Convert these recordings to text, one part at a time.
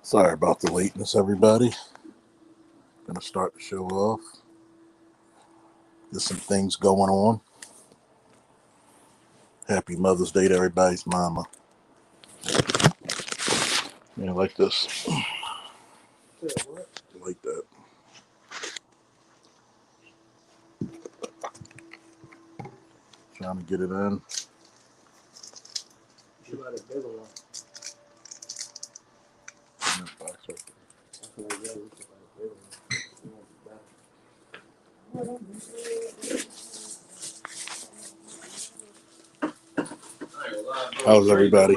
Sorry about the lateness, everybody. Gonna start the show off. There's some things going on. Happy Mother's Day to everybody's mama. Yeah, like this. Like that. Trying to get it in. In that box right there. How's everybody?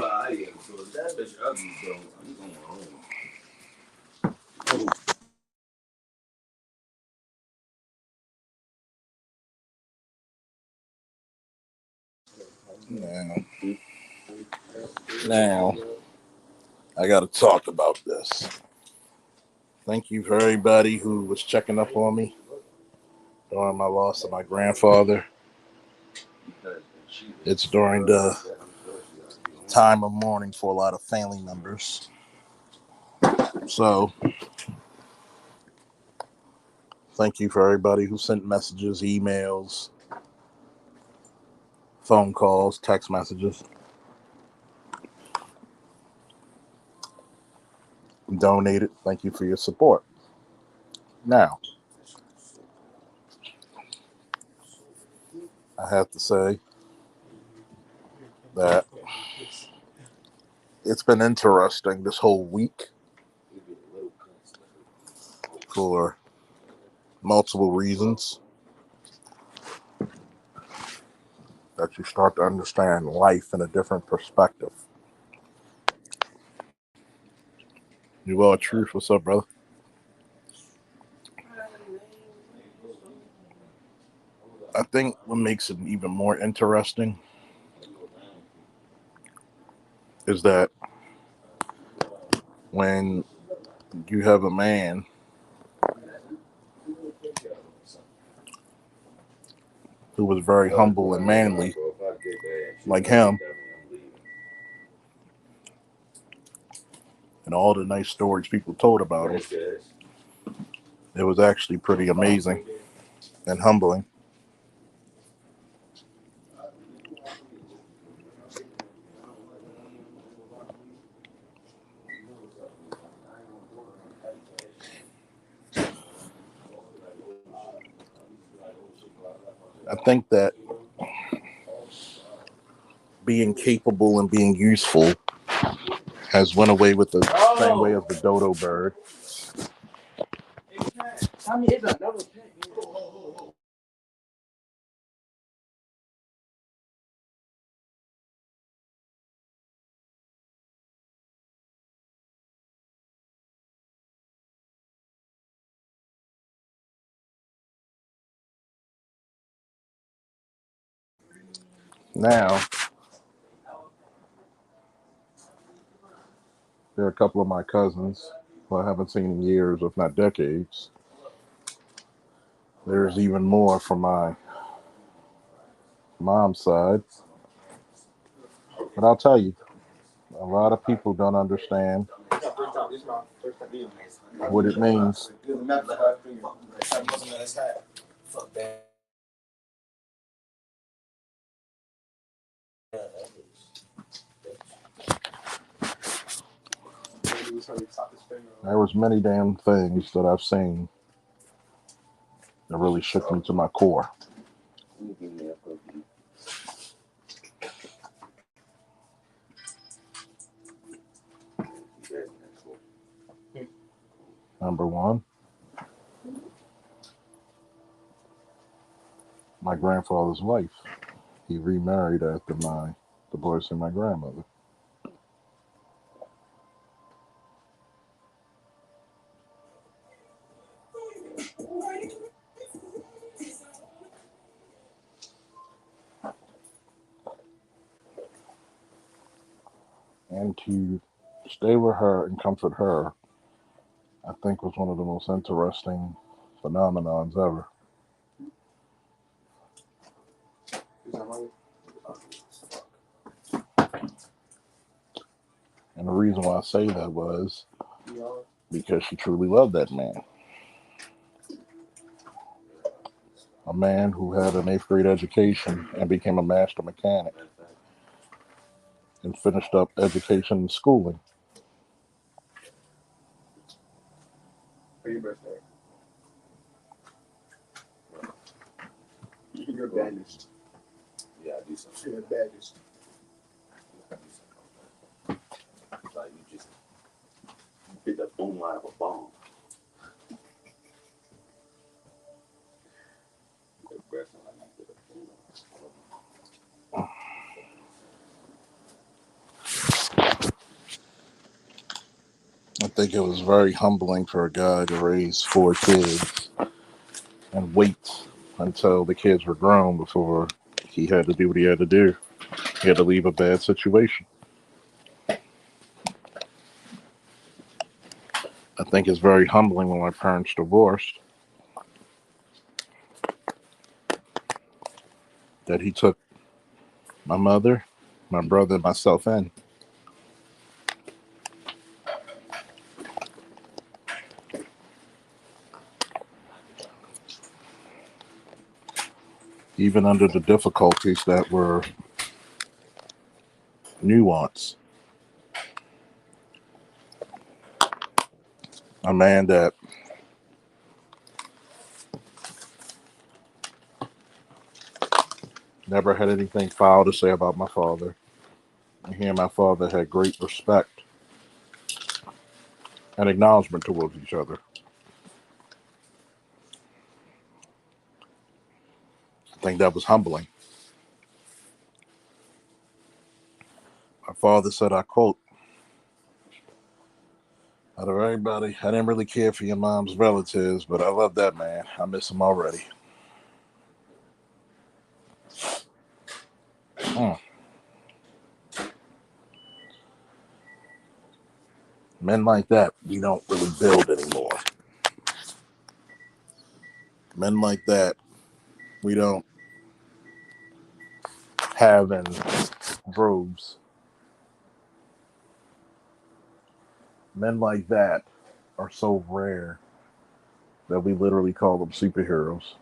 Now, I got to talk about this. Thank you for everybody who was checking up on me during my loss of my grandfather. It's during the time of mourning for a lot of family members. So, thank you for everybody who sent messages, emails, phone calls, text messages. Donated. Thank you for your support. Now, I have to say that it's been interesting this whole week for multiple reasons that you start to understand life in a different perspective. You are truth. What's up, brother? I think what makes it even more interesting is that when you have a man who was very humble and manly like him, and all the nice stories people told about him, it was actually pretty amazing and humbling. I think that being capable and being useful has went away with the same way as the dodo bird. Now, there are a couple of my cousins who I haven't seen in years, if not decades. There's even more from my mom's side. But I'll tell you, a lot of people don't understand what it means. There was many damn things that I've seen that really shook me to my core. Number one, my grandfather's wife. He remarried after my divorcing my grandmother. And to stay with her and comfort her, I think was one of the most interesting phenomenons ever. And the reason why I say that was because she truly loved that man. A man who had an eighth grade education and became a master mechanic and finished up education and schooling. I think it was very humbling for a guy to raise four kids and wait until the kids were grown before he had to do what he had to do. He had to leave a bad situation. I think it's very humbling when my parents divorced that he took my mother, my brother, and myself in. Even under the difficulties that were nuanced. A man that never had anything foul to say about my father. And he and my father had great respect and acknowledgement towards each other. I think that was humbling. My father said, I quote, out of everybody, I didn't really care for your mom's relatives, but I love that man. I miss him already. Mm. Men like that, we don't really build anymore. Men like that, we don't have in droves. Men like that are so rare that we literally call them superheroes.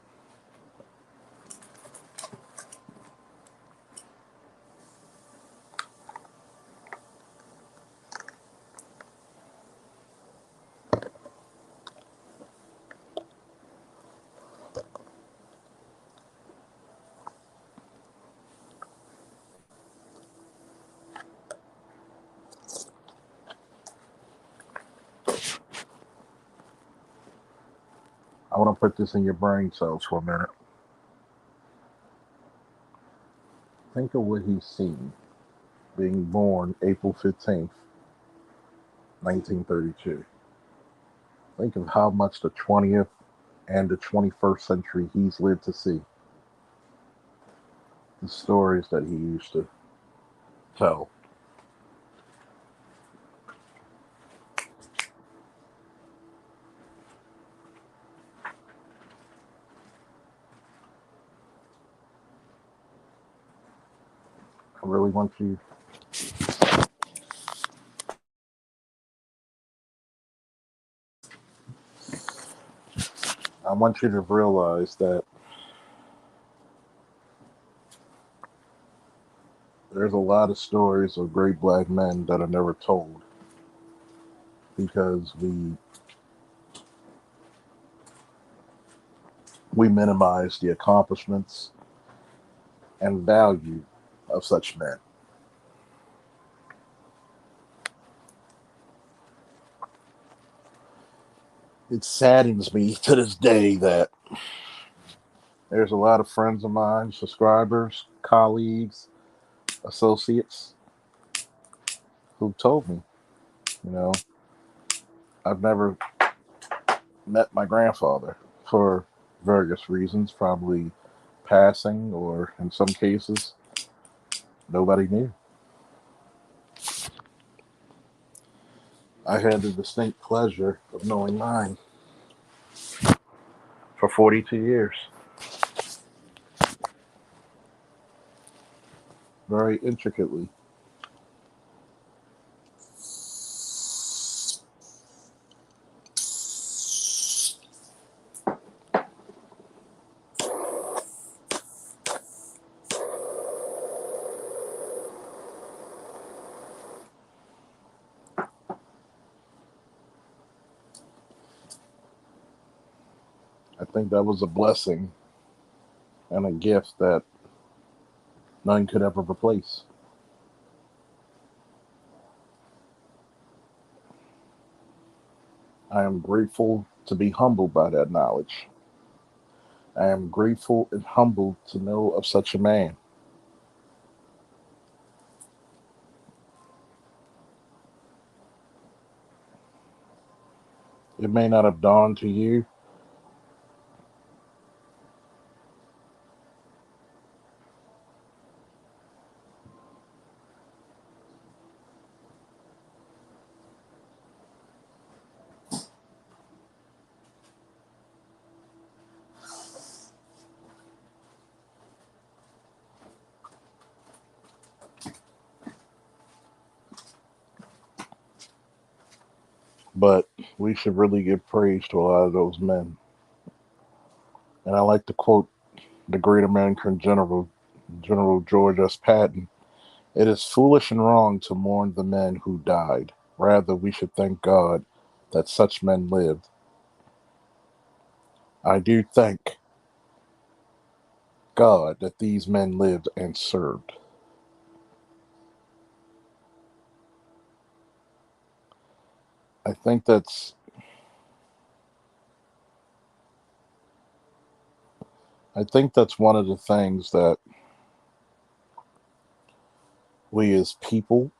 I want to put this in your brain cells for a minute. Think of what he's seen being born April 15th, 1932. Think of how much the 20th and the 21st century he's lived to see. The stories that he used to tell. I really want you I want you to realize that there's a lot of stories of great black men that are never told because we minimize the accomplishments and value of such men. It saddens me to this day that there's a lot of friends of mine, subscribers, colleagues, associates who told me, you know, I've never met my grandfather for various reasons, probably passing, or in some cases, nobody knew. I had the distinct pleasure of knowing mine for 42 years, very intricately. think that was a blessing and a gift that none could ever replace. I am grateful to be humbled by that knowledge. I am grateful and humbled to know of such a man. It may not have dawned to you, but we should really give praise to a lot of those men. And I like to quote the great American general, General George S. Patton. It is foolish and wrong to mourn the men who died. Rather, we should thank God that such men lived. I do thank God that these men lived and served. I think that's I think that's one of the things that we as people,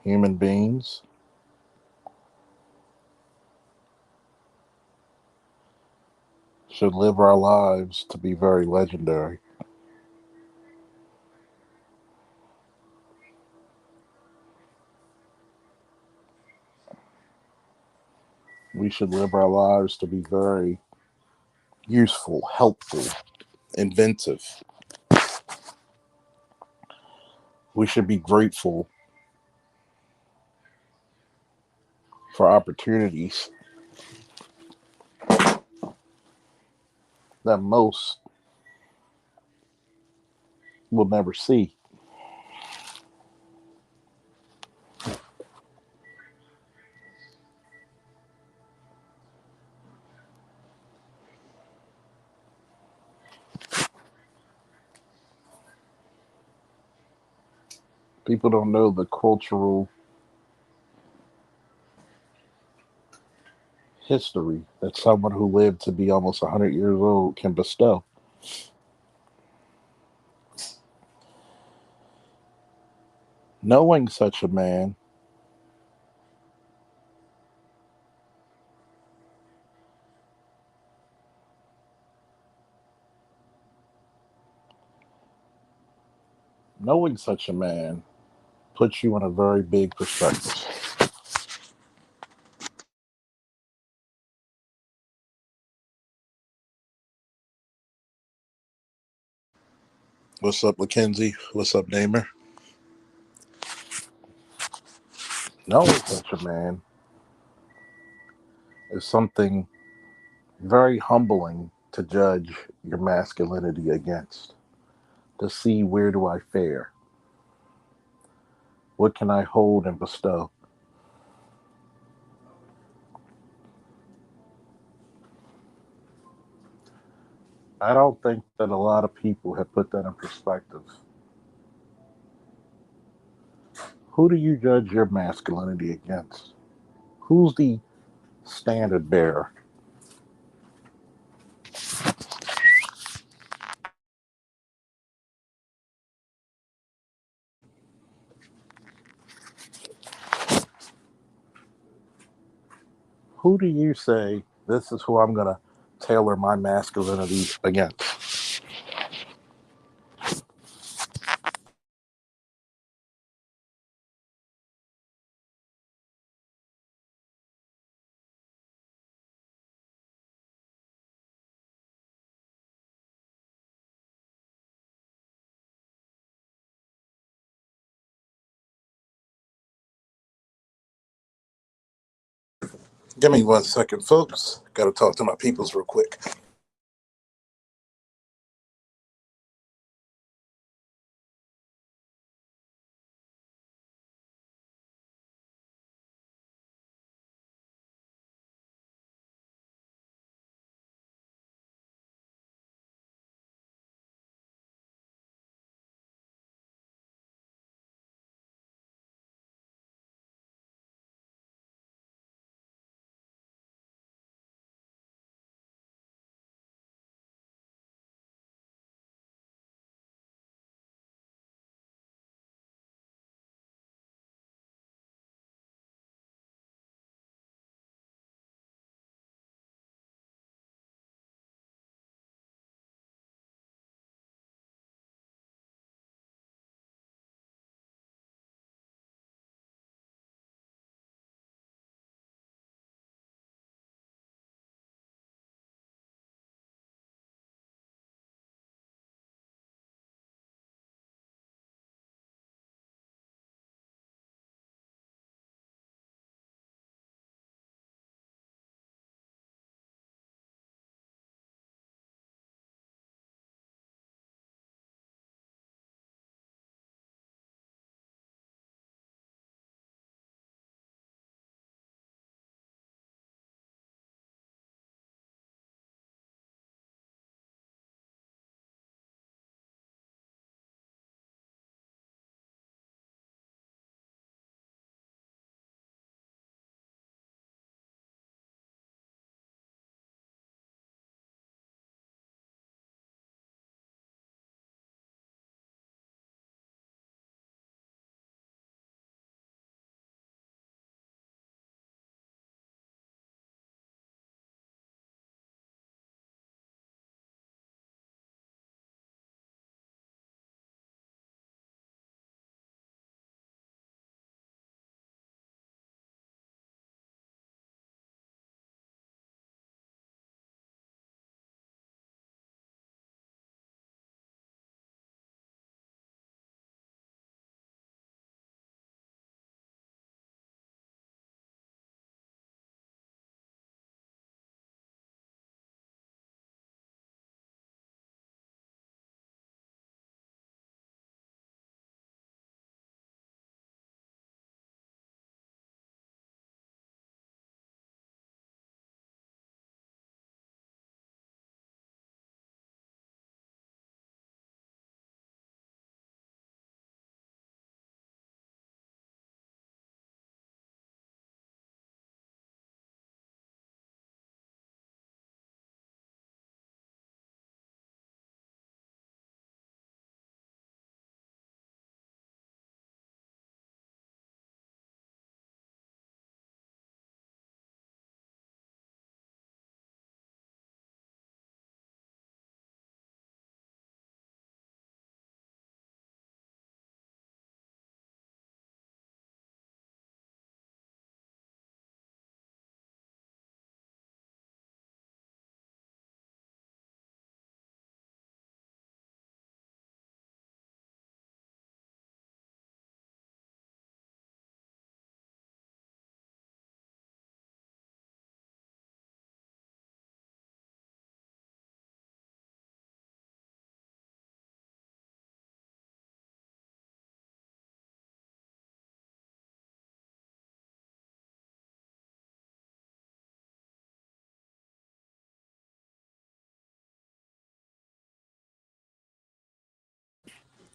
human beings, should live our lives to be very legendary. We should live our lives to be very useful, helpful, inventive. We should be grateful for opportunities that most will never see. People don't know the cultural history that someone who lived to be almost 100 years old can bestow. Knowing such a man, knowing such a man puts you in a very big perspective. What's up, Mackenzie? What's up, Namer? Knowing such a man is something very humbling to judge your masculinity against, to see where do I fare, what can I hold and bestow. I don't think that a lot of people have put that in perspective. Who do you judge your masculinity against? Who's the standard bearer? Who do you say this is who I'm going to tailor my masculinity against? Give me 1 second, folks. Got to talk to my peoples real quick.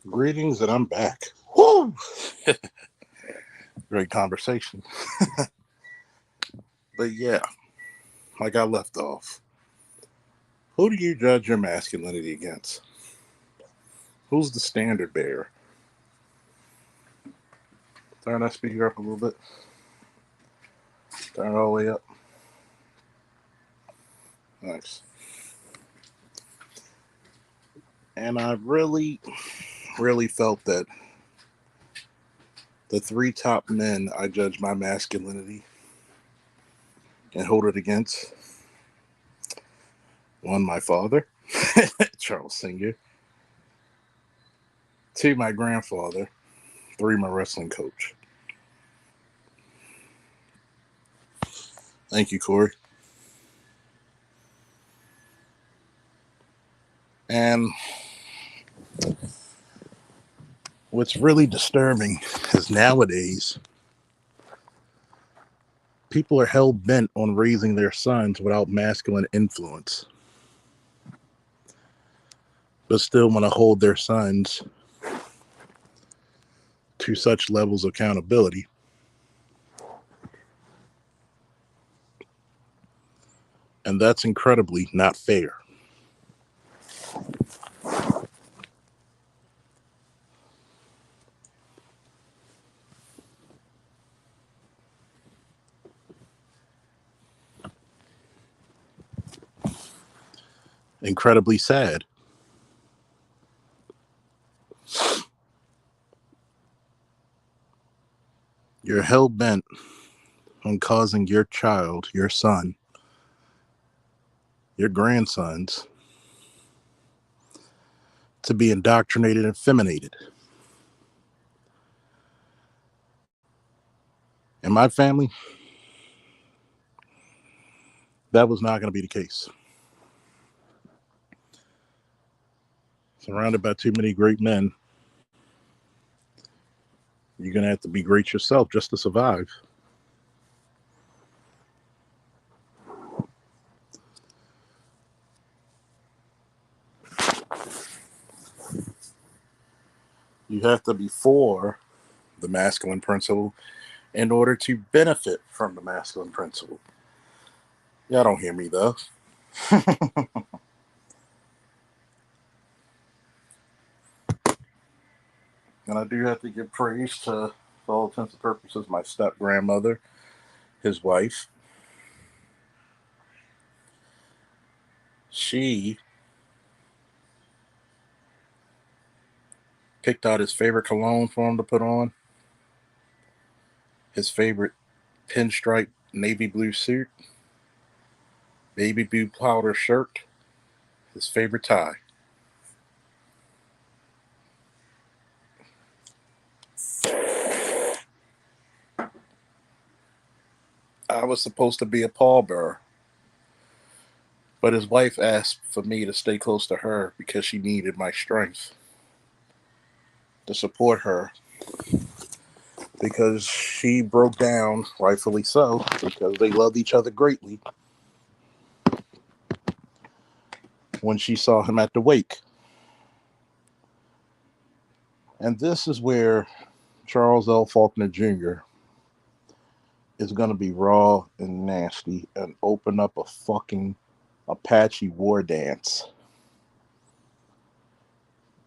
Greetings, and I'm back. Woo! Great conversation. But yeah, like I left off. Who do you judge your masculinity against? Who's the standard bearer? Turn that speaker up a little bit. Turn it all the way up. Nice. And I really felt that the three top men I judge my masculinity and hold it against: one, my father, Charles Sr., two, my grandfather, three, my wrestling coach. Thank you, Corey. And what's really disturbing is nowadays people are hell bent on raising their sons without masculine influence, but still want to hold their sons to such levels of accountability. And that's incredibly not fair. Incredibly sad. You're hell bent on causing your child, your son, your grandsons to be indoctrinated and feminated. In my family, that was not going to be the case. Surrounded by too many great men, you're going to have to be great yourself just to survive. You have to be for the masculine principle in order to benefit from the masculine principle. Y'all don't hear me though. And I do have to give praise to, for all intents and purposes, my step grandmother, his wife. She picked out his favorite cologne for him to put on, his favorite pinstripe navy blue suit, baby blue powder shirt, his favorite tie. I was supposed to be a pallbearer, but his wife asked for me to stay close to her because she needed my strength to support her, because she broke down, rightfully so, because they loved each other greatly, when she saw him at the wake. And this is where Charles L. Faulkner Jr. is going to be raw and nasty and open up a fucking Apache war dance.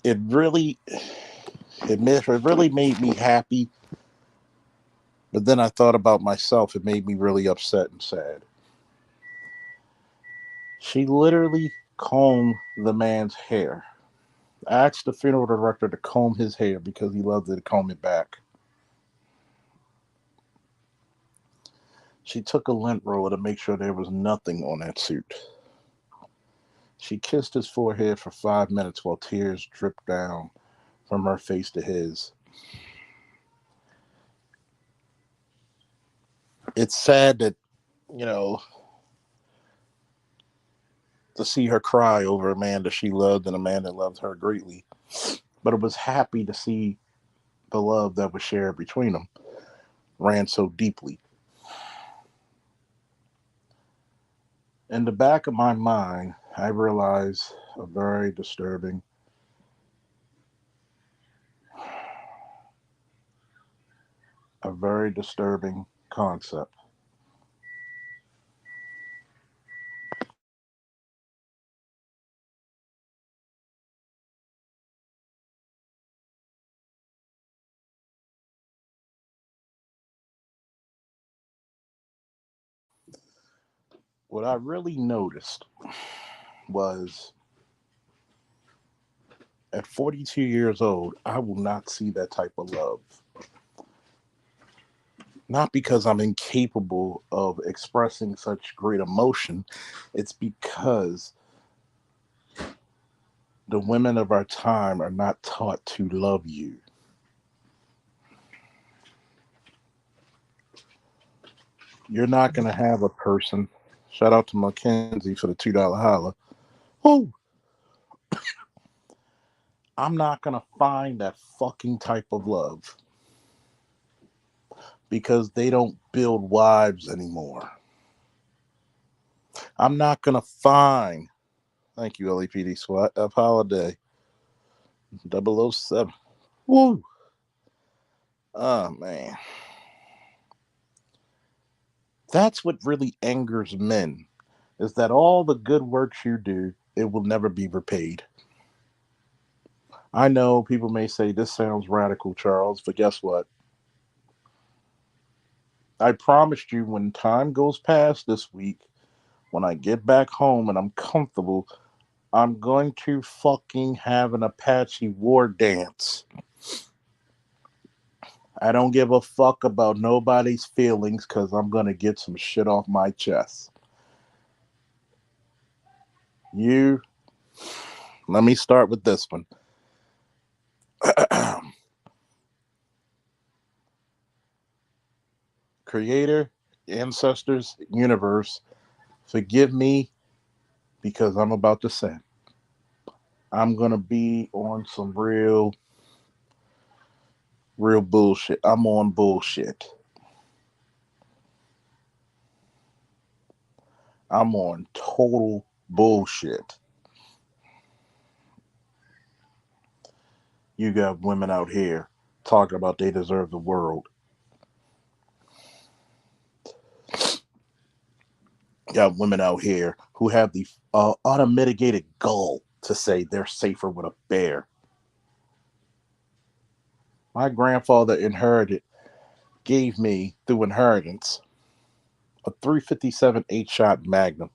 It really, it really made me happy, but then I thought about myself. It made me really upset and sad. She literally combed the man's hair. I asked the funeral director to comb his hair because he loved to comb it back. She took a lint roller to make sure there was nothing on that suit. She kissed his forehead for 5 minutes while tears dripped down from her face to his. It's sad that, you know, to see her cry over a man that she loved and a man that loved her greatly. But it was happy to see the love that was shared between them ran so deeply. In the back of my mind, I realized a very disturbing a very disturbing concept. What I really noticed was at 42 years old, I will not see that type of love. Not because I'm incapable of expressing such great emotion, it's because the women of our time are not taught to love you. You're not going to have a person. Shout out to Mackenzie for the $2 holla. Oh, I'm not going to find that fucking type of love because they don't build wives anymore. I'm not going to find, thank you, LAPD SWAT, of Holiday 007. Woo. Oh, man. That's what really angers men is that all the good works you do, it will never be repaid. I know people may say this sounds radical, Charles, but guess what? I promised you when time goes past this week, when I get back home and I'm comfortable, I'm going to fucking have an Apache war dance. I don't give a fuck about nobody's feelings because I'm going to get some shit off my chest. You, let me start with this one. Creator, ancestors, universe, forgive me because I'm about to sin. I'm going to be on some real bullshit. I'm on bullshit. I'm on total bullshit. You got women out here talking about they deserve the world. You got women out here who have the unmitigated gall to say they're safer with a bear. My grandfather gave me through inheritance a 357 8-shot Magnum.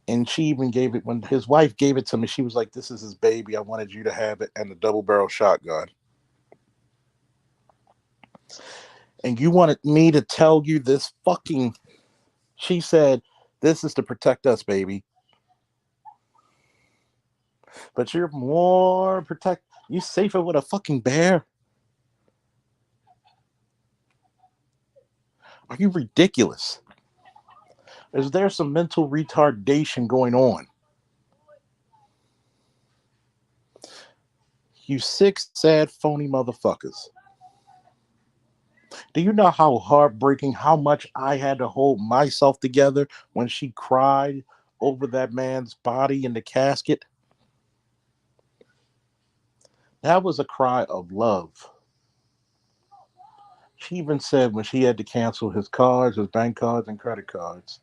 And she even gave it when his wife gave it to me. She was like, "This is his baby. I wanted you to have it," and the double barrel shotgun. And you wanted me to tell you this fucking. She said, "This is to protect us, baby." But you're more protect. You safer with a fucking bear? Are you ridiculous? Is there some mental retardation going on? You sick, sad, phony motherfuckers. Do you know how heartbreaking, how much I had to hold myself together when she cried over that man's body in the casket? That was a cry of love. She even said when she had to cancel his cards, his bank cards, and credit cards,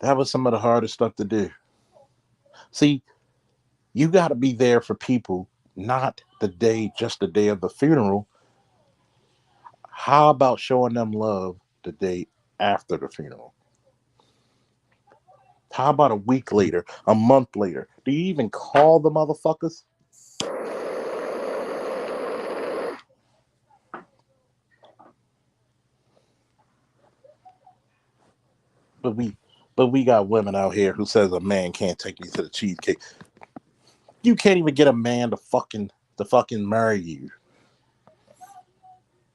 that was some of the hardest stuff to do. See, you got to be there for people, not just the day of the funeral. How about showing them love the day after the funeral? How about a week later, a month later? Do you even call the motherfuckers? But we got women out here who says a man can't take me to the cheesecake. You can't even get a man to fucking marry you.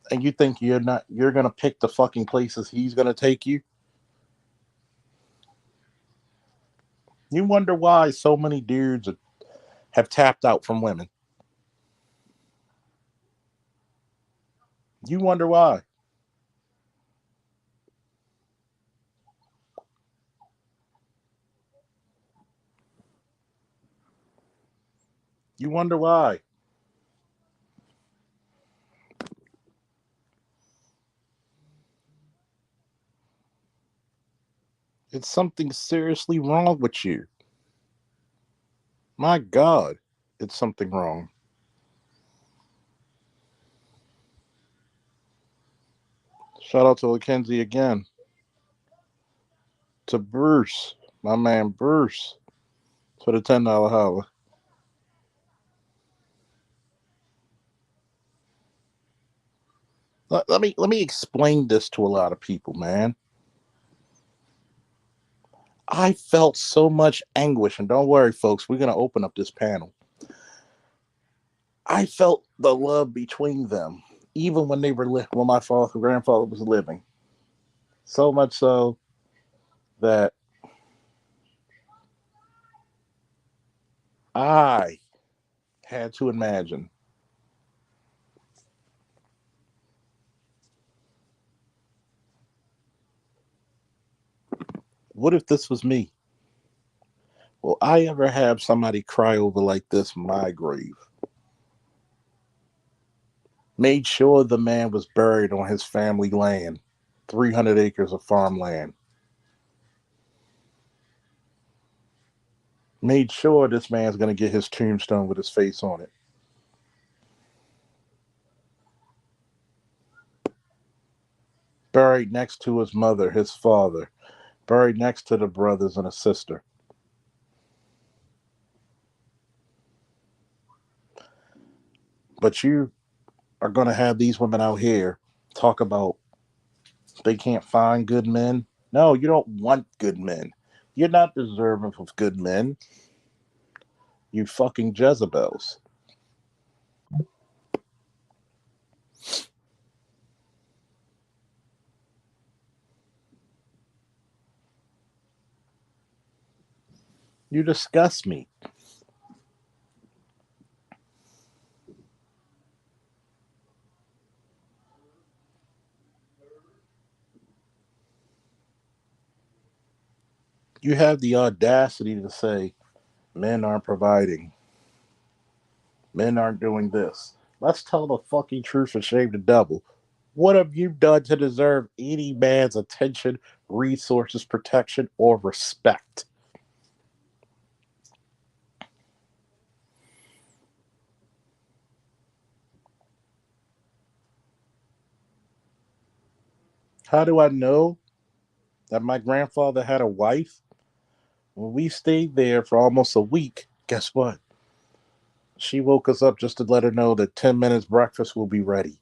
And you think you're gonna pick the fucking places he's gonna take you? You wonder why so many dudes have tapped out from women. You wonder why. You wonder why. It's something seriously wrong with you. My God, it's something wrong. Shout out to Mackenzie again. To Bruce, my man Bruce, for the $10 holler. Let me explain this to a lot of people, man. I felt so much anguish, and don't worry, folks, we're gonna open up this panel. I felt the love between them, even when when my father grandfather was living. So much so that I had to imagine, what if this was me? Will I ever have somebody cry over like this my grave? Made sure the man was buried on his family land, 300 acres of farmland. Made sure this man's going to get his tombstone with his face on it. Buried next to his mother, his father, buried next to the brothers and a sister. But you are going to have these women out here talk about they can't find good men. No, you don't want good men. You're not deserving of good men. You fucking Jezebels. You disgust me. You have the audacity to say men aren't providing, men aren't doing this. Let's tell the fucking truth and shame the devil. What have you done to deserve any man's attention, resources, protection, or respect? How do I know that my grandfather had a wife? When we stayed there for almost a week, guess what? She woke us up just to let her know that 10 minutes breakfast will be ready.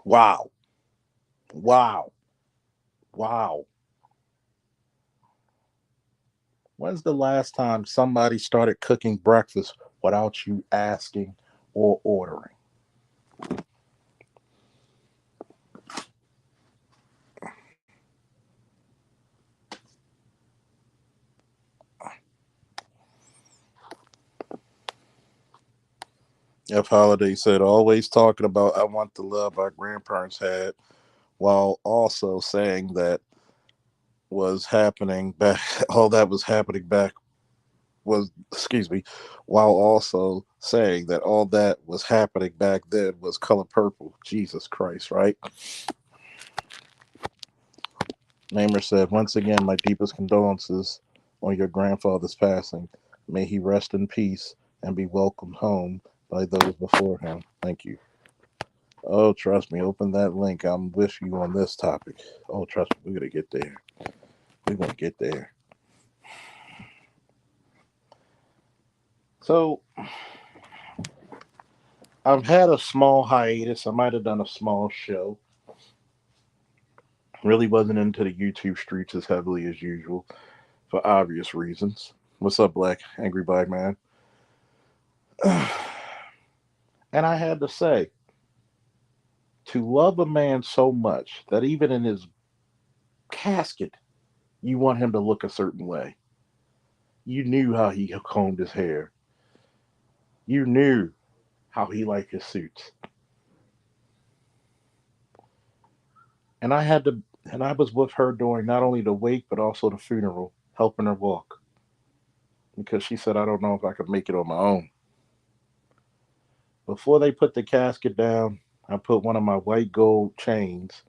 Wow. Wow. Wow. When's the last time somebody started cooking breakfast without you asking or ordering? F. Holiday said, always talking about I want the love our grandparents had, while also saying that was happening back, all that was happening back was, excuse me, while also saying that all that was happening back then was color purple. Jesus Christ, right? Namer said, once again, my deepest condolences on your grandfather's passing. May he rest in peace and be welcomed home by those before him. Thank you. Oh, trust me, open that link. I'm with you on this topic. Oh, trust me, we're going to get there. We're going to get there. So, I've had a small hiatus. I might have done a small show. Really wasn't into the YouTube streets as heavily as usual for obvious reasons. What's up, Black? Angry Black Man? And I had to say, to love a man so much that even in his casket, you want him to look a certain way. You knew how he combed his hair. You knew how he liked his suits. And I was with her during not only the wake, but also the funeral, helping her walk. Because she said, I don't know if I could make it on my own. Before they put the casket down, I put one of my white gold chains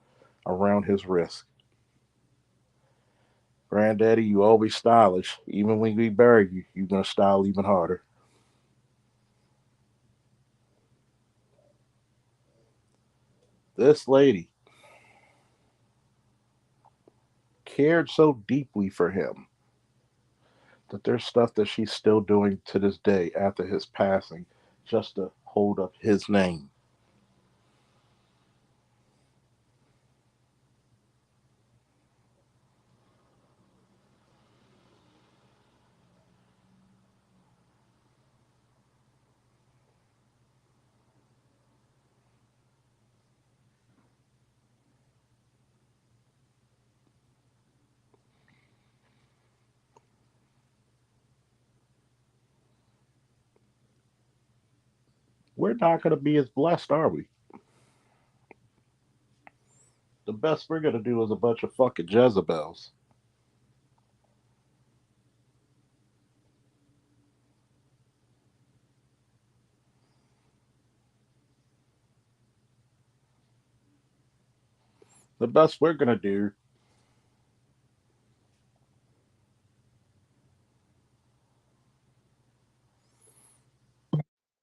around his wrist. Granddaddy, you always stylish. Even when we bury you, you're gonna style even harder. This lady cared so deeply for him that there's stuff that she's still doing to this day after his passing just to hold up his name. We're not going to be as blessed, are we? The best we're going to do is a bunch of fucking Jezebels. The best we're going to do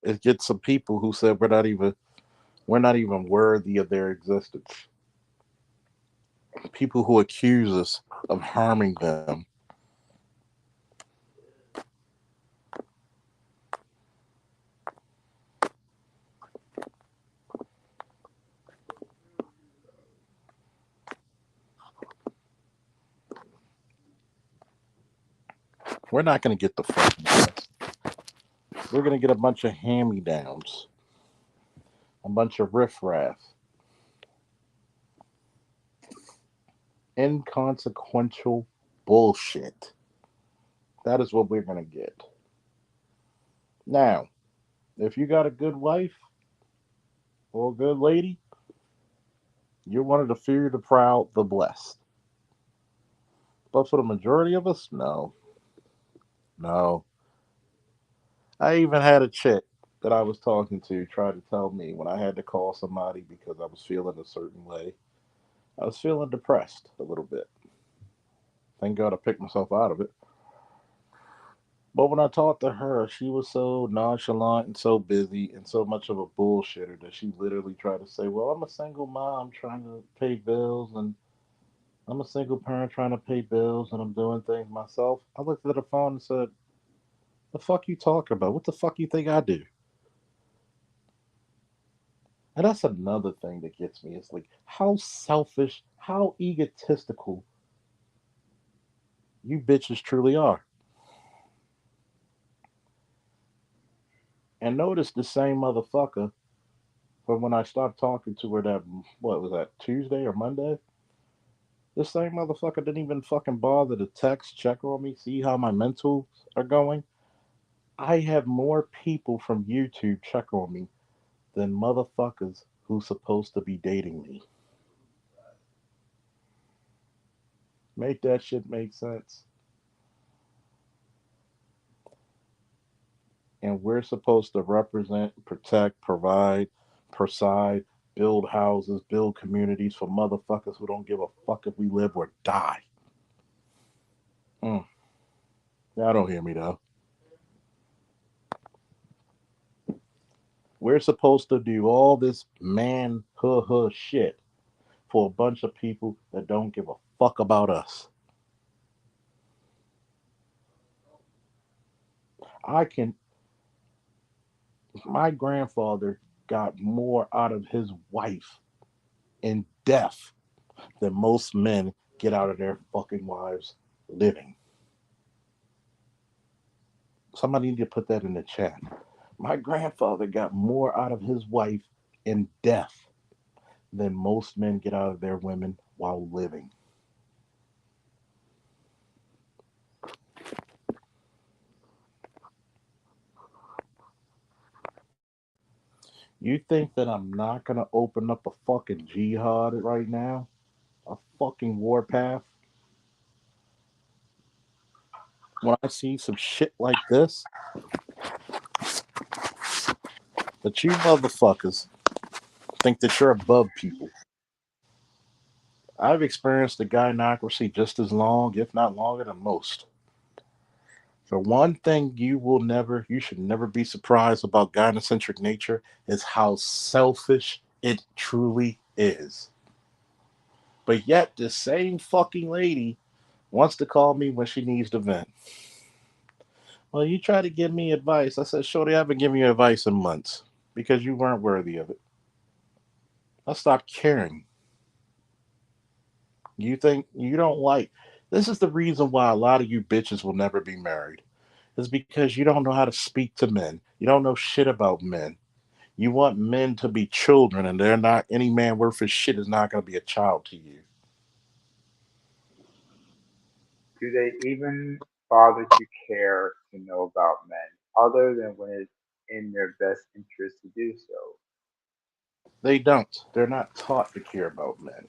is get some people who said we're not even worthy of their existence. People who accuse us of harming them. We're not going to get the fucking best. We're going to get a bunch of hand me downs, a bunch of riffraff, inconsequential bullshit. That is what we're going to get. Now, if you got a good wife or a good lady, you're one of the few, the proud, the blessed. But for the majority of us, no. No. I even had a chick that I was talking to try to tell me when I had to call somebody because I was feeling a certain way. I was feeling depressed a little bit. Thank God I picked myself out of it. But when I talked to her, she was so nonchalant and so busy and so much of a bullshitter that she literally tried to say, well, I'm a single mom trying to pay bills and I'm a single parent trying to pay bills and I'm doing things myself. I looked at the phone and said, the fuck you talking about? What the fuck you think I do? And that's another thing that gets me. It's like how selfish, how egotistical you bitches truly are. And notice the same motherfucker from when I stopped talking to her that, what was that, Tuesday or Monday? The same motherfucker didn't even fucking bother to text, check on me, see how my mentals are going. I have more people from YouTube check on me than motherfuckers who's supposed to be dating me. Make that shit make sense. And we're supposed to represent, protect, provide, preside, build houses, build communities for motherfuckers who don't give a fuck if we live or die. Mm. Y'all don't hear me though. We're supposed to do all this man shit for a bunch of people that don't give a fuck about us. I can. My grandfather got more out of his wife in death than most men get out of their fucking wives living. Somebody need to put that in the chat. My grandfather got more out of his wife in death than most men get out of their women while living. You think that I'm not gonna open up a fucking jihad right now? A fucking warpath? When I see some shit like this, that you motherfuckers think that you're above people. I've experienced the gynocracy just as long, if not longer than most. The one thing you should never be surprised about gynocentric nature is how selfish it truly is. But yet, this same fucking lady wants to call me when she needs to vent. Well, you try to give me advice. I said, Shorty, I've been giving you advice in months because you weren't worthy of it. I stopped caring. You think you don't like. This is the reason why a lot of you bitches will never be married. Is because you don't know how to speak to men. You don't know shit about men. You want men to be children, and they're not. Any man worth his shit is not going to be a child to you. Do they even bother to care to know about men, other than when it's in their best interest to do so? They don't. They're not taught to care about men.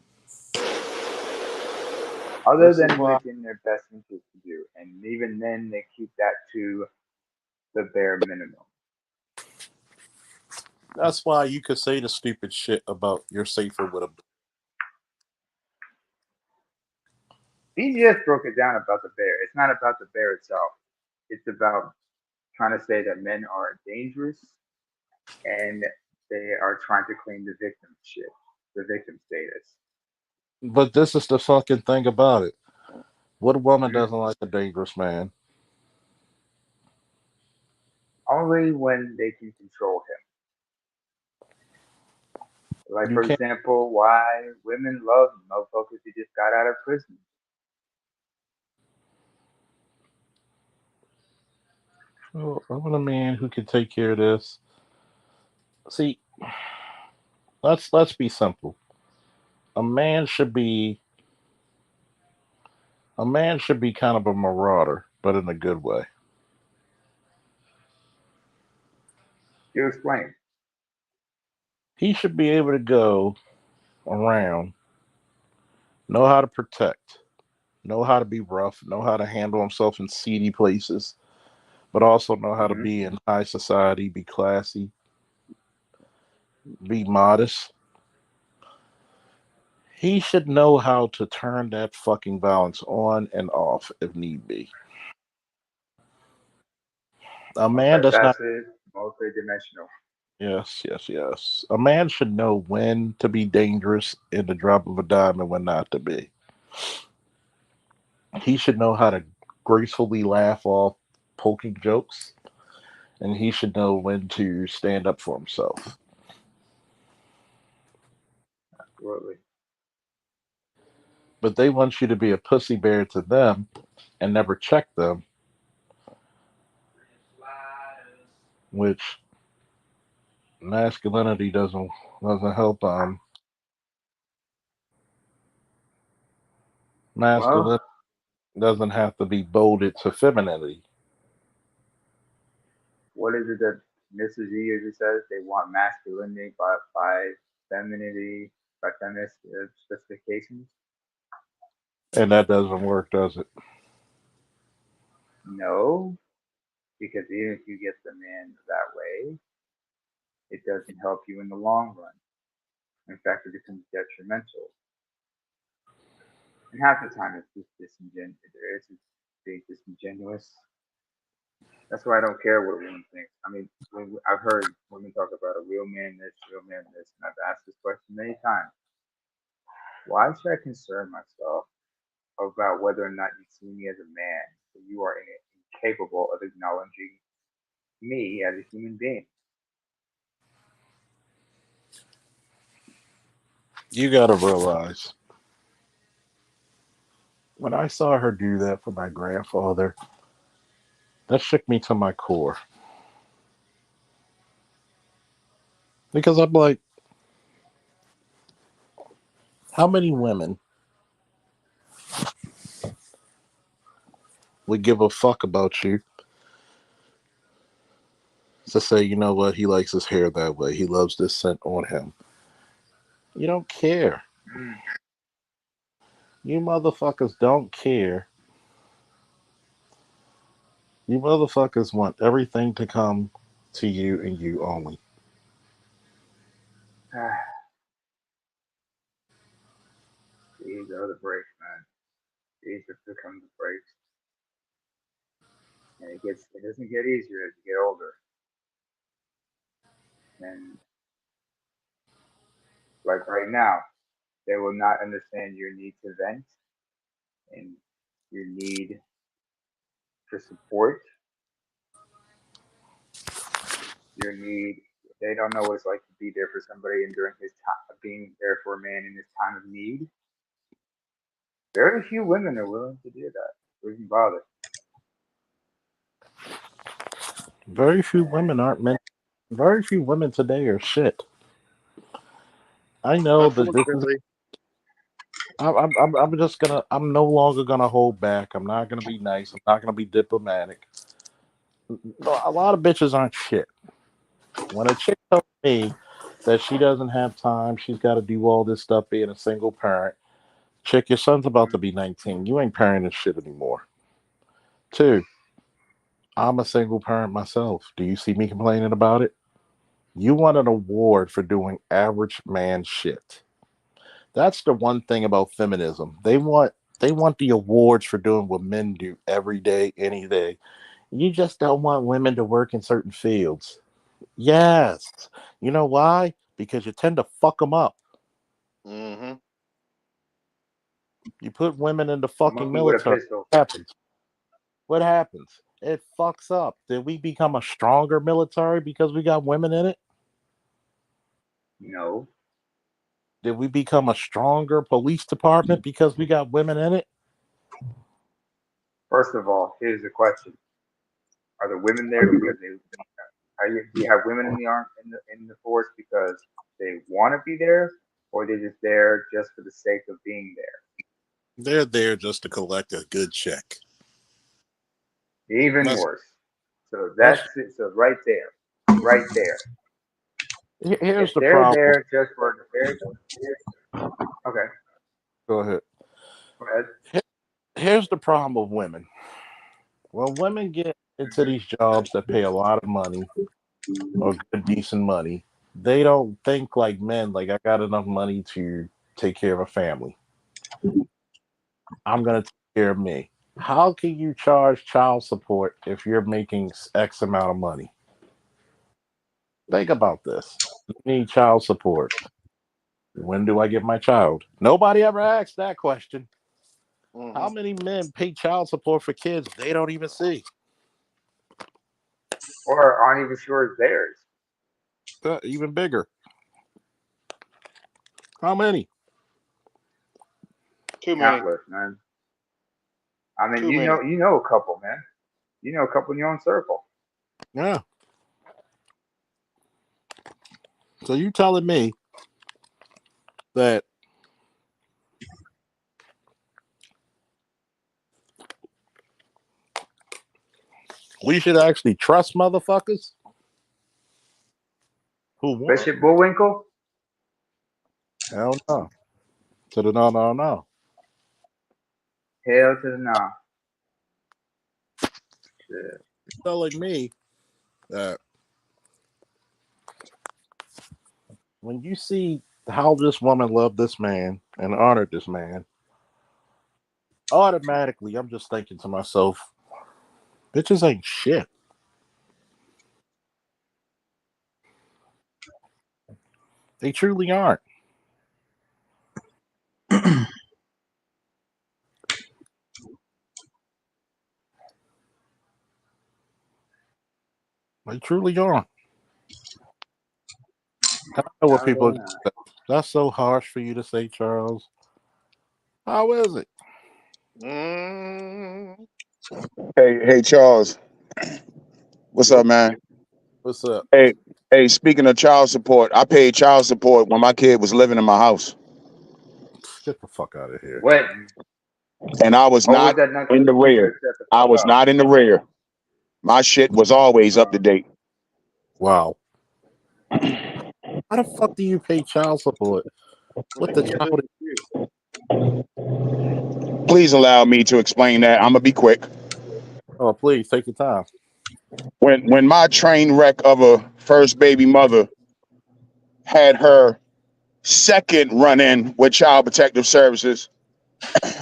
Other This is than when why. it's in their best interest to do, and even then they keep that to the bare minimum. That's why you could say the stupid shit about you're safer with a. He just broke it down about the bear. It's not about the bear itself. It's about trying to say that men are dangerous and they are trying to claim the victim status. But this is the fucking thing about it. What woman Mhm. doesn't like a dangerous man? Only when they can control him. Like, You for can't. example, why women love motherfuckers who just got out of prison. Oh, I want a man who can take care of this. See, let's be simple. A man should be a man should be kind of a marauder, but in a good way. You explain. He should be able to go around, know how to protect, know how to be rough, know how to handle himself in seedy places, but also know how to Hmm. be in high society, be classy, be modest. He should know how to turn that fucking balance on and off if need be. A man does not. Multifaceted, multidimensional. Yes, yes, yes. A man should know when to be dangerous in the drop of a dime and when not to be. He should know how to gracefully laugh off poking jokes, and he should know when to stand up for himself. Absolutely. But they want you to be a pussy bear to them and never check them, which masculinity doesn't help. Well, Masculinity doesn't have to be bolded to femininity. what is it that Mrs. E usually says? They want masculinity by femininity, by feminist specifications. And that doesn't work, does it? No, because even if you get the man that way, it doesn't help you in the long run. In fact, it becomes detrimental. And half the time, it's just disingenuous. It's just being disingenuous. That's why I don't care what a woman thinks. I mean, I've heard women talk about a real man this, and I've asked this question many times. Why should I concern myself about whether or not you see me as a man when you are incapable of acknowledging me as a human being? You gotta realize when I saw her do that for my grandfather, that shook me to my core. Because I'm like, how many women would give a fuck about you to say, you know what, he likes his hair that way, he loves this scent on him? You don't care. Mm, You motherfuckers don't care. You motherfuckers want everything to come to you and you only. These are the breaks, man. These have become the breaks, and it doesn't get easier as you get older. And like right now, they will not understand your need to vent and your need for support, your need. They don't know what it's like to be there for somebody and during his time, being there for a man in his time of need. Very few women are willing to do that or even bother. Very few And women aren't meant. Very few women today are shit. I know that this is. Unfortunately, I'm just gonna. I'm no longer gonna hold back. I'm not gonna be nice. I'm not gonna be diplomatic. A lot of bitches aren't shit. When a chick tells me that she doesn't have time, she's got to do all this stuff being a single parent. Chick, your son's about to be 19. You ain't parenting shit anymore. Two, I'm a single parent myself. Do you see me complaining about it? You want an award for doing average man shit. That's the one thing about feminism. They want the awards for doing what men do every day, any day. You just don't want women to work in certain fields. Yes. You know why? Because you tend to fuck them up. hmm You put women in the a fucking monkey with a military. pistol. What happens? What happens? It fucks up. Did we become a stronger military because we got women in it? No. Did we become a stronger police department because we got women in it? First of all, here's the question: are the women there because they? Do you have women in the arm in the force because they want to be there, or they're just there just for the sake of being They're there just to collect a good check. there? Even That's, worse. So that's that's it. So right there, right there. If here's the they're problem. there just for the fair, okay, Go ahead. go ahead. Here's the problem with women. When women get into these jobs that pay a lot of money or good decent money, they don't think like men. Like, I got enough money to take care of a family. I'm gonna take care of me. How can you charge child support if you're making X amount of money? Think about this. You need child support. When do I get my child? Nobody ever asked that question. hmm How many men pay child support for kids they don't even see? Or aren't even sure it's theirs. Even bigger. How many? Too many. Countless, man. I mean, Too many. you know a couple, man. You know a couple in your own circle. Yeah. So you telling me that we should actually trust motherfuckers who want? Bishop Bullwinkle, Hell no. To the no, no, no. hell to the nah. Shit. Telling me that when you see how this woman loved this man and honored this man, automatically I'm just thinking to myself, bitches ain't shit. They truly aren't. They truly aren't. I know what Not people are really gonna not. say. That's so harsh for you to say, Charles. How is it? Mm. Hey, Charles. What's Yo, up, man? what's up? Hey, speaking of child support, I paid child support when my kid was living in my house, Get the fuck out of here. When? and I was Always not that knuckle in the you rear. better shut the I fuck was up. not in the rear. My shit was always up to date. Wow. How the fuck do you pay child support with the child? Please allow me to explain that. I'm gonna be quick. Oh, please take your time. When my train wreck of a first baby mother had her second run in with Child Protective Services,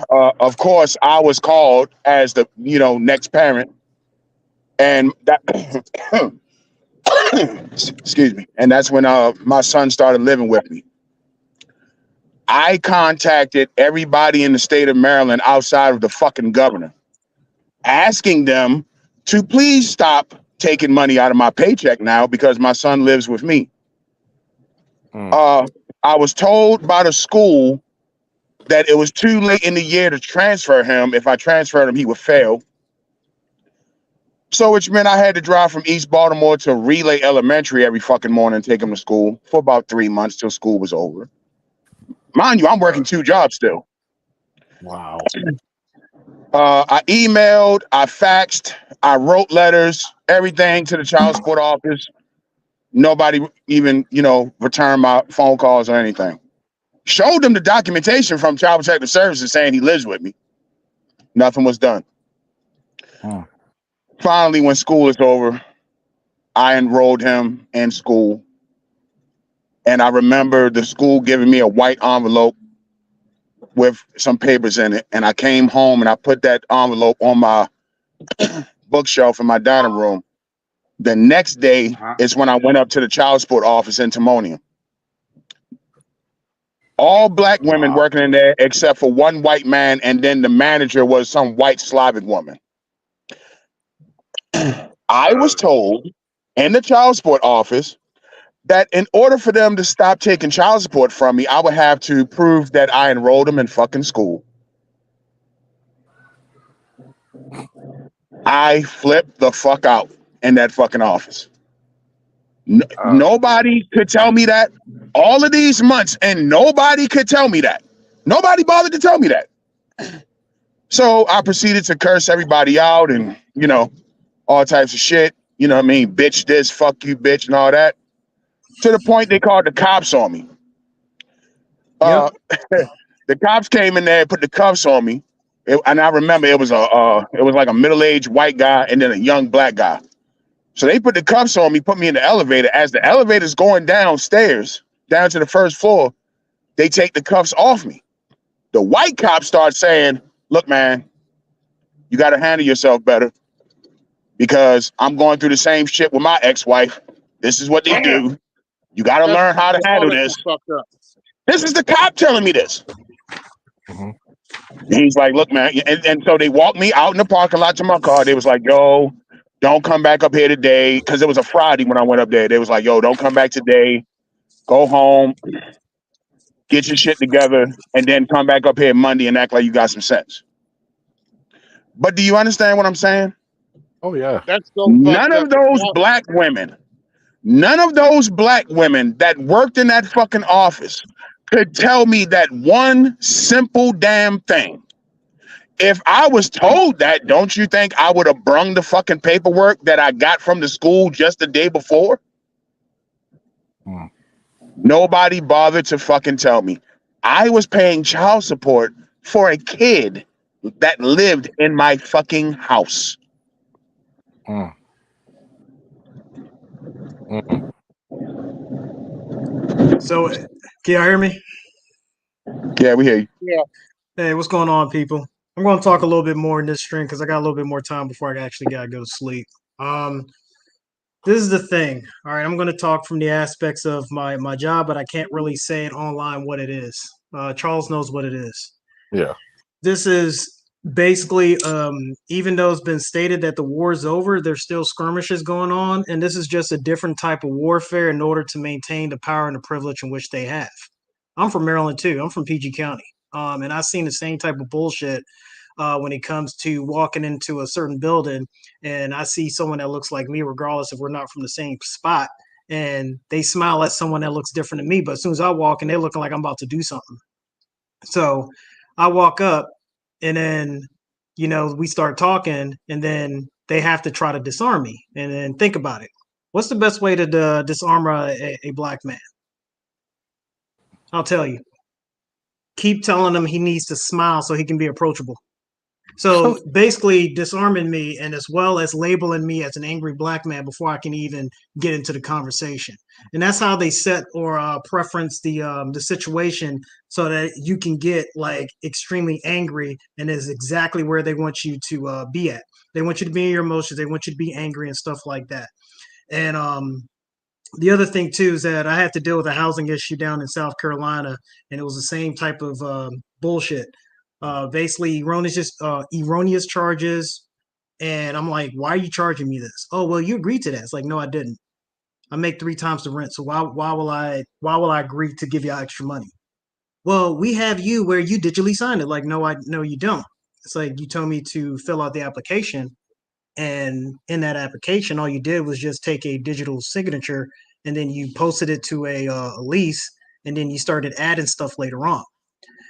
Of course, I was called as the next parent, and that excuse me, and that's when my son started living with me. I contacted everybody in the state of Maryland outside of the fucking governor, asking them to please stop taking money out of my paycheck now because my son lives with me. I was told by the school that it was too late in the year to transfer him. If I transferred him, he would fail. So which meant I had to drive from East Baltimore to Relay Elementary every fucking morning and take him to school for about 3 months till school was over. Mind you, I'm working 2 jobs still. Wow. I emailed, I faxed, I wrote letters, everything to the child support office. Nobody even, returned my phone calls or anything. Showed them the documentation from Child Protective Services saying he lives with me. Nothing was done. Finally, when school is over, I enrolled him in school. And I remember the school giving me a white envelope with some papers in it. And I came home and I put that envelope on my bookshelf in my dining room. The next day is when I went up to the child support office in Timonium. All black women working in there except for one white man, and then the manager was some white Slavic woman. I was told in the child support office that in order for them to stop taking child support from me, I would have to prove that I enrolled them in fucking school. I flipped the fuck out in that fucking office. Nobody could tell me that all of these months, and nobody could tell me that. Nobody bothered to tell me that. So I proceeded to curse everybody out and, all types of shit. You know what I mean? Bitch this, fuck you, bitch, and all that. To the point they called the cops on me. Yep. The cops came in there and put the cuffs on me. And I remember it was like a middle-aged white guy and then a young black guy. So they put the cuffs on me, put me in the elevator. As the elevator's going downstairs, down to the first floor, they take the cuffs off me. The white cop starts saying, look, man, you got to handle yourself better because I'm going through the same shit with my ex-wife. This is what they do. You got to learn how to handle this. This is the cop telling me this. And he's like, look, man. And so they walked me out in the parking lot to my car. They was like, yo, don't come back up here today. Because it was a Friday when I went up there. They was like, yo, don't come back today. Go home, get your shit together, and then come back up here Monday and act like you got some sense. But do you understand what I'm saying? Oh, yeah. That's so None of those black women that worked in that fucking office could tell me that one simple damn thing. If I was told that, don't you think I would have brung the fucking paperwork that I got from the school just the day before? Nobody bothered to fucking tell me. I was paying child support for a kid that lived in my fucking house. So, can y'all hear me? Yeah, we hear you. Yeah. Hey, what's going on, people? I'm going to talk a little bit more in this stream because I got a little bit more time before I actually got to go to sleep. This is the thing. All right, I'm going to talk from the aspects of my job, but I can't really say it online what it is. Charles knows what it is. Yeah. This is basically, even though it's been stated that the war is over, there's still skirmishes going on, and this is just a different type of warfare in order to maintain the power and the privilege in which they have. I'm from Maryland too. I'm from PG County, and I've seen the same type of bullshit when it comes to walking into a certain building, and I see someone that looks like me, regardless if we're not from the same spot, and they smile at someone that looks different than me. But as soon as I walk in, they're looking like I'm about to do something. So I walk up, and then, we start talking, and then they have to try to disarm me. And then think about it. What's the best way to disarm a black man? I'll tell you. Keep telling him he needs to smile so he can be approachable. So basically disarming me and as well as labeling me as an angry black man before I can even get into the conversation. And that's how they set or preference the situation so that you can get like extremely angry and is exactly where they want you to be at. They want you to be in your emotions. They want you to be angry and stuff like that. And the other thing too is that I had to deal with a housing issue down in South Carolina, and it was the same type of bullshit. Basically, erroneous charges, and I'm like, "Why are you charging me this?" Oh, well, you agreed to that. It's like, no, I didn't. I make 3 times the rent, so why will I agree to give you extra money? Well, we have you where you digitally signed it. Like, no, you don't. It's like you told me to fill out the application, and in that application, all you did was just take a digital signature and then you posted it to a lease, and then you started adding stuff later on.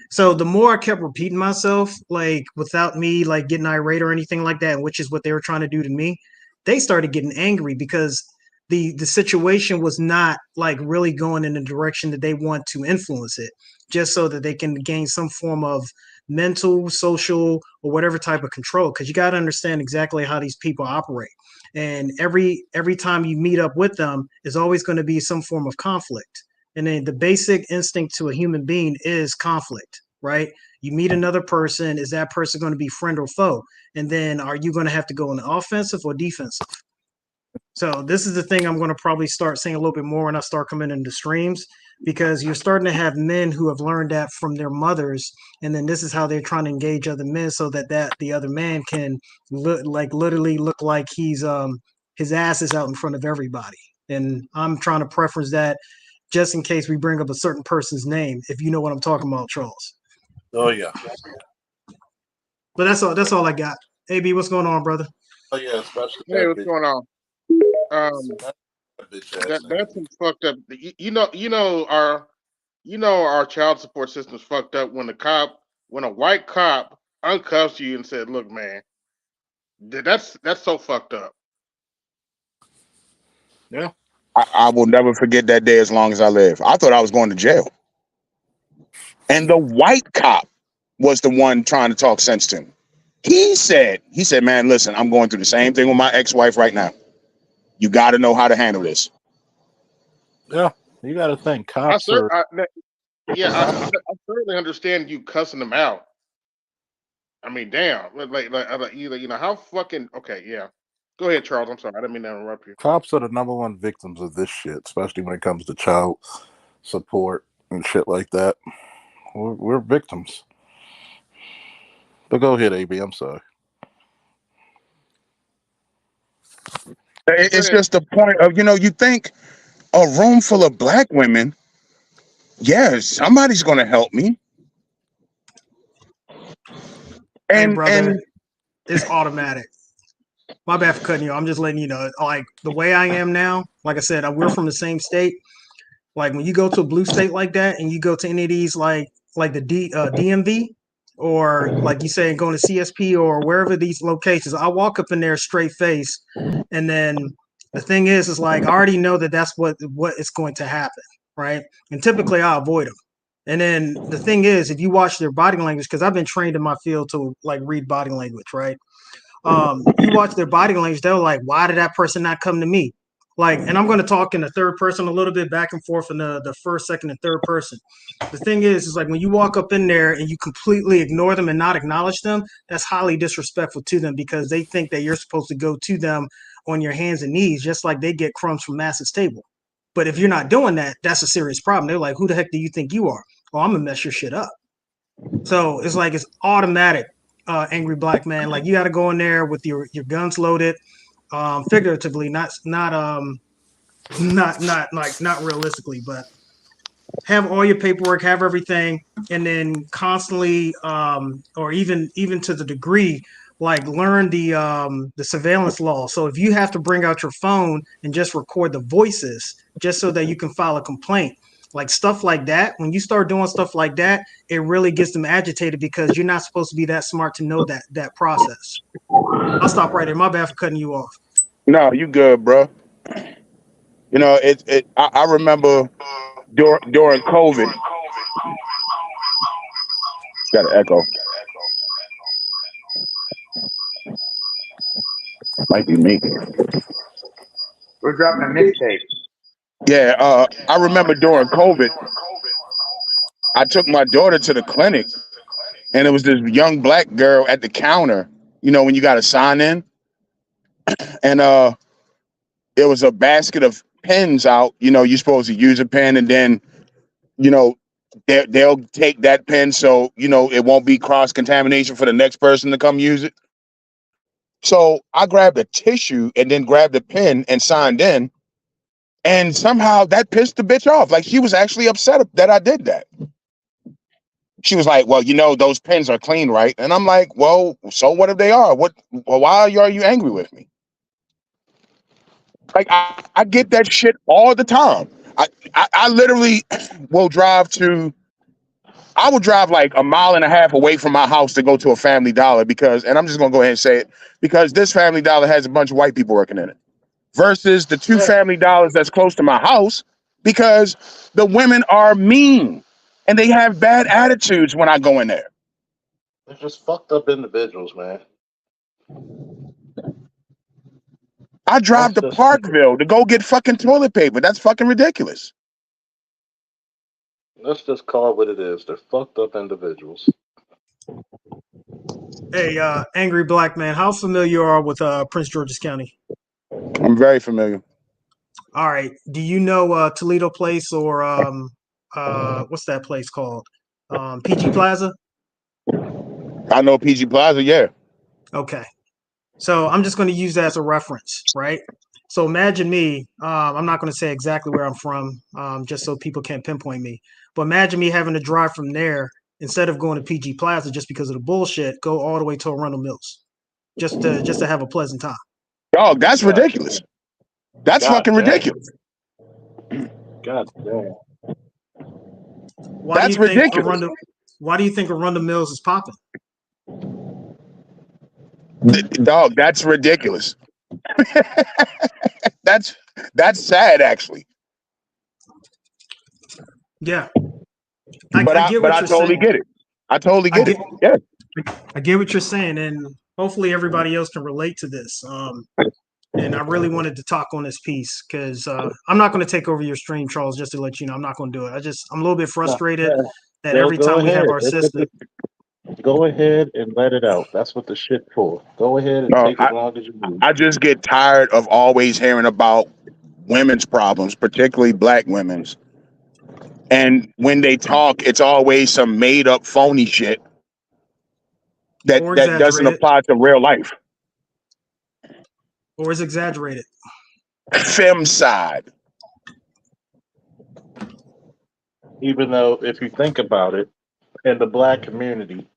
So the more I kept repeating myself, like without me like getting irate or anything like that, which is what they were trying to do to me, they started getting angry because the situation was not like really going in the direction that they want to influence it, just so that they can gain some form of mental, social, or whatever type of control. Because you got to understand exactly how these people operate, and every time you meet up with them, is always going to be some form of conflict. And then the basic instinct to a human being is conflict, right? You meet another person, is that person going to be friend or foe? And then are you going to have to go on the offensive or defensive? So this is the thing I'm going to probably start saying a little bit more when I start coming into streams, because you're starting to have men who have learned that from their mothers, and then this is how they're trying to engage other men so that the other man can literally look like his ass is out in front of everybody. And I'm trying to preference that just in case we bring up a certain person's name, if you know what I'm talking about, Charles. Oh yeah. But that's all I got. AB, what's going on, brother? Oh yeah, especially Hey, that what's bitch. going on? Um, That bitch ass nigga. that's some fucked up. Our child support system's fucked up when a white cop uncuffs you and said, "Look, man, that's so fucked up." Yeah. I will never forget that day as long as I live. I thought I was going to jail. And the white cop was the one trying to talk sense to him. He said, man, listen, I'm going through the same thing with my ex-wife right now. You got to know how to handle this. Yeah. You got to think I cops cer- are. I, yeah, I certainly understand you cussing them out. I mean, damn, how fucking okay, yeah. Go ahead, Charles. I'm sorry, I didn't mean to interrupt you. Cops are the number one victims of this shit, especially when it comes to child support and shit like that. We're victims. But go ahead, AB. I'm sorry. Go It's ahead. just the point of, you think a room full of black women, yeah, somebody's going to help me. Hey, And brother, it's automatic. My bad for cutting you. I'm just letting you know, like the way I am now. Like I said, we're from the same state. Like when you go to a blue state like that, and you go to any of these like the DMV, or like you say going to CSP or wherever these locations, I walk up in there straight face, and then the thing is like I already know that that's what is going to happen, right? And typically I avoid them. And then the thing is, if you watch their body language, because I've been trained in my field to like read body language, right? You watch their body language, they're like, why did that person not come to me? Like, and I'm going to talk in the third person a little bit back and forth in the first, second, and third person. The thing is like when you walk up in there and you completely ignore them and not acknowledge them, that's highly disrespectful to them because they think that you're supposed to go to them on your hands and knees, just like they get crumbs from Master's table. But if you're not doing that, that's a serious problem. They're like, who the heck do you think you are? Oh, I'm going to mess your shit up. So it's like it's automatic, angry black man. Like you got to go in there with your guns loaded, figuratively, not realistically, but have all your paperwork, have everything, and then constantly, or even to the degree, like learn the surveillance law. So if you have to bring out your phone and just record the voices, just so that you can file a complaint, like stuff like that. When you start doing stuff like that, it really gets them agitated because you're not supposed to be that smart to know that process. I'll stop right there. My bad for cutting you off. no, you good, bro. I remember during COVID, got an echo. Might be me. We're dropping a mixtape. Yeah, I remember during COVID, I took my daughter to the clinic, and it was this young black girl at the counter. You know, when you got to sign in, and there was a basket of pens out. You know, you're supposed to use a pen, and then you know they'll take that pen, so you know it won't be cross contamination for the next person to come use it. So I grabbed a tissue and then grabbed a pen and signed in, and somehow that pissed the bitch off. Like she was actually upset that I did that. She was like, "Well, you know, those pens are clean, right?" And I'm like, "Well, so what if they are? What? Well, why are you angry with me?" Like I get that shit all the time. I literally will drive to. I will drive like a mile and a half away from my house to go to a Family Dollar because, and I'm just gonna go ahead and say it because this Family Dollar has a bunch of white people working in it. Versus the two Family Dollars that's close to my house because the women are mean and they have bad attitudes when I go in there. They're just fucked up individuals, man. I drive That's to just Parkville to go get fucking toilet paper. That's fucking ridiculous. let's just call it what it is. They're fucked up individuals. Hey, angry black man, how familiar you are with Prince George's County? I'm very familiar. All right. Do you know Toledo Place or what's that place called? PG Plaza? I know PG Plaza, yeah. Okay. So I'm just going to use that as a reference, right? So imagine me, I'm not going to say exactly where I'm from, just so people can't pinpoint me. But imagine me having to drive from there instead of going to PG Plaza just because of the bullshit, go all the way to Arundel Mills just to have a pleasant time. Dog, that's God, ridiculous. That's God fucking damn. ridiculous. God damn. Why do That's you think ridiculous. Arundel Mills is popping? Dog, that's ridiculous. that's that's sad actually. Yeah, But I I get but what I you're totally saying. get it. I totally I get get it. Yeah. I get what you're saying, and hopefully everybody else can relate to this. And I really wanted to talk on this piece because I'm not going to take over your stream, Charles. Just to let you know, I'm not going to do it. I'm a little bit frustrated that every Go time we have ahead. our sister. Go ahead and let it out. That's what the shit for. Go ahead and No, take as long as you need. I just get tired of always hearing about women's problems, particularly black women's. And when they talk, it's always some made up phony shit Or that doesn't exaggerated, apply to real life. or is exaggerated. Femicide. Even though, if you think about it, in the black community,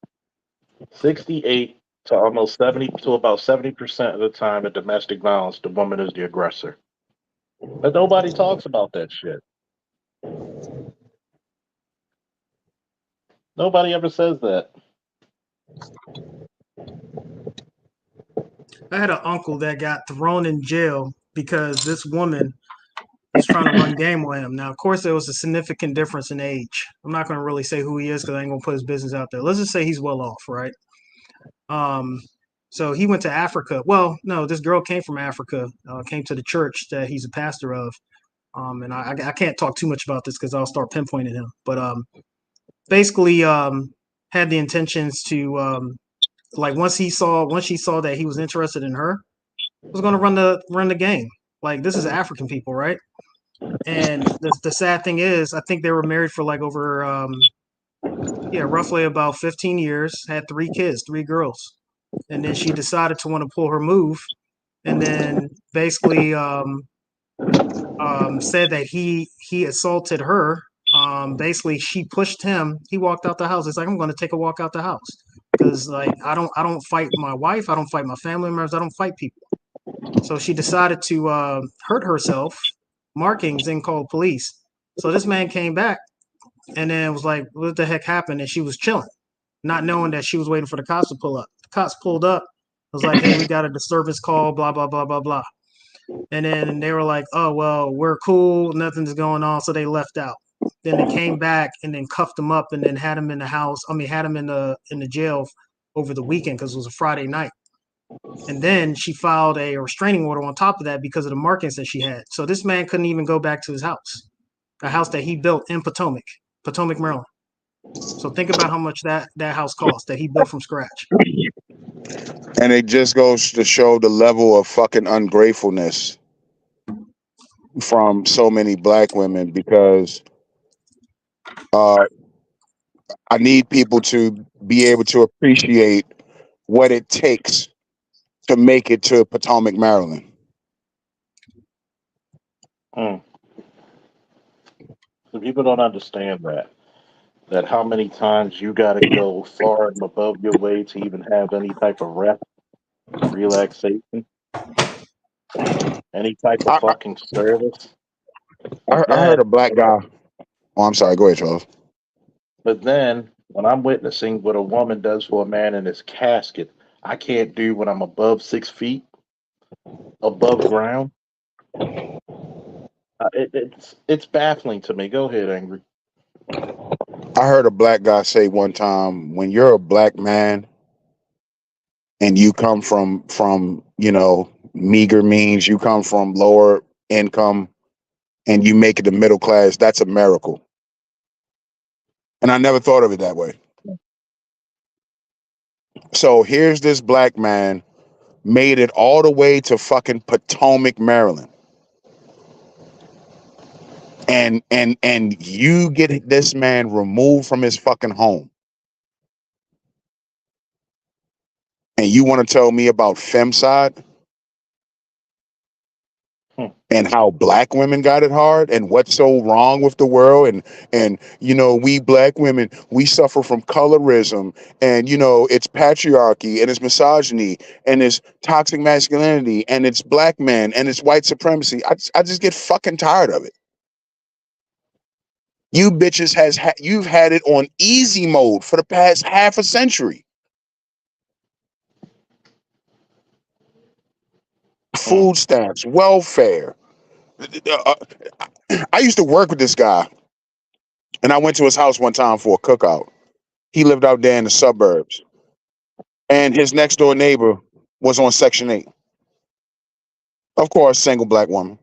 68 to almost 70 to about 70% of the time in domestic violence, the woman is the aggressor. But nobody talks about that shit. Nobody ever says that. I had an uncle that got thrown in jail because this woman was trying to run game on him. Now, of course, there was a significant difference in age. I'm not going to really say who he is because I ain't going to put his business out there. Let's just say he's well off, right? Um, so he went to Africa. Well, no, this girl came from Africa, came to the church that he's a pastor of. And I can't talk too much about this because I'll start pinpointing him. But basically, had the intentions to like once she saw that he was interested in her, was going to run the game. Like this is African people, right? And the sad thing is, I think they were married for like over roughly about 15 years, had 3 kids, 3 girls. And then she decided to want to pull her move and then basically said that he assaulted her. Basically, she pushed him. He walked out the house. It's like I'm going to take a walk out the house because like I don't fight my wife. I don't fight my family members. I don't fight people. So she decided to hurt herself, markings, and called police. So this man came back and then was like, "What the heck happened?" And she was chilling, not knowing that she was waiting for the cops to pull up. The cops pulled up. Was like, "Hey, we got a disturbance call. Blah blah blah blah blah." And then they were like, "Oh well, we're cool. Nothing's going on." So they left out. Then they came back and then cuffed him up and then had him in the house. I mean, had him in the jail over the weekend because it was a Friday night. And then she filed a restraining order on top of that because of the markings that she had. So this man couldn't even go back to his house, a house that he built in Potomac, Maryland. So think about how much that house cost that he built from scratch. And it just goes to show the level of fucking ungratefulness from so many black women, because uh, I need people to be able to appreciate what it takes to make it to Potomac, Maryland. So people don't understand that how many times you got to go far and above your way to even have any type of rest, relaxation, any type of I, fucking service. I, But I heard then, a black guy. Oh, I'm sorry. Go ahead, Charles. but then, when I'm witnessing what a woman does for a man in his casket, I can't do when I'm above 6 feet above ground. It's baffling to me. Go ahead, Angry. I heard a black guy say one time, when you're a black man and you come from meager means, you come from lower income, and you make it to middle class, that's a miracle. And I never thought of it that way. So here's this black man made it all the way to fucking Potomac, Maryland. And you get this man removed from his fucking home. And you want to tell me about femicide and how black women got it hard and what's so wrong with the world, and we black women, we suffer from colorism, and it's patriarchy and it's misogyny and it's toxic masculinity and it's black men and it's white supremacy. I just get fucking tired of it. You bitches you've had it on easy mode for the past half a century. Food stamps, welfare. I used to work with this guy, and I went to his house one time for a cookout. He lived out there in the suburbs, and his next door neighbor was on Section 8. Of course, single black woman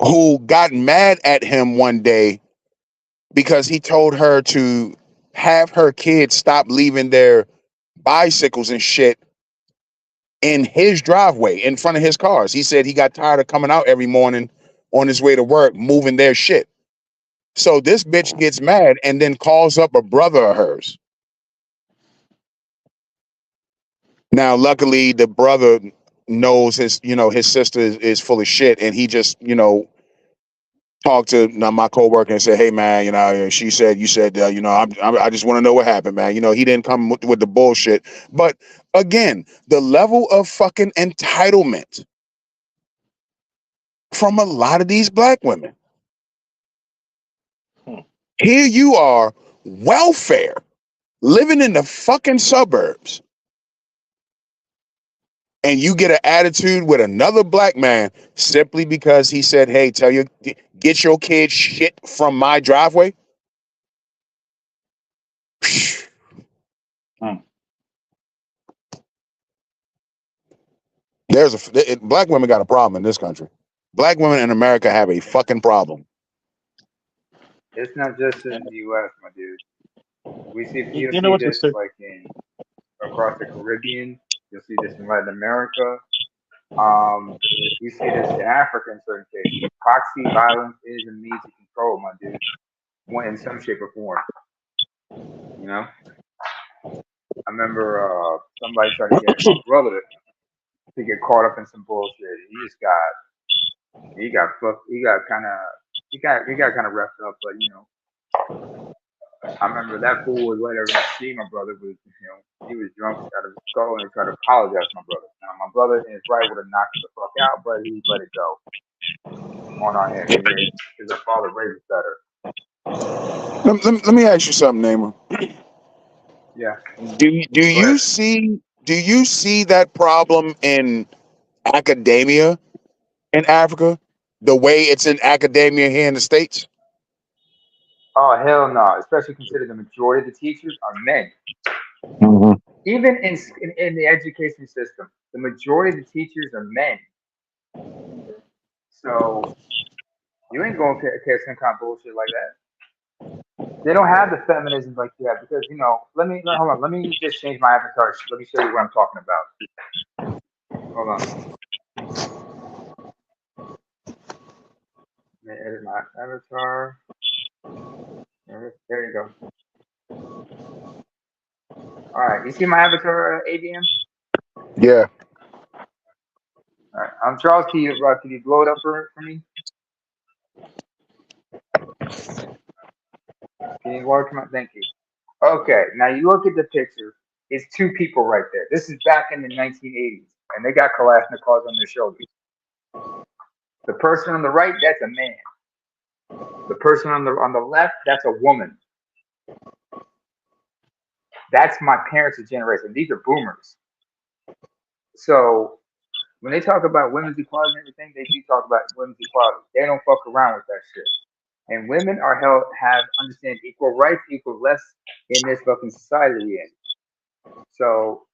who got mad at him one day because he told her to have her kids stop leaving their bicycles and shit in his driveway in front of his cars. He said he got tired of coming out every morning on his way to work moving their shit. So this bitch gets mad and then calls up a brother of hers. Now, luckily, the brother knows his sister is full of shit, and he just talked to my coworker and said, "Hey, man, she said you said I just want to know what happened, man. He didn't come with the bullshit." But again, the level of fucking entitlement from a lot of these black women. Here you are, welfare, living in the fucking suburbs, and you get an attitude with another black man simply because he said, "Hey, get your kids shit from my driveway." Black women got a problem in this country. Black women in America have a fucking problem. It's not just in the U.S., my dude. You'll You know see what this this is? like in across the Caribbean. You'll see this in Latin America. You see this in Africa in certain cases. Proxy violence is a means of control, my dude. One in some shape or form. I remember somebody tried to get my brother to get caught up in some bullshit. He got fucked. He got kind of roughed up, but I remember that fool was later see my brother was, he was drunk out of his skull and he tried to apologize to my brother. Now my brother in his right would have knocked him the fuck out, but he let it go on our end because our father raised us better. Let me ask you something, Namer. Yeah. Do you see that problem in academia in Africa, the way it's in academia here in the States? Oh hell no! Especially considering the majority of the teachers are men. Mm-hmm. Even in the education system, the majority of the teachers are men. So you ain't gonna care some kind of bullshit like that. They don't have the feminism like you have because hold on. Let me just change my avatar. Let me show you what I'm talking about. Hold on. Let me edit my avatar. There you go. All right, you see my avatar, ABM? Yeah. All right, Charles. Can you blow it up for me? Can you blow it? Come on, thank you. Okay, now you look at the picture. It's two people right there. This is back in the 1980s, and they got Kalashnikovs on their shoulders. The person on the right, that's a man. The person on the left, that's a woman. That's my parents' generation. These are boomers. So when they talk about women's equality and everything, they do talk about women's equality. They don't fuck around with that shit. And women are have understand equal rights, equal less in this fucking society we in. So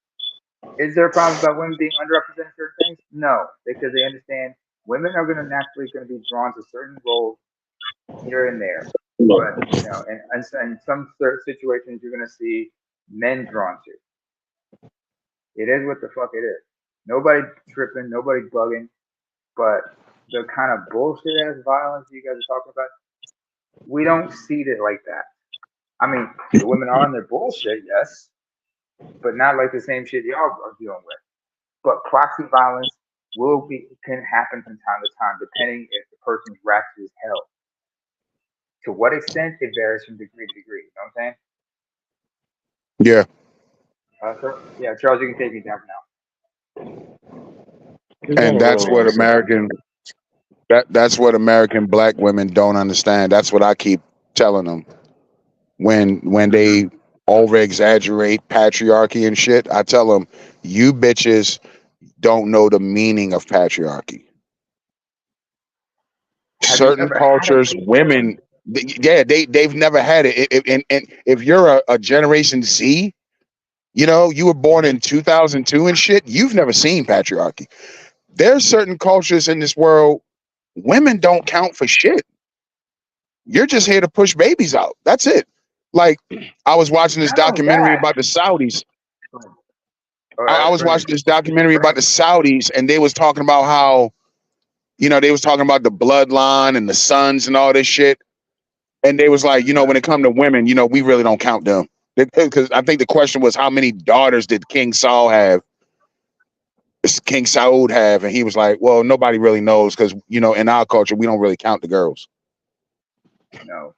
is there a problem about women being underrepresented in certain things? No, because they understand women are going to naturally be drawn to certain roles here and there. But and in some certain situations, you're going to see men drawn to. It is what the fuck it is. Nobody tripping, nobody bugging, but the kind of bullshit ass violence you guys are talking about, we don't see it like that. I mean, the women are on their bullshit, yes, but not like the same shit y'all are dealing with. But proxy violence can happen from time to time, depending if the person's ratchet as hell. To what extent it varies from degree to degree. You know what I'm Yeah. saying? Charles, you can take me down now. And that's what American black women don't understand. That's what I keep telling them. When they over exaggerate patriarchy and shit, I tell them, you bitches don't know the meaning of patriarchy. Have you Certain ever had a cultures, women, they've never had it. And if you're a Generation Z, you were born in 2002 and shit, you've never seen patriarchy. There's certain cultures in this world, women don't count for shit. You're just here to push babies out. That's it. Like, I was watching this Not only documentary that. about the Saudis. I was Brendan, watching this documentary about the Saudis, and they was talking about how, they was talking about the bloodline and the sons and all this shit. And they was like, when it come to women, we really don't count them. Because I think the question was, how many daughters did King Saud have? And he was like, well, nobody really knows because, in our culture, we don't really count the girls. No.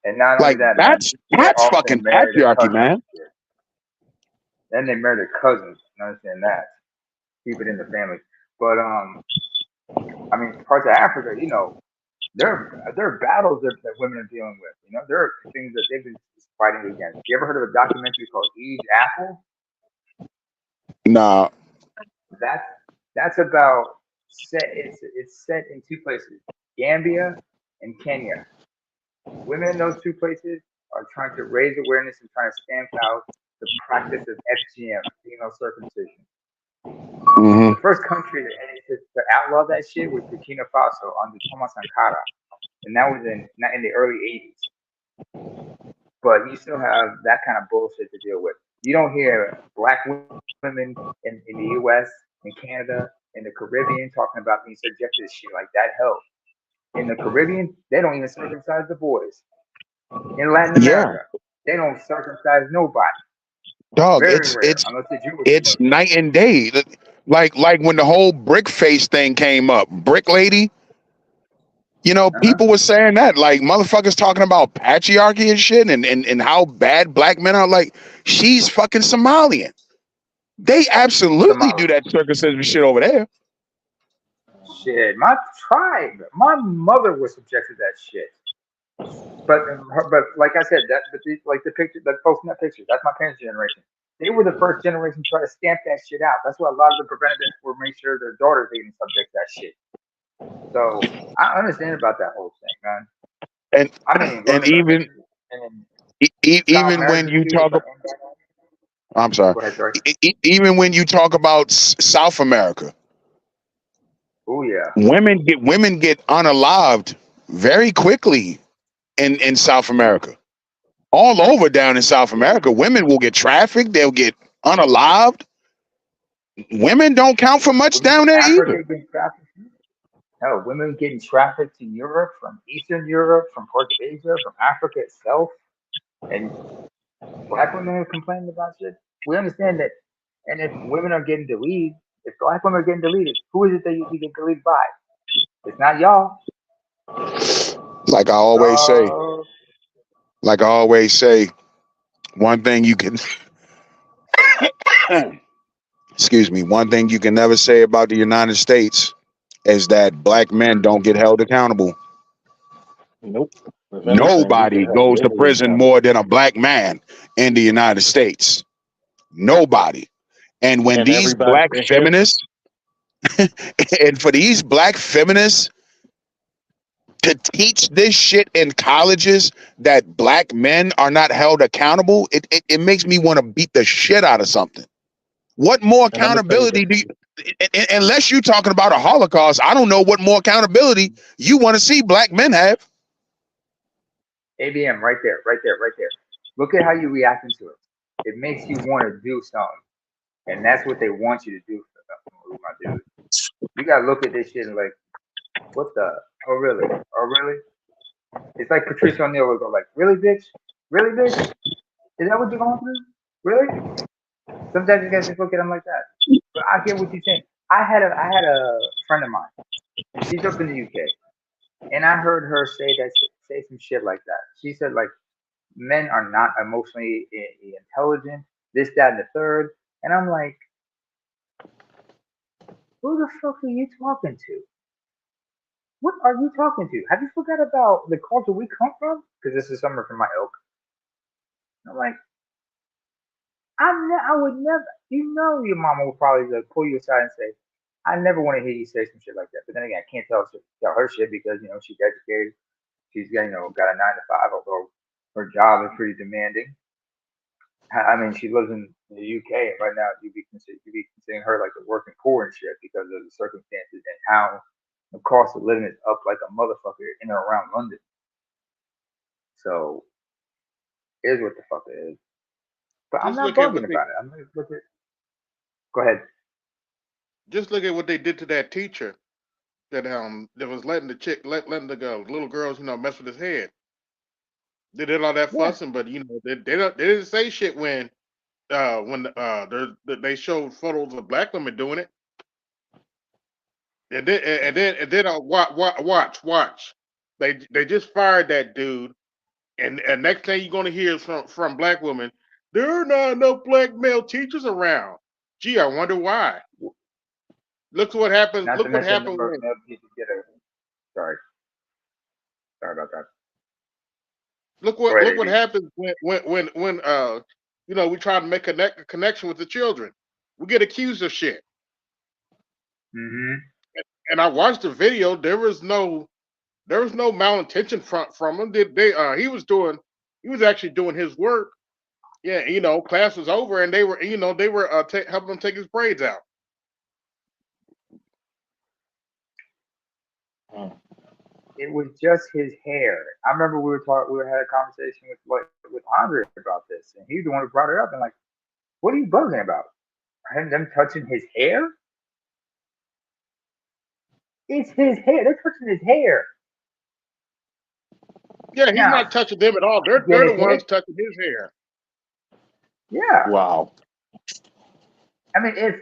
And not only Like, that, man, that's they fucking often marry their patriarchy, cousins. man. Then they marry their cousins. You understand that? Keep it in the family. But I mean, parts of Africa, there are battles that women are dealing with. There are things that they've been fighting against. You ever heard of a documentary called Eve's Apple? Nah. That's about it's set in two places, Gambia and Kenya. Women in those two places are trying to raise awareness and trying to stamp out the practice of FGM, female circumcision. Mm-hmm. The first country to outlaw that shit was Burkina Faso under Thomas Sankara, and that was in the early 80s. But you still have that kind of bullshit to deal with. You don't hear black women in the U.S., in Canada, in the Caribbean talking about being subjected to shit like that. Hell, in the Caribbean, they don't even circumcise the boys. In Latin America, they don't circumcise nobody. Dog, Very rare, unless the Jewish. It's night and day. Like when the whole brick face thing came up, brick lady. People were saying that, like, motherfuckers talking about patriarchy and shit and how bad black men are. Like, she's fucking Somalian. They absolutely do that circumcision shit over there. Shit, my tribe, my mother was subjected to that shit. But like I said, the picture, the folks in that picture, that's my parents' generation. They were the first generation to try to stamp that shit out. That's why a lot of the preventatives were make sure their daughters didn't subject to that shit. So I understand about that whole thing, man. And I mean, even when you talk about I'm sorry. Go ahead, sorry. Even when you talk about South America, Oh yeah. women get unalived very quickly in South America. All over down in South America, women will get trafficked. They'll get unalived. Women don't count for much Women down from there Africa either. getting trafficked. Hell, women getting trafficked to Europe, from Eastern Europe, from parts of Asia, from Africa itself, and black women are complaining about shit. We understand that, and if women are getting deleted, if black women are getting deleted, who is it that you get deleted by? It's not y'all. Like I It's always say, all like I always say, one thing you can excuse me, one thing you can never say about the United States is that black men don't get held accountable. Nope. If anything, we get Nobody held goes to way prison accountable. more than a black man in the United States. Nobody. And when And these everybody black in here, feminists, and for these black feminists to teach this shit in colleges that black men are not held accountable, it makes me want to beat the shit out of something. What more and I'm gonna tell you accountability do this. you, unless you're talking about a Holocaust, I don't know what more accountability you want to see black men have. ABM right there, right there, right there. Look at how you reacting to it. It makes you want to do something, and that's what they want you to do for them, my dude. You gotta look at this shit and like, what the? Oh really? Oh really? It's like Patricia O'Neill would go like, really, bitch? Really, bitch? Is that what you're going through? Really? Sometimes you guys just look at them like that. But I get what you're saying. I had a friend of mine, and she's up in the UK, and I heard her say some shit like that. She said like men are not emotionally intelligent, this, that, and the third. And I'm like, who the fuck are you talking to? What are you talking to? Have you forgot about the culture we come from? Because this is somewhere from my ilk. I'm like, I would never. You know, your mama would probably like, pull you aside and say, "I never want to hear you say some shit like that." But then again, I can't tell her shit because she's educated. She's got a 9 to 5, although her job is pretty demanding. I mean, she lives in the UK, and right now you'd be considering her like the working poor and shit because of the circumstances and how the cost of living is up like a motherfucker in or around London. So it is what the fuck it is. But I'm Just not look at bugging what they about it. I'm like, look at. Go ahead. just look at what they did to that teacher that was letting the letting the little girls mess with his head. They did all that Yeah, fussing, but they didn't say shit when they showed photos of black women doing it. And then watch. They just fired that dude, and next thing you're gonna hear is from black women. There are not enough black male teachers around. Gee, I wonder why. Look what happened. not to Look what mention happened number of when. male people get a. Sorry, sorry about that. Go ahead, Look what AB. happens when we try to make a connection with the children. We get accused of shit. Mm-hmm. And I watched the video. There was no malintention from him. He was actually doing his work. Yeah, class was over and they were helping him take his braids out. Mm. It was just his hair. I remember we had a conversation with Andre about this, and he's the one who brought it up. And like, what are you bugging about? Them touching his hair? It's his hair. They're touching his hair. Yeah, he's Now, not touching them at all. I They're get they're the his hair. ones touching his hair. Yeah. Wow. I mean, if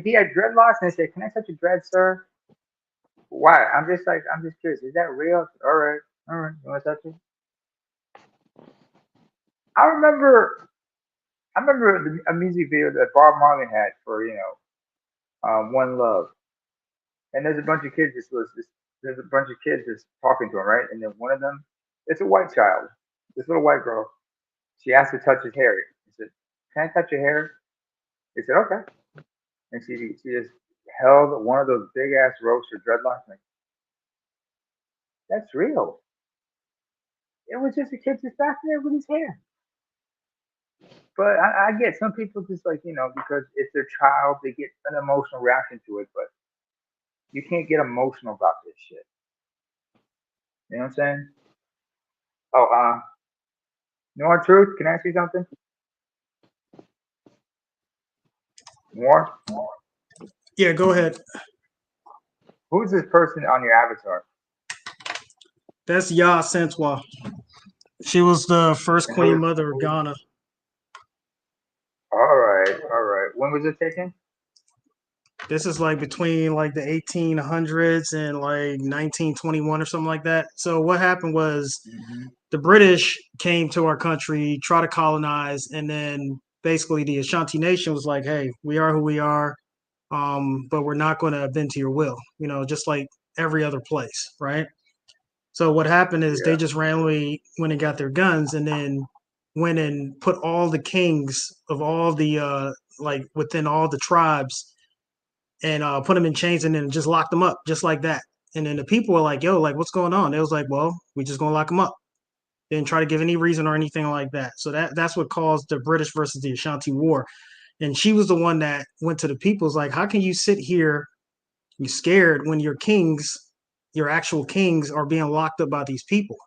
he had dreadlocks and they said, "Can I touch your dread, sir?" Why? I'm just curious. Is that real? All right. You want to touch it? I remember a music video that Bob Marley had for One Love, and there's a bunch of kids just talking to him, right? And then one of them, it's a white child, this little white girl. She asked to touch his hair. He said, "Can I touch your hair?" He said, "Okay." And she just held one of those big ass roaster dreadlocks. Like, that's real. It was just a kid just back there with his hair. But I get some people just like because it's their child, they get an emotional reaction to it. But you can't get emotional about this shit. You know what I'm saying? Oh, more truth. Can I ask you something? More. Yeah, go ahead. Who's this person on your avatar? That's Ya Sentwa. She was the first And who queen is? mother of Ghana. All right, all right. When was it taken? This is like between like the 1800s and like 1921 or something like that. So what happened was Hmm. the British came to our country, tried to colonize, and then basically the Ashanti Nation was like, "Hey, we are who we are, but we're not going to bend to your will." Just like every other place, right? So what happened is they Yeah. just randomly went and got their guns, and then went and put all the kings of all the like within all the tribes, and put them in chains, and then just locked them up just like that. And then the people were like, "Yo, like what's going on?" They was like, "Well, we just gonna lock them up." Didn't try to give any reason or anything like that. So that's what caused the British versus the Ashanti War. And she was the one that went to the people's like, how can you sit here, you scared, when your kings, your actual kings, are being locked up by these people?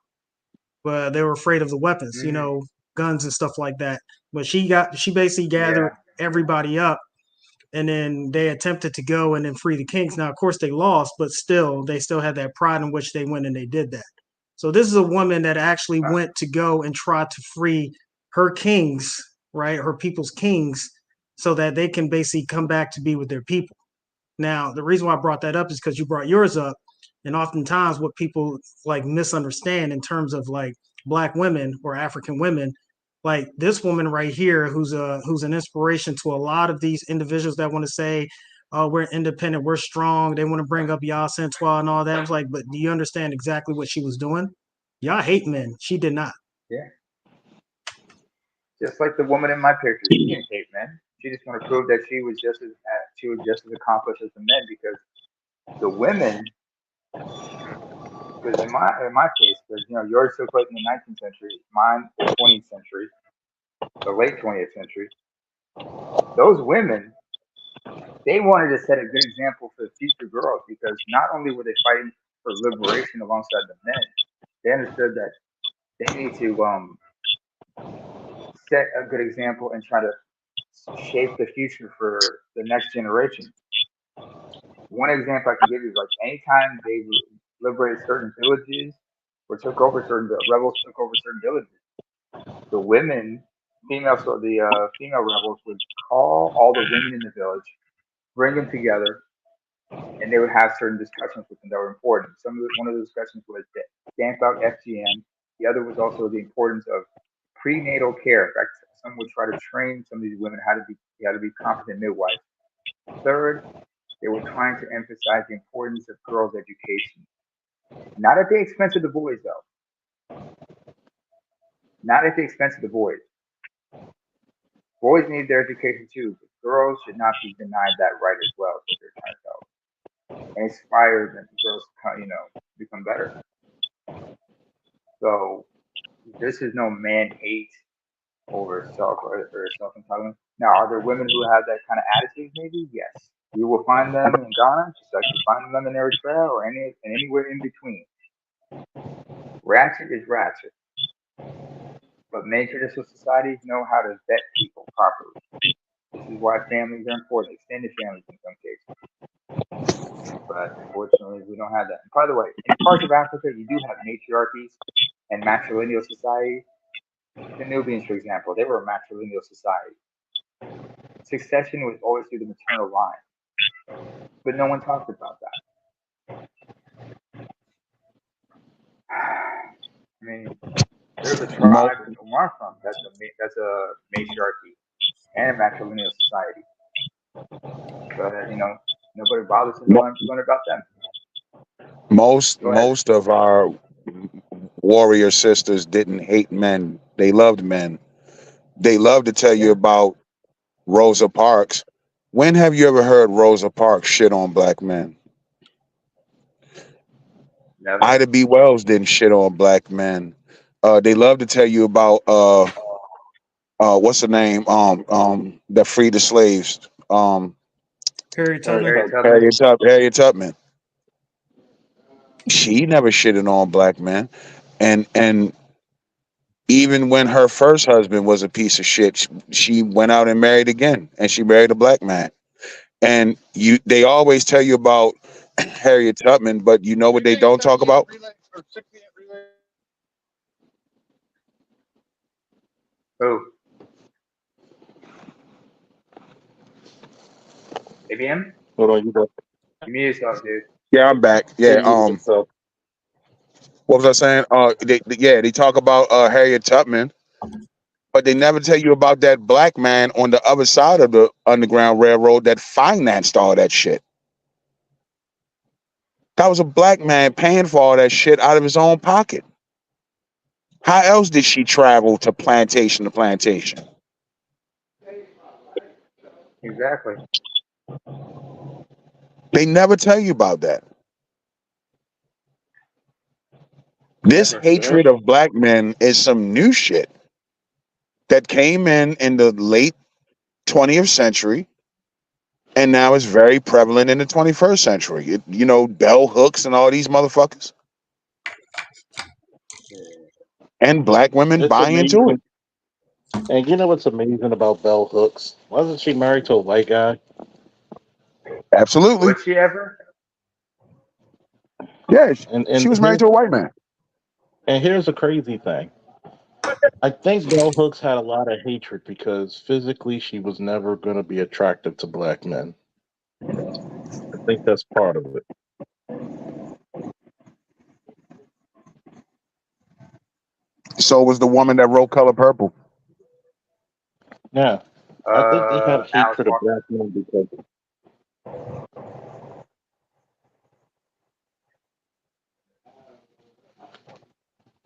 But they were afraid of the weapons, Mm, guns and stuff like that. But she basically gathered yeah. everybody up, and then they attempted to go and then free the kings. Now, of course, they lost, but still, they still had that pride in which they went and they did that. So this is a woman that actually Uh, went to go and try to free her kings, right, her people's kings, so that they can basically come back to be with their people. Now, the reason why I brought that up is because you brought yours up, and oftentimes what people like misunderstand in terms of like black women or African women, like this woman right here, who's an inspiration to a lot of these individuals that want to say, "Oh, we're independent, we're strong." They want to bring up Yah Sentwell and all that. I was like, but do you understand exactly what she was doing? Y'all hate men. She did not. yeah. Just like the woman in my picture, she didn't hate men. She just wanted to prove that she was just as accomplished as the men because the women, because in my case, because yours took place in the 19th century, mine the 20th century, the late 20th century. Those women, they wanted to set a good example for the future girls because not only were they fighting for liberation alongside the men, they understood that they need to set a good example and try to shape the future for the next generation. One example I can give you is like anytime they liberated certain villages or took over certain rebels took over certain villages, the women, the female rebels would call all the women in the village, bring them together, and they would have certain discussions with them that were important. One of the discussions was stamp out FGM. The other was also the importance of prenatal care. In fact, some would try to train some of these women how to be competent midwives. Third, they were trying to emphasize the importance of girls' education. Not at the expense of the boys, though. Not at the expense of the boys. Boys need their education too, but girls should not be denied that right as well. Is what they're trying to tell us. And inspire them, girls, become better. So this is no man hate over self entitlement. Now, are there women who have that kind of attitude? Maybe yes. You will find them in Ghana, just like you find them in Eritrea or anywhere in between. Ratchet is ratchet, but many traditional societies know how to vet people properly. This is why families are important, extended families in some cases. But unfortunately, we don't have that. And by the way, in parts of Africa, you do have matriarchies and matrilineal society. The Nubians, for example, they were a matrilineal society. Succession was always through the maternal line, but no one talked about that. I mean, there's a Mo- tribe where I'm from that's a matriarchy and a matrilineal society, but nobody bothers to mo- learn about them. most Go ahead. most of our warrior sisters didn't hate men. They loved men. They love to tell you Yeah, about Rosa Parks. When have you ever heard Rosa Parks shit on black men? never. Ida B. Wells didn't shit on black men. They love to tell you about what's the name? That freed the slaves. Harriet Harriet Tubman. Harriet Tubman. Tubman. Harriet Tubman. She never shitted on black men, and even when her first husband was a piece of shit, she went out and married again, and she married a black man. And they always tell you about Harriet Tubman, but you know what they don't talk about? Oh, ABM? Hold on, you got You muted yourself, dude. Yeah, I'm back. you Yeah. muted yourself. What was I saying? They talk about Harriet Tubman, but they never tell you about that black man on the other side of the Underground Railroad that financed all that shit. That was a black man paying for all that shit out of his own pocket. How else did she travel to plantation to plantation? Exactly. They never tell you about that. This Never. hatred of black men is some new shit that came in the late 20th century, and now it's very prevalent in the 21st century. Bell hooks and all these motherfuckers, Yeah. and black women It's buy into it. amazing. And you know what's amazing about Bell Hooks? Wasn't she married to a white guy? Absolutely. Would she ever? Yeah, And she and was married here's to a white man. and here's the crazy thing. I think Bell Hooks had a lot of hatred because physically she was never going to be attractive to black men. I think that's part of it. So was the woman that wrote Color Purple. Yeah, I think they had Alice hatred of Walker. black men because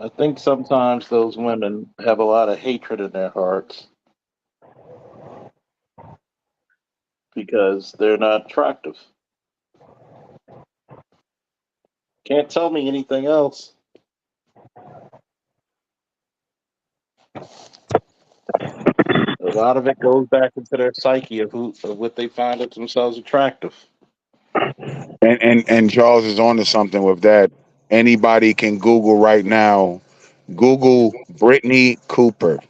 I think sometimes those women have a lot of hatred in their hearts because they're not attractive. Can't tell me anything else. A lot of it goes back into their psyche of what they find of themselves attractive. And Charles is onto something with that. Anybody can Google right now. Google Brittany Cooper.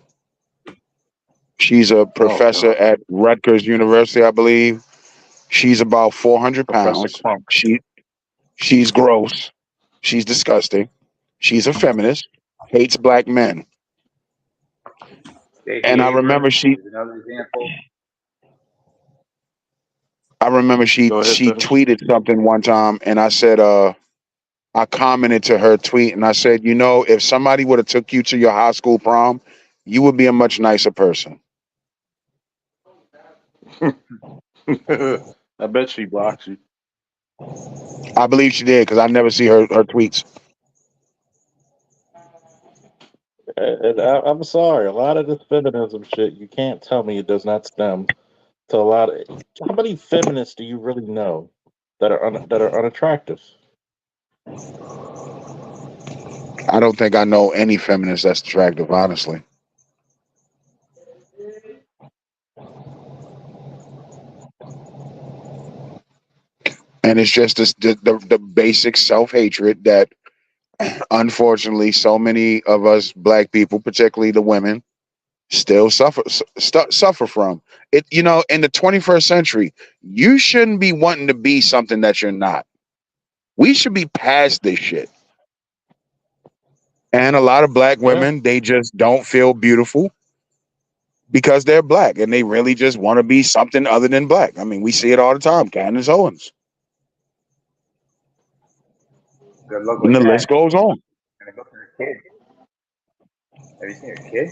She's a Oh professor God, at Rutgers University, I believe. She's about 400 Professor pounds. Crump. She's gross. She's disgusting. She's a feminist. Hates black men. Stacey And I remember Abrams she is another example. I remember she Go ahead, she finish. tweeted something one time, and I said I commented to her tweet, and I said, if somebody would have took you to your high school prom, you would be a much nicer person. I bet she blocks you. I believe she did because I never see her tweets. And I'm sorry. A lot of this feminism shit, you can't tell me it does not stem to a lot of. How many feminists do you really know that are unattractive? I don't think I know any feminist that's attractive, honestly. And it's just the basic self hatred that, unfortunately, so many of us black people, particularly the women, still suffer from it. In the 21st century, you shouldn't be wanting to be something that you're not. We should be past this shit. And a lot of black Yeah, women, they just don't feel beautiful because they're black, and they really just want to be something other than black. I mean, we see it all the time. Candace Owens, Good luck and with the that. list goes on. And then look at her kid. Have you seen her kid?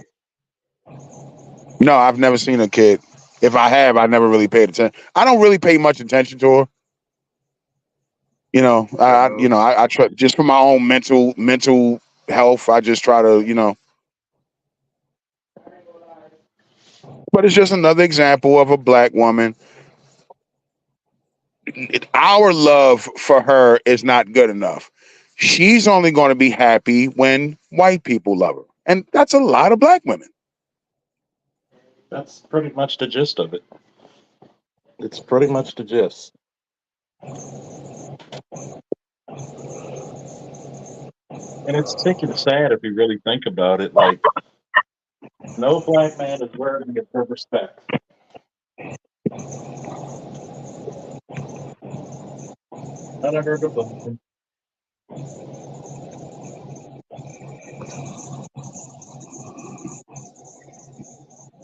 No, I've never seen a kid. If I have, I never really paid attention. I don't really pay much attention to her. Good move. I try just for my own mental health. I just try to, but it's just another example of a black woman. Our love for her is not good enough. She's only going to be happy when white people love her, and that's a lot of black women. That's pretty much the gist of it. It's pretty much the gist. And it's sick and sad if you really think about it. Like, no black man is worthy of her respect. None of her devotion.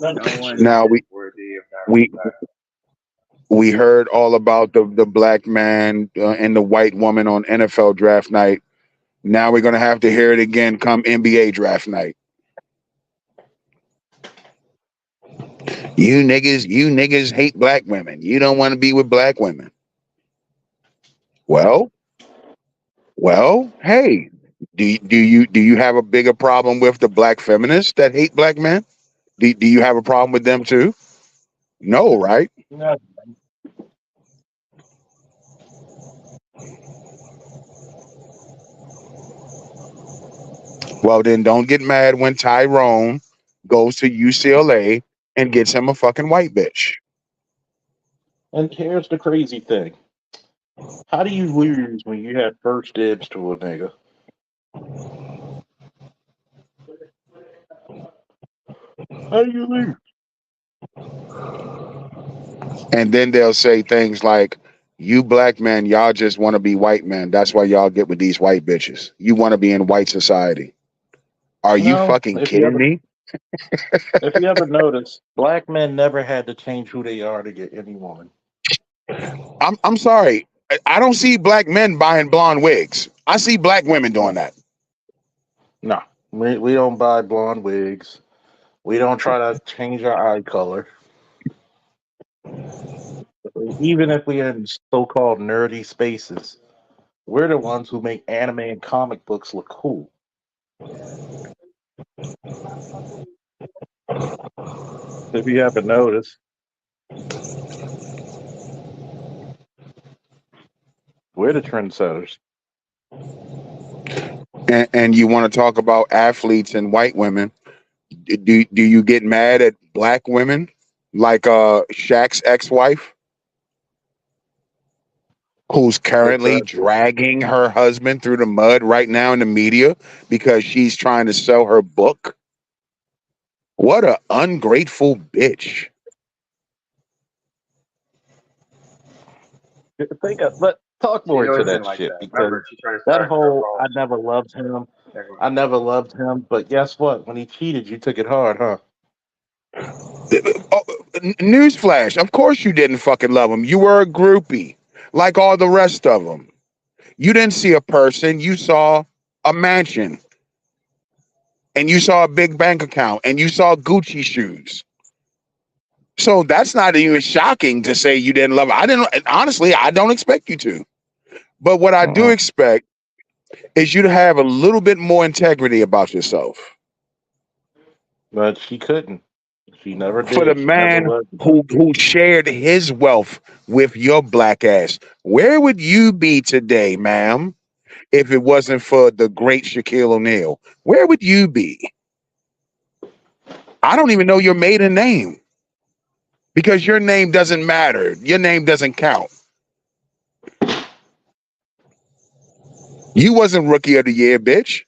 None No of one shit. Now is worthy of that we respect. we heard all about the black man and the white woman on NFL draft night. Now we're gonna have to hear it again come NBA draft night. You niggas hate black women. You don't want to be with black women. Well, hey, do you have a bigger problem with the black feminists that hate black men? Do you have a problem with them too? No, right? No, Well, then don't get mad when Tyrone goes to UCLA and gets him a fucking white bitch. and here's the crazy thing. How do you lose when you have first dibs to a nigga? How do you lose? And then they'll say things like, you black men, y'all just want to be white men. That's why y'all get with these white bitches. You want to be in white society. Are you No, fucking kidding me? if you ever notice, black men never had to change who they are to get any woman. I'm sorry. I don't see black men buying blonde wigs. I see black women doing that. No, we don't buy blonde wigs. We don't try to change our eye color. Even if we're in so-called nerdy spaces, we're the ones who make anime and comic books look cool. If you ever notice, we're the trendsetters. And you want to talk about athletes and white women. Do you get mad at black women like Shaq's ex-wife, who's currently Exactly. dragging her husband through the mud right now in the media because she's trying to sell her book? What a ungrateful bitch. But talk She more into wasn't that like shit that. because Remember, she tried to that start her whole whole I never loved him. thing. I never loved him. But guess what? When he cheated, you took it hard, huh? Oh, newsflash, of course you didn't fucking love him. You were a groupie like all the rest of them. You didn't see a person, you saw a mansion, and you saw a big bank account, and you saw Gucci shoes. So that's not even shocking to say you didn't love it. I didn't, honestly, I don't expect you to. But what I do Uh-uh. expect is you to have a little bit more integrity about yourself. But she couldn't. She never For the did. She never man was. who shared his wealth with your black ass, where would you be today, ma'am, if it wasn't for the great Shaquille O'Neal? Where would you be? I don't even know your maiden name because your name doesn't matter. Your name doesn't count. You wasn't rookie of the year, bitch.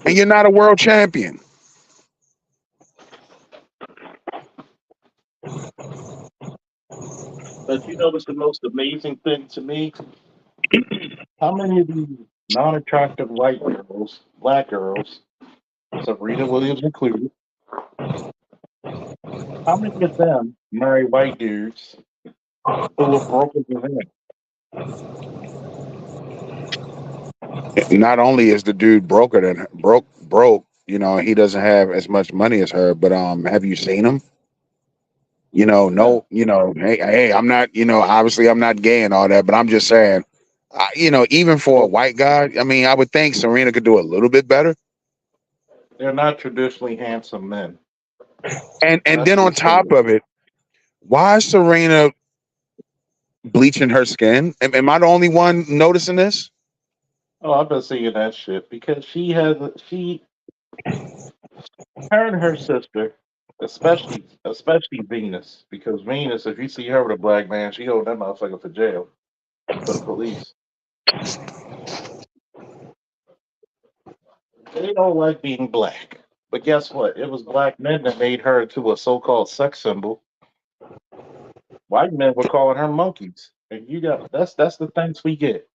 And you're not a world champion. But you know what's the most amazing thing to me? How many of these non-attractive white girls, black girls, Serena Williams included, how many of them marry white dudes who are broken within? Not only is the dude broker than broke, he doesn't have as much money as her, but have you seen him? No. No, hey, I'm not, obviously I'm not gay and all that, but I'm just saying, even for a Well, white guy, I mean, I would think Serena could do a little bit better. they're not traditionally handsome men. And That's then on just the top of it, why is Serena bleaching her skin? Am I the only one noticing this? Oh, I've been seeing that shit because she Her and her sister, especially Venus, because Venus, if you see her with a black man, she hold that motherfucker for jail for the police. They don't like being black. But guess what? It was black men that made her into a so-called sex symbol. White men were calling her monkeys. And you got that's the things we get.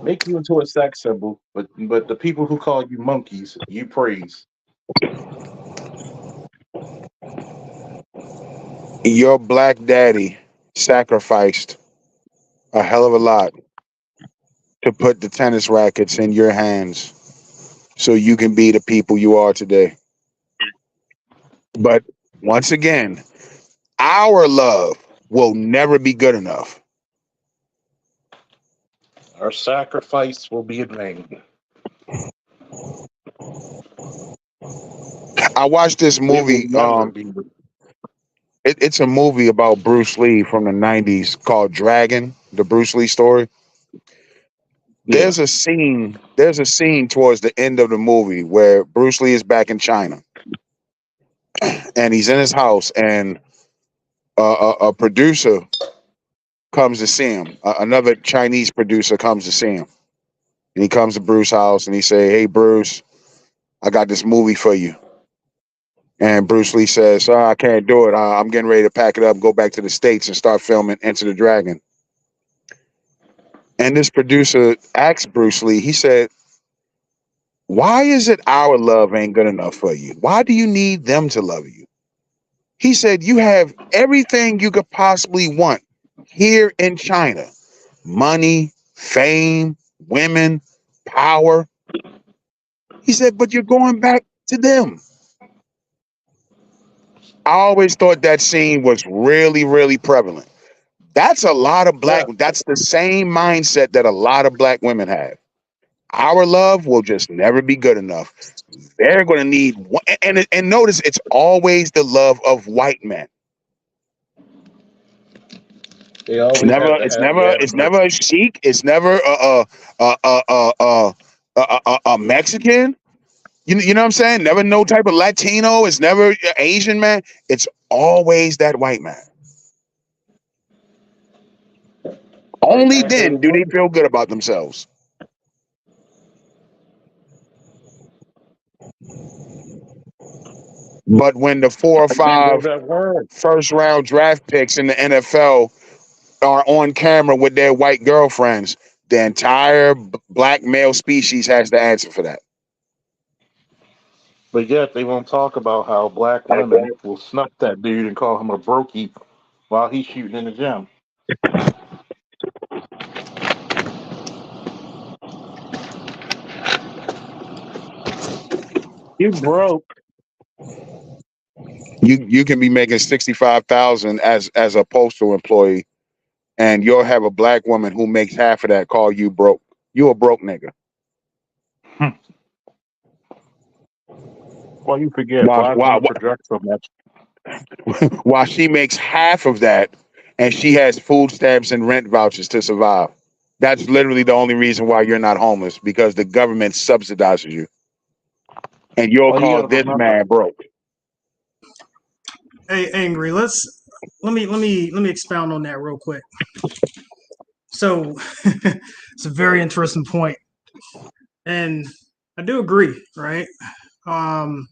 Make you into a sex symbol, but the people who call you monkeys, you praise. Your black daddy sacrificed a hell of a lot to put the tennis rackets in your hands so you can be the people you are today. But once again, our love will never be good enough. Our sacrifice will be in vain. I watched this We will movie. never be. It's a movie about Bruce Lee from the '90s called Dragon, the Bruce Lee story. Yeah. There's a scene towards the end of the movie where Bruce Lee is back in China and he's in his house, and a producer comes to see him. Another Chinese producer comes to see him, and he comes to Bruce's house and he say, "Hey Bruce, I got this movie for you." And Bruce Lee says, "I can't do it. I'm getting ready to pack it up, go back to the States, and start filming Enter the Dragon." And this producer asked Bruce Lee, he said, "Why is it our love ain't good enough for you? Why do you need them to love you?" He said, "You have everything you could possibly want here in China: money, fame, women, power." He said, "But you're going back to them." I always thought that scene was really, really prevalent. That's a lot of Yeah. that's the same mindset that a lot of black women have. Our love will just never be good enough. They're going to need and notice it's always the love of white men. They always have to have yeah, It's but never a Sheik. It's never a Mexican. You know what I'm saying? Never no type of Latino. It's never a Asian man. It's always that white man. they Only have their then do they word. feel good about themselves. But when the four or Again, there's five that word. first round draft picks in the NFL are on camera with their white girlfriends, the entire black male species has to answer for that. But yet they won't talk about how black women will snuff that dude and call him a brokey while he's shooting in the gym. You broke. You can be making 65,000 as a postal employee, and you'll have a black woman who makes half of that call you broke. You a broke nigga. Well, you forget While black while women project so much. while she makes half of that, and she has food stamps and rent vouchers to survive. That's literally the only reason why you're not homeless, because the government subsidizes you, and you'll All you call got to this remember, man broke. Hey, angry. Let me expound on that real quick. So it's a very interesting point, and I do agree, right? Um,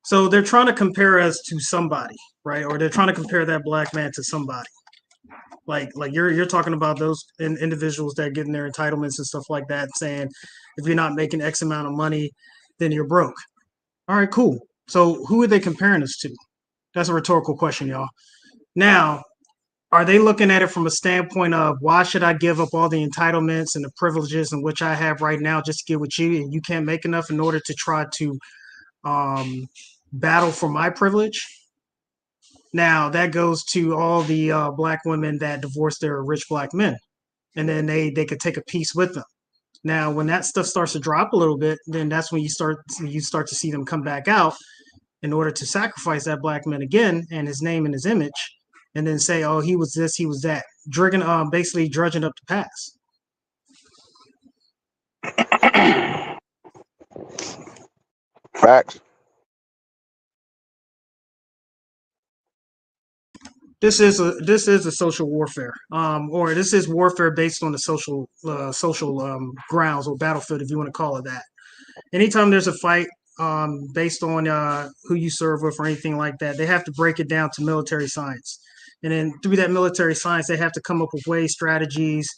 so they're trying to compare us to somebody, right? Or they're trying to compare that black man to somebody. Like you're talking about those individuals that are getting their entitlements and stuff like that, saying if you're not making X amount of money, then you're broke. All right, cool. So who are they comparing us to? That's a rhetorical question, y'all. Now, are they looking at it from a standpoint of why should I give up all the entitlements and the privileges in which I have right now just to get with you, and you can't make enough in order to try to um, battle for my privilege? Now that goes to all the black women that divorce their rich black men, and then they could take a piece with them. Now, when that stuff starts to drop a little bit, then that's when you start to see them come back out in order to sacrifice that black man again and his name and his image, and then say, "Oh, he was this, he was that," basically drudging up the past. Facts. This is a social warfare, or this is warfare based on the social grounds or battlefield, if you want to call it that. Anytime there's a fight based on who you serve with or anything like that, they have to break it down to military science. And then through that military science, they have to come up with ways, strategies,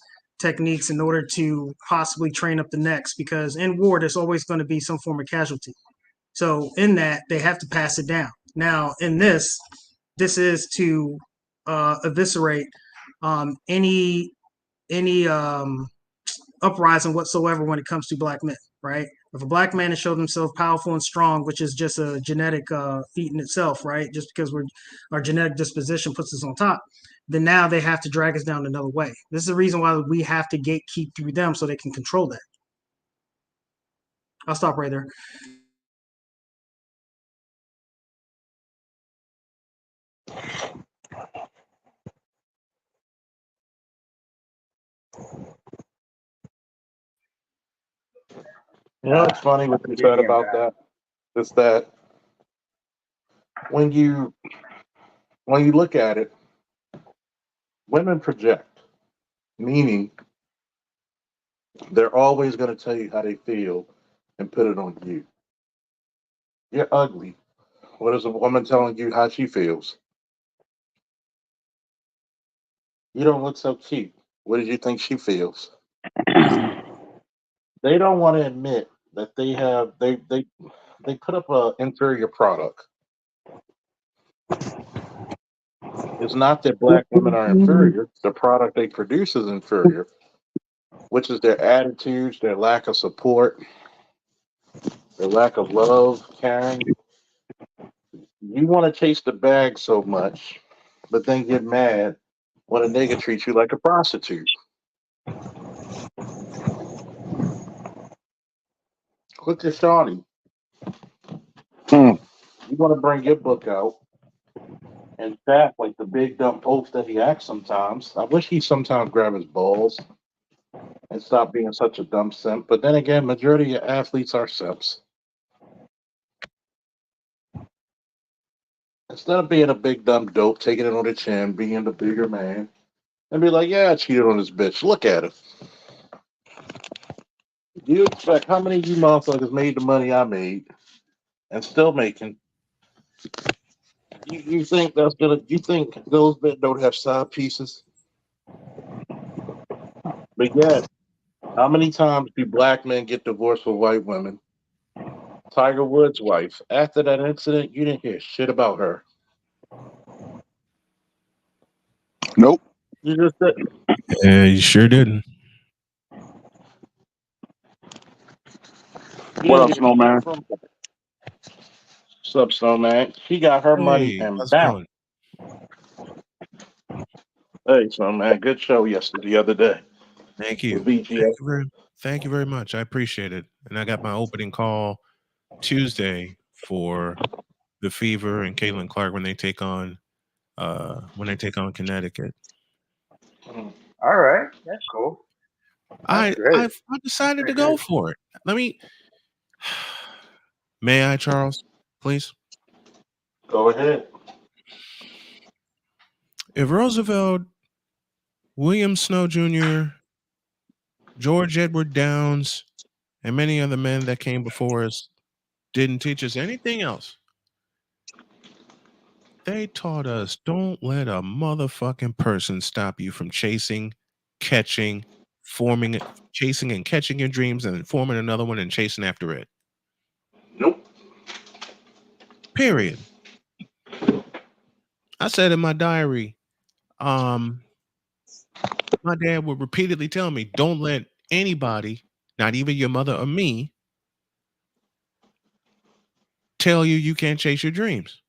techniques in order to possibly train up the next. Because in war, there's always going to be some form of casualty. So in that, they have to pass it down. Now, in this is to eviscerate any uprising whatsoever when it comes to black men, right? If a black man has shown himself powerful and strong, which is just a genetic feat in itself, right? Just because our genetic disposition puts us on top, then now they have to drag us down another way. This is the reason why we have to gatekeep through them so they can control that. I'll stop right there. You know, it's funny what you said Gideon about back. that. Is that when you look at it, women project, meaning they're always going to tell you how they feel and put it on you. You're ugly. What is a woman telling you how she feels? You don't look so cute. What did you think she feels? They don't want to admit that they put up a inferior product. It's not that black women are inferior. The product they produce is inferior, which is their attitudes, their lack of support, their lack of love, caring. You want to chase the bag so much, but then get mad when a nigga treats you like a prostitute. Look at Shawnee. Hmm. You want to bring your book out and chat like the big dumb oaf that he acts sometimes. I wish he sometimes grab his balls and stop being such a dumb simp. But then again, majority of athletes are simps. Instead of being a big dumb dope, taking it on the chin, being the bigger man, and be like, yeah, I cheated on this bitch. Look at her. You expect how many of you motherfuckers made the money I made and still making? You think that's gonna? You think those men don't have side pieces? But yet, how many times do black men get divorced with white women? Tiger Woods' wife. After that incident, you didn't hear shit about her. Nope. You just didn't. Yeah, you sure didn't. You What didn't up, hear shit Snowman? from her. Sup, Snowman? She got her money Hey, and how's it bounce. going? Hey, Snowman, good show yesterday, the other day Thank with you. VGS. Thank you very much. I appreciate it. And I got my opening call Tuesday for the Fever and Caitlin Clark when they take on Connecticut. Mhm. All right, that's cool. That's great. I decided to Great, go great. for it. Let me May I, Charles, please? Go ahead. If Roosevelt, William Snow Jr., George Edward Downs, and many other men that came before us didn't teach us anything else, they taught us don't let a motherfucking person stop you from catching, forming, chasing and catching your dreams and then forming another one and chasing after it. Nope. Period. I said in my diary, um, my dad would repeatedly tell me, don't let anybody, not even your mother or me, tell you can't chase your dreams.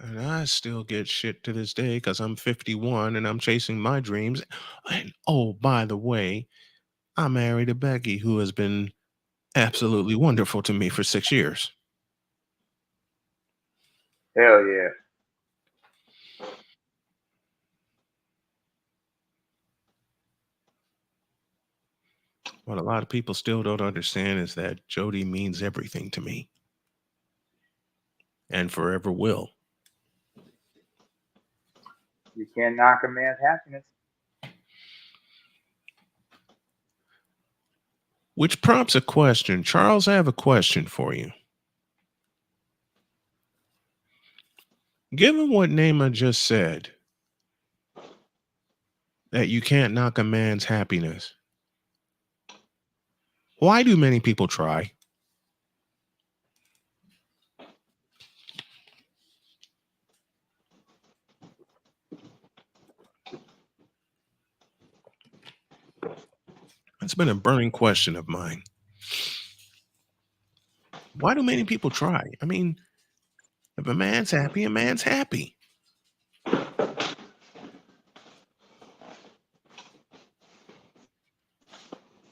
And I still get shit to this day because I'm 51 and I'm chasing my dreams. And oh, by the way, I married a Becky who has been absolutely wonderful to me for 6 years. Hell yeah. What a lot of people still don't understand is that Jody means everything to me and forever will. You can't knock a man's happiness. Which prompts a question. Charles, I have a question for you. Given what Naima just said, that you can't knock a man's happiness, why do many people try? That's been a burning question of mine. Why do many people try? I mean, if a man's happy, a man's happy.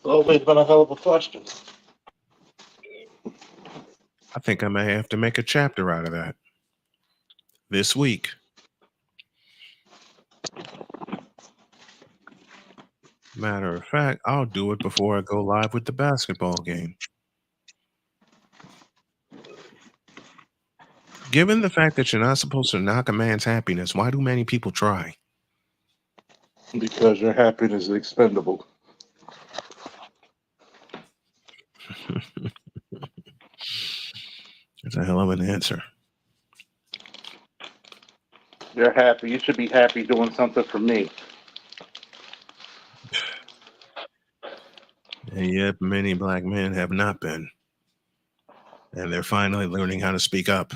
It's always been a hell of a question. I think I may have to make a chapter out of that this week. Matter of fact, I'll do it before I go live with the basketball game. Given the fact that you're not supposed to knock a man's happiness, why do many people try? Because your happiness is expendable. That's a hell of an answer. You're happy. You should be happy doing something for me. And yet, many black men have not been. And they're finally learning how to speak up.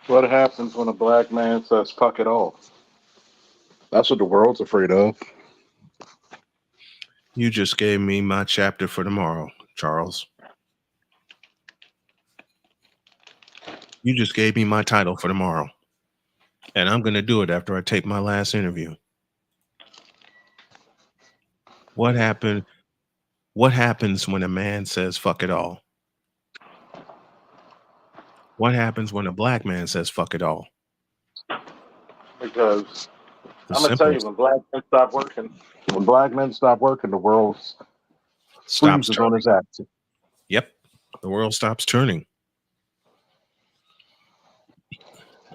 What happens when a black man says fuck it all? That's what the world's afraid of. You just gave me my chapter for tomorrow, Charles. You just gave me my title for tomorrow. And I'm going to do it after I tape my last interview. What happens when a man says fuck it all? What happens when a black man says fuck it all? Because The I'm gonna tell you, simplest when black men stop working, the world stops freezes on turning. his axis. Yep. The world stops turning.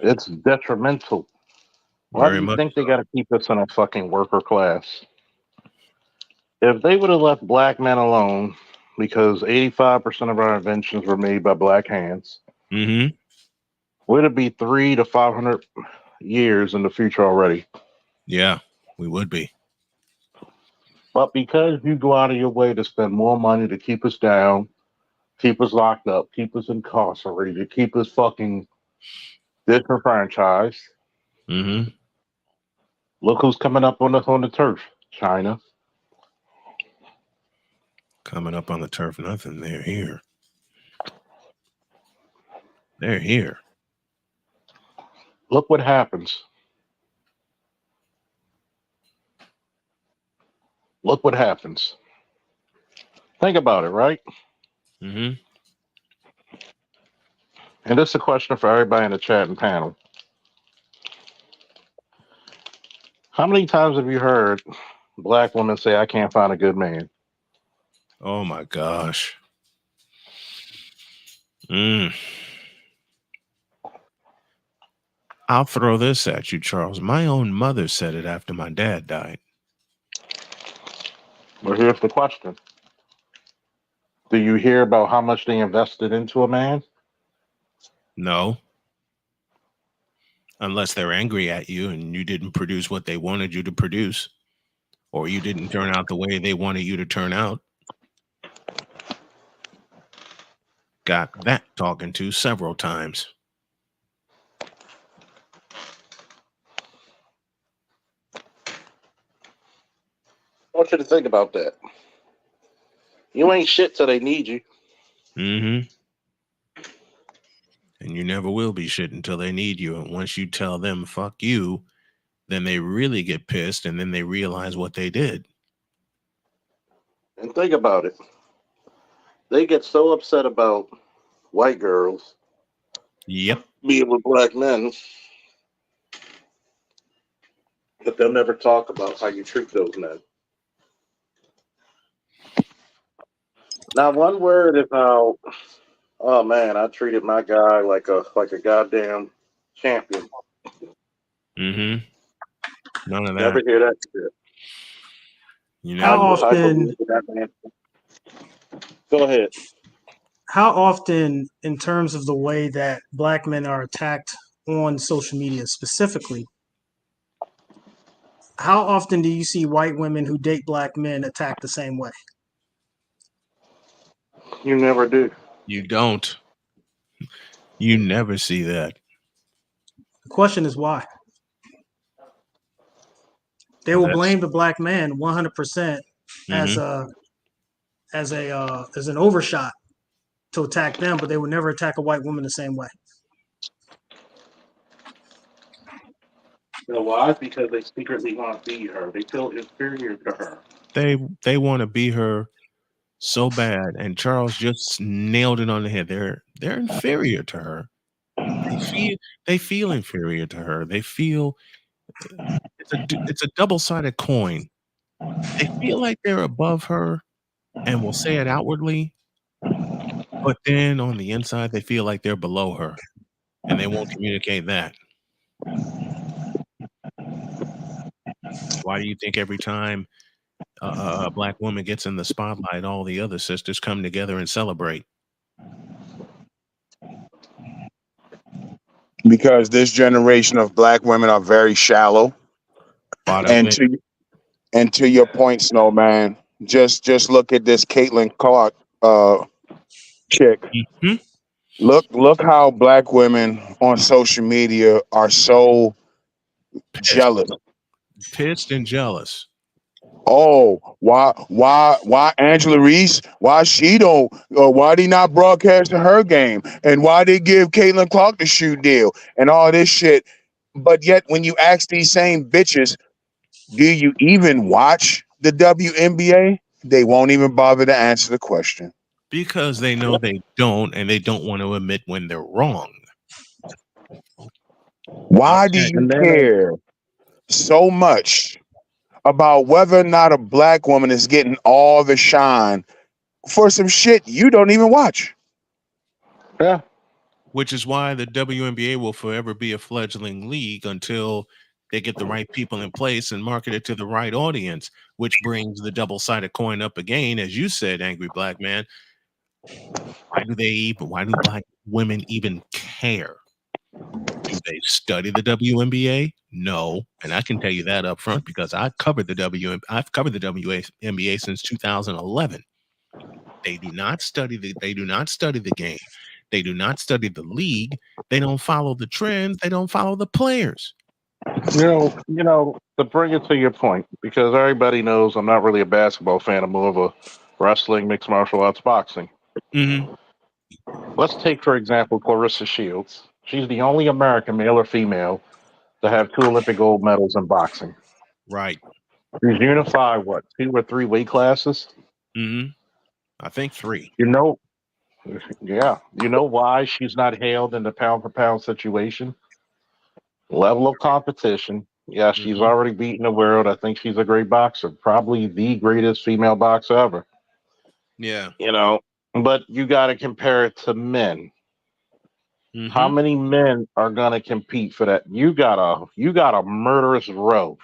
It's detrimental. Why do Very you much think they so. got to keep us in a fucking worker class? If they would have left black men alone, because 85% of our inventions were made by black hands, Mm-hmm. would it be 300 to 500 years in the future already? Yeah, we would be. But because you go out of your way to spend more money to keep us down, keep us locked up, keep us incarcerated, keep us fucking disenfranchised, Mm-hmm. look who's coming up on us on the turf. China. Coming up on the turf, nothing. They're here. They're here. Look what happens. Look what happens. Think about it, right? Mm-hmm. And this is a question for everybody in the chat and panel. How many times have you heard black women say, I can't find a good man? Oh my gosh. Mm. I'll throw this at you, Charles. My own mother said it after my dad died. Well, here's the question. Do you hear about how much they invested into a man? No. Unless they're angry at you and you didn't produce what they wanted you to produce, or you didn't turn out the way they wanted you to turn out. Got that talking to several times. I want you to think about that. You ain't shit till they need you. Mm-hmm. And you never will be shit until they need you. And once you tell them, fuck you, then they really get pissed and then they realize what they did. And think about it. They get so upset about white girls Yep. being with black men, but they'll never talk about how you treat those men. Now, one word is how, oh man, I treated my guy like a goddamn champion. Mm-hmm. None of Never that. hear that shit. You How never will. I often? believe that man. Go ahead. How often, in terms of the way that black men are attacked on social media specifically, how often do you see white women who date black men attacked the same way? You never do. You don't. You never see that. The question is why. They will That's blame the black man 100% as mm-hmm. a as an overshot to attack them, but they would never attack a white woman the same way. You know why? Because they secretly want to be her. They feel inferior to her. They want to be her so bad, and Charles just nailed it on the head. They're inferior to her. They feel they feel inferior to her. They feel it's a double-sided coin. They feel like they're above her and will say it outwardly, but then on the inside they feel like they're below her and they won't communicate that. Why do you think every time a black woman gets in the spotlight, all the other sisters come together and celebrate? Because this generation of black women are very shallow. Bada And bing. to your point, Snowman, just look at this Caitlin Clark chick. Mhm. Look how black women on social media are so Pissed, jealous. pissed and jealous. Oh, why Angela Reese? Why she don't? Why they not broadcasting her game? And why they give Caitlin Clark the shoe deal and all this shit? But yet, when you ask these same bitches, do you even watch the WNBA? They won't even bother to answer the question. Because they know they don't, and they don't want to admit when they're wrong. Why do Okay. you And then care so much about whether or not a black woman is getting all the shine for some shit you don't even watch? yeah, Which is why the WNBA will forever be a fledgling league until they get the right people in place and market it to the right audience, which brings the double-sided coin up again. As you said, Angry Black Man, why do black women even care? Do they study the WNBA? No. And I can tell you that up front because I've covered the WNBA since 2011. They do not study the game. They do not study the league. They don't follow the trends. They don't follow the players. to bring it to your point, because everybody knows I'm not really a basketball fan. I'm more of a wrestling, mixed martial arts, boxing. Mm-hmm. Let's take, for example, Clarissa Shields. She's the only American, male or female, to have two Olympic gold medals in boxing. Right. She's unified, what, two or three weight classes? Mm-hmm. I think 3. You know, yeah. You know why she's not hailed in the pound for pound situation? Level of competition. Yeah, she's Mm-hmm. already beaten the world. I think she's a great boxer, probably the greatest female boxer ever. Yeah. You know, but you got to compare it to men. How Mm-hmm. many men are gonna compete for that? You got a murderous row.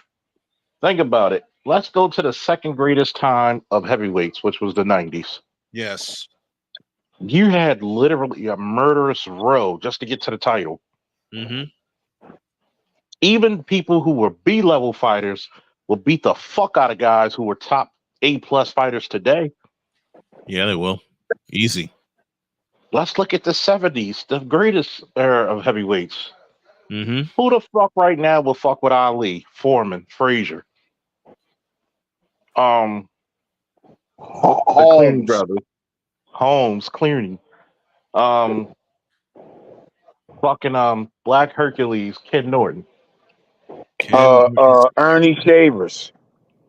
Think about it. Let's go to the second greatest time of heavyweights, which was the 90s. Yes. You had literally a murderous row just to get to the title. Mm-hmm. Even people who were B level fighters will beat the fuck out of guys who were top A plus fighters today. Yeah, they will. Easy. Let's look at the 70s, the greatest era of heavyweights. Mm-hmm. Who the fuck right now will fuck with Ali, Foreman, Frazier, um, the Clooney Holmes, brothers, Holmes, Clooney, um, fucking Black Hercules, Kid Norton, Ken. Ernie Shavers.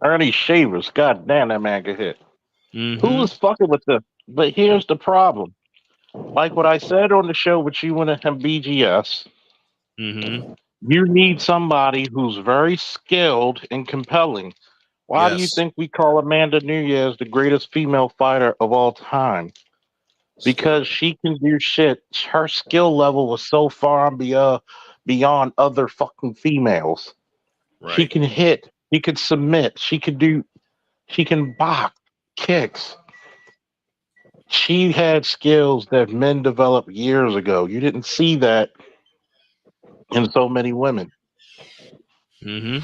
Ernie Shavers. God damn, that man could hit. Who Mm-hmm. was fucking with the? But here's the problem: Like what I said on the show with you and BGS, Mm-hmm. you need somebody who's very skilled and compelling. Why do you Yes. think we call Amanda Nunes the greatest female fighter of all time? Because Skilled. she can do shit. Her skill level was so far beyond other fucking females. She Right. can hit. She can submit. She can do. She can box, kicks. She had skills that men developed years ago. You didn't see that in so many women. Mm-hmm.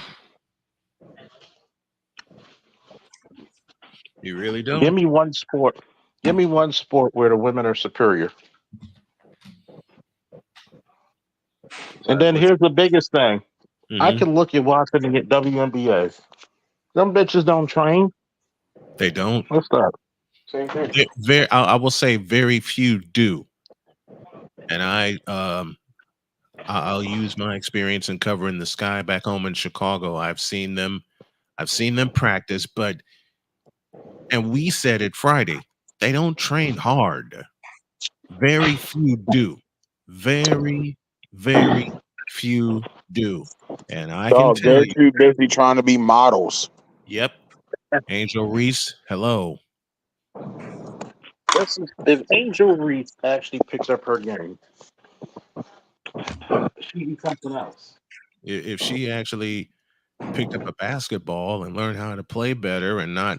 You really Give don't. me one sport. Give me one sport where the women are superior. And Besides then what's here's the biggest thing. I mm-hmm. can look at watching and get WNBA. Them bitches don't train. They don't. What's that? Same thing. Very I will say very few do. And I'll use my experience in covering the sky back home in Chicago. I've seen them practice, but and we said it Friday, they don't train hard. Very few do. Very, very few do. And I can Dog, tell they're you, too busy trying to be models. yep, Angel Reese, hello. This is, if Angel Reese actually picks up her game, she be something else. If she actually picked up a basketball and learned how to play better and not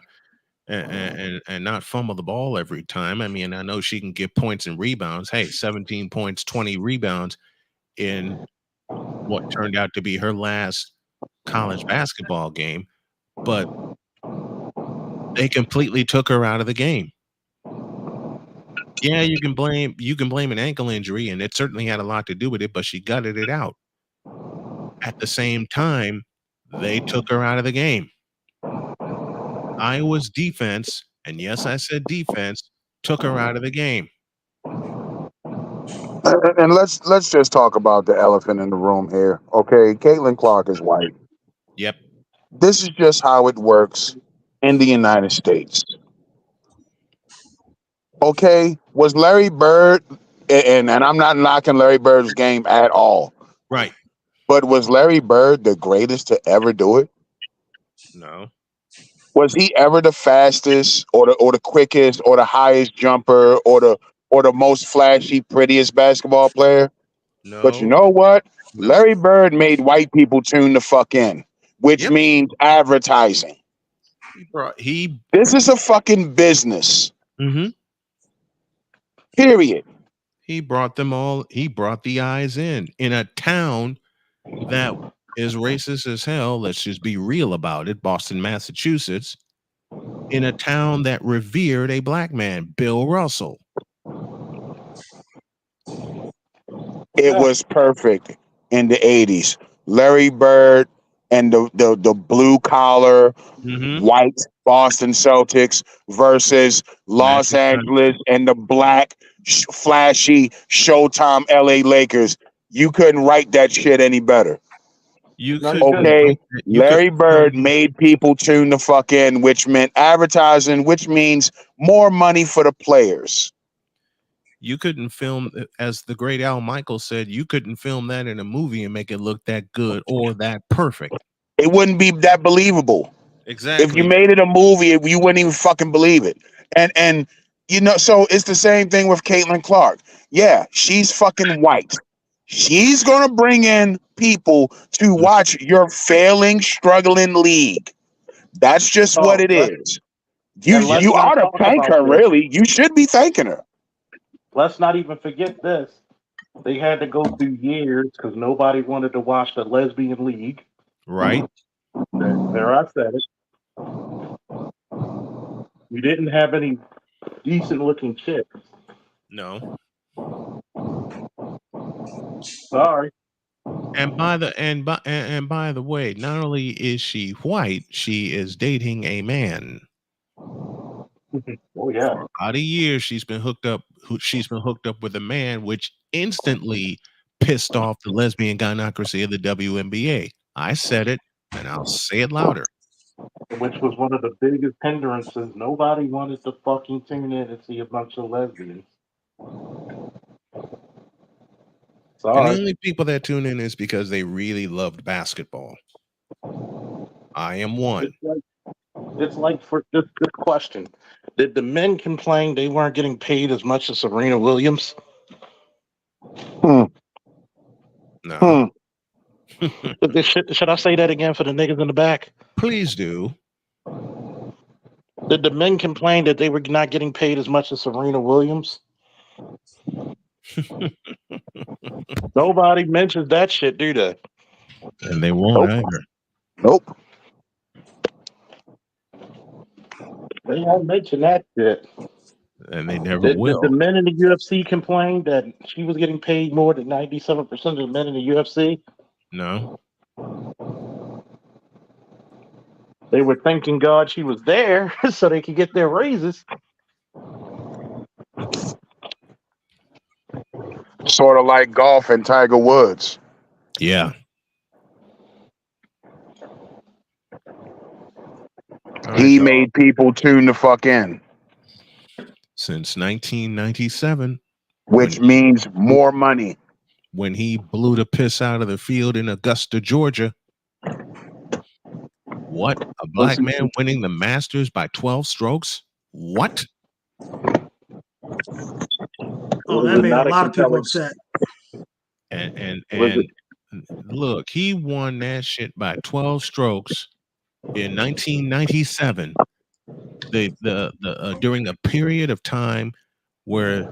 and not fumble the ball every time. I mean, I know she can get points and rebounds. Hey, 17 points, 20 rebounds in what turned out to be her last college basketball game, but they completely took her out of the game. Yeah, you can blame an ankle injury, and it certainly had a lot to do with it, but she gutted it out. At the same time, they took her out of the game. Iowa's defense, and yes, I said defense, took her out of the game. And let's just talk about the elephant in the room here. Okay, Caitlin Clark is white. Yep. This is just how it works in the United States. Okay, was Larry Bird, and I'm not knocking Larry Bird's game at all, Right. but was Larry Bird the greatest to ever do it? No. Was he ever the fastest or the quickest or the highest jumper or the most flashy, prettiest basketball player? But you No. know what? No. Larry Bird made white people tune the fuck in, which Yep. means advertising. He brought he This is a fucking business. hmm Period. he brought them all. He brought the eyes in a town that is racist as hell. Let's just be real about it. Boston, Massachusetts, in a town that revered a black man, Bill Russell. It Yeah. was perfect in the 80s. Larry Bird and the blue collar hmm white Boston Celtics versus Los Magic Angeles and the black flashy Showtime LA Lakers. You couldn't write that shit any better. You No, you couldn't couldn't. Okay. write that. You couldn't Larry film Bird these. made people tune the fuck in, which meant advertising, which means more money for the players. You couldn't film, as the great Al Michaels said. You couldn't film that in a movie and make it look that good or that perfect. It wouldn't be that believable. If you Exactly. made it a movie, you wouldn't even fucking believe it. And so it's the same thing with Caitlin Clark. Yeah, she's fucking white. She's gonna bring in people to Mhm. watch your failing, struggling league. That's just what Oh, it is. You and you let's ought not to talk thank about her, this. really. You should be thanking her. Let's not even forget this. They had to go through years because nobody wanted to watch the lesbian league. Right. There, I said it. We didn't have any decent looking chicks. No. Sorry. And by the way, not only is she white, she is dating a man. Oh yeah. For about a year, she's been hooked up with a man, which instantly pissed off the lesbian gynocracy of the WNBA. I said it, and I'll say it louder. Which was one of the biggest hindrances. Nobody wanted to fucking tune in and see a bunch of lesbians. And the Sorry. only people that tune in is because they really loved basketball. I am one. It's like for this question. Did the men complain they weren't getting paid as much as Serena Williams? Hmm. No. Hmm. Should I say that again for the niggas in the back? Please do. Did the men complain that they were not getting paid as much as Serena Williams? Nobody mentions that shit, do they? And they won't Nope. either. Nope. They don't mention that shit. And they never Did the will. men in the UFC complain that she was getting paid more than 97% of the men in the UFC? No. They were thanking God she was there so they could get their raises. Sort of like golf and Tiger Woods. Yeah. All right, He y'all. made people tune the fuck in, Since 1997, which means more money. when he blew the piss out of the field in Augusta, Georgia. What? A black man winning the Masters by 12 strokes? What? Oh, Was that it made a not a lot of people compelling? upset. Was it? Look, he won that shit by 12 strokes in 1997. During a period of time where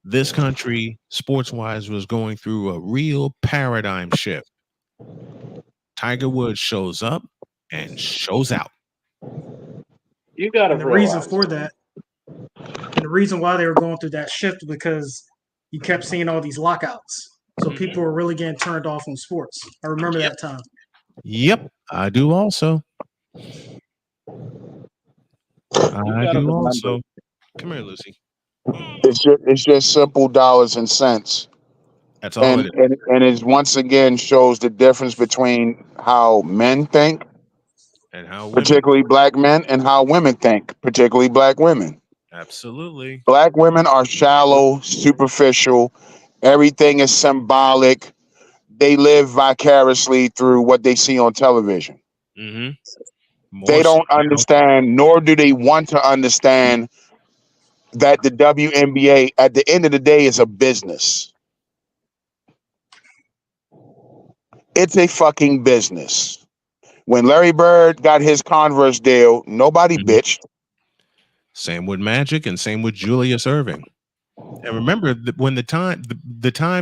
this country, sports wise, was going through a real paradigm shift. Tiger Woods shows up and shows out. You got to And the reason realize. for that, and the reason why they were going through that shift because you kept seeing all these lockouts. So people were really getting turned off on sports. I remember Yep. that time. Yep, I do also. I gotta do remember. also. Come here, Lucy. It's just simple dollars and cents. That's all it is. And it once again shows the difference between how men think, And how women. particularly black men, and how women think, particularly black women. Absolutely. Black women are shallow, superficial. Everything is symbolic. They live vicariously through what they see on television. Mm-hmm. They More so don't understand, nor do they want to understand, that the WNBA, at the end of the day, is a business. It's a fucking business. When Larry Bird got his Converse deal, nobody bitched. Same with Magic and same with Julius Erving. And remember when the time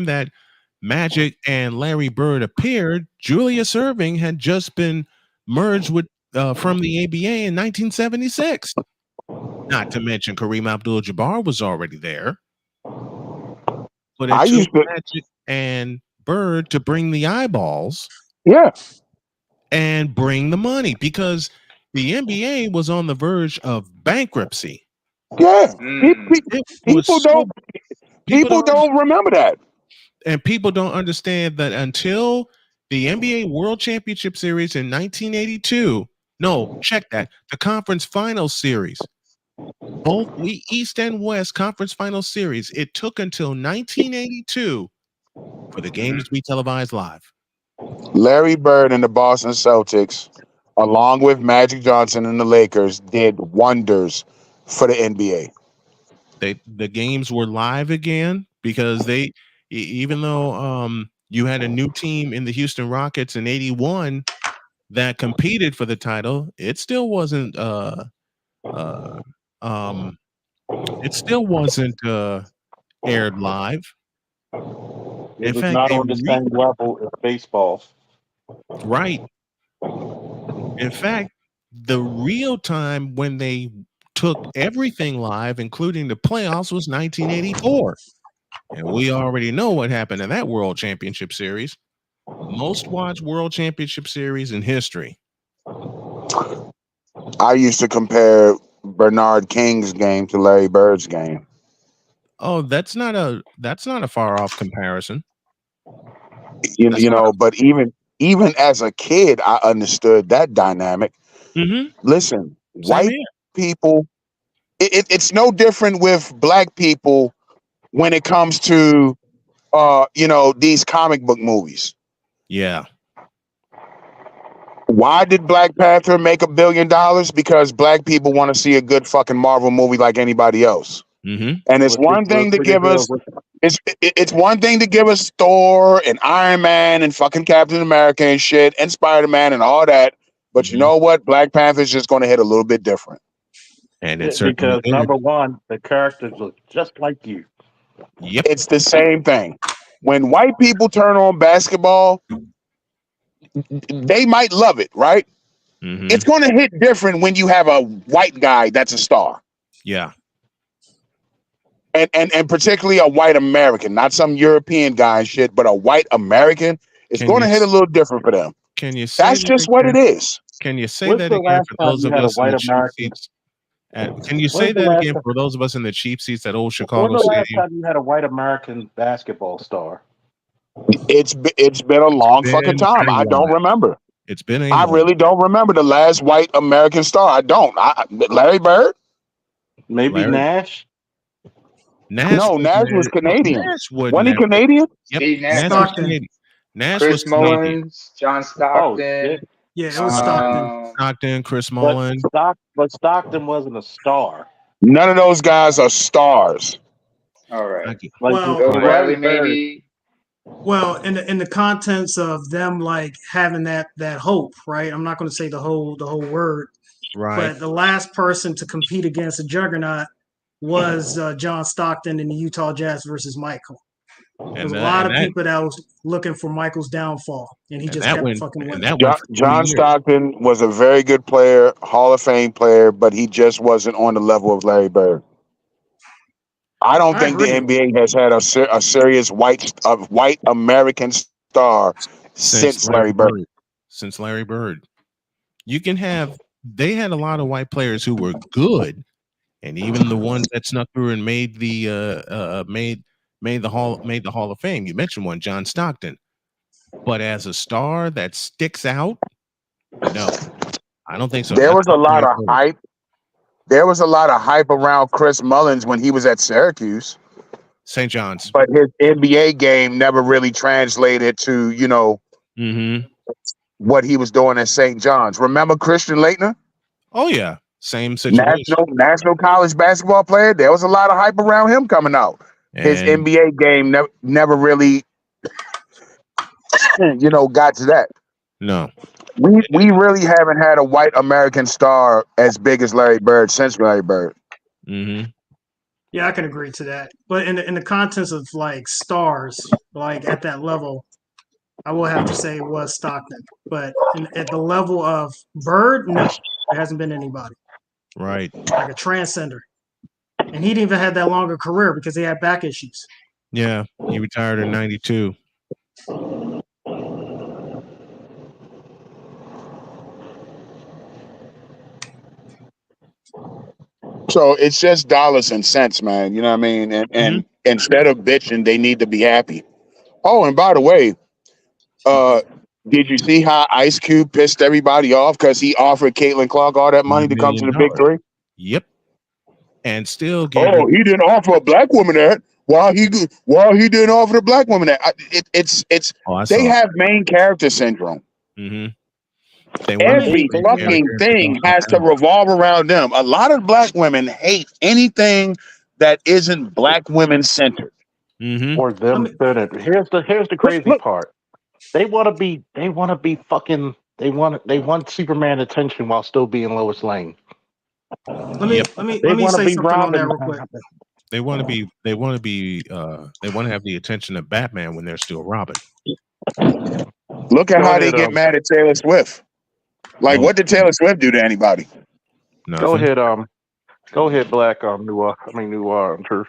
that Magic and Larry Bird appeared, Julius Erving had just been merged with from the ABA in 1976. Not to mention Kareem Abdul-Jabbar was already there. But it took Magic and Bird to bring the eyeballs. Yeah. And bring the money because the NBA was on the verge of bankruptcy. Yeah. People don't remember that. And people don't understand that until the NBA World Championship Series in 1982. No, check that. The Conference Finals Series. Both East and West Conference Finals Series. It took until 1982 for the games to be televised live. Larry Bird and the Boston Celtics, along with Magic Johnson and the Lakers, did wonders for the NBA. The games were live again because they, even though you had a new team in the Houston Rockets in '81 that competed for the title, it still wasn't aired live. It was not on the same level as baseball. Right. In fact, the real time when they took everything live, including the playoffs, was 1984. And we already know what happened in that World Championship Series. Most watched World Championship Series in history. I used to compare Bernard King's game to Larry Bird's game. Oh, that's not a far off comparison. You know, but even as a kid, I understood that dynamic. Mm-hmm. Listen, white people, it's no different with black people when it comes to these comic book movies. Yeah. Why did Black Panther make $1 billion? Because black people want to see a good fucking Marvel movie like anybody else. Mm-hmm. And it's one thing to give us it's one thing to give us Thor and Iron Man and fucking Captain America and shit and Spider-Man and all that. But you know what? Black Panther's just going to hit a little bit different. And it's certainly because good. number one, the characters look just like you. Yep. It's the same thing. When white people turn on basketball, they might love it, right? Mm-hmm. It's going to hit different when you have a white guy that's a star. Yeah. And particularly a white American, not some European guy and shit, but a white American, it's Can going to you hit a little different for them. Can you say That's that just what it again? is. Can you say When's that the again last for time those you of had a us in white the cheap American? seats? Can you say When's the that last again time? for those of us in the cheap seats at old When's Chicago the last Stadium? time you had a white American basketball star? It's been a long fucking Been time. a I don't while. remember. It's been a I while. really don't remember the last white American star. I don't. Larry Bird? Maybe Larry Nash. Nash No, Nash was Canadian. Nash wasn't Wasn't he that big. Canadian? Yep. Steve Nash, Nash was Stockton. Canadian. Nash was Chris Canadian. Mullins, John Oh shit! Stockton. Yeah, it was Stockton. Stockton, Chris But Mullen. Stockton wasn't a star. None of those guys are stars. All right. Like Well, Bill Right. Bradley, Larry Bird. maybe. Well, in the contents of them like having that hope, right? I'm not going to say the whole word, Right. but the last person to compete against a juggernaut was John Stockton in the Utah Jazz versus Michael. There was a lot of people that was looking for Michael's downfall, and he just kept fucking winning. And that went for 20 John years. Stockton was a very good player, Hall of Fame player, but he just wasn't on the level of Larry Bird. I don't I think the agree. NBA has had a serious white American star since Larry Bird. Since Larry Bird. They had a lot of white players who were good, and even the ones that snuck through and made the Hall of Fame. You mentioned one, John Stockton. But as a star that sticks out, no. I don't think so. There Not was a since lot Larry of Bird. hype. There was a lot of hype around Chris Mullins when he was at Syracuse, St. John's. but his NBA game never really translated to, Mm-hmm. what he was doing at St. John's. Remember Christian Laettner? Oh yeah. Same situation. National college basketball player. There was a lot of hype around him coming out. His And NBA game never really, got to that. no. We really haven't had a white American star as big as Larry Bird since Larry Bird. Mm-hmm. Yeah, I can agree to that. But in the contents of like stars, like at that level, I will have to say it was Stockton. But at the level of Bird, no, there hasn't been anybody Right. like a transcender. And he didn't even have that longer career because he had back issues. Yeah. He retired in 92. So it's just dollars and cents, man. You know what I mean? And instead of bitching, they need to be happy. Oh, and by the way, did you see how Ice Cube pissed everybody off because he offered Caitlin Clark all that money to come to the Big Three? Yep. And still gave Oh, he didn't offer a black woman that. Why he didn't offer the black woman that? They have main character syndrome. Mm-hmm. Every fucking thing has to revolve around them. A lot of black women hate anything that isn't black women centered. Mm-hmm. Or them centered. Here's the crazy part. They want Superman attention while still being Lois Lane. Let me say something on that real quick. They want to have the attention of Batman when they're still Robin. Look at how they get mad at Taylor Swift. Like, what did Taylor Swift do to anybody? Nothing. Go ahead, Black New Truth.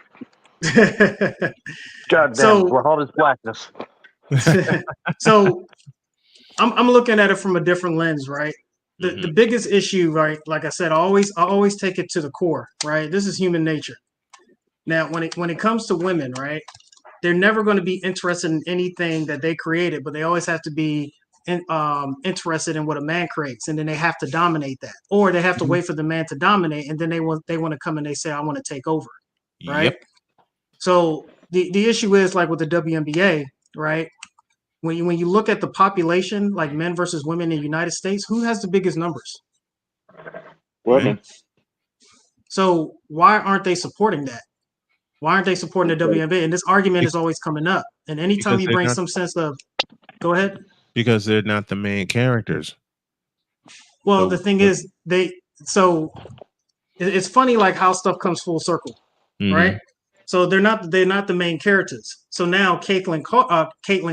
God damn, with all this blackness. So I'm looking at it from a different lens, right? The biggest issue, right? Like I said, I always take it to the core, right? This is human nature. Now, when it comes to women, right, they're never going to be interested in anything that they created, but they always have to be interested in what a man creates, and then they have to dominate that, or they have to wait for the man to dominate, and then they want to come and they say, "I want to take over," right? Yep. So the issue is like with the WNBA, right? When you look at the population, like men versus women in the United States, who has the biggest numbers? Women. So why aren't they supporting that? Why aren't they supporting the WNBA? And this argument is always coming up. And anytime Because you they're bring not some sense of, go ahead. because they're not the main characters. Well, So the thing is, so it's funny like how stuff comes full circle, right? So they're not the main characters. So now Caitlin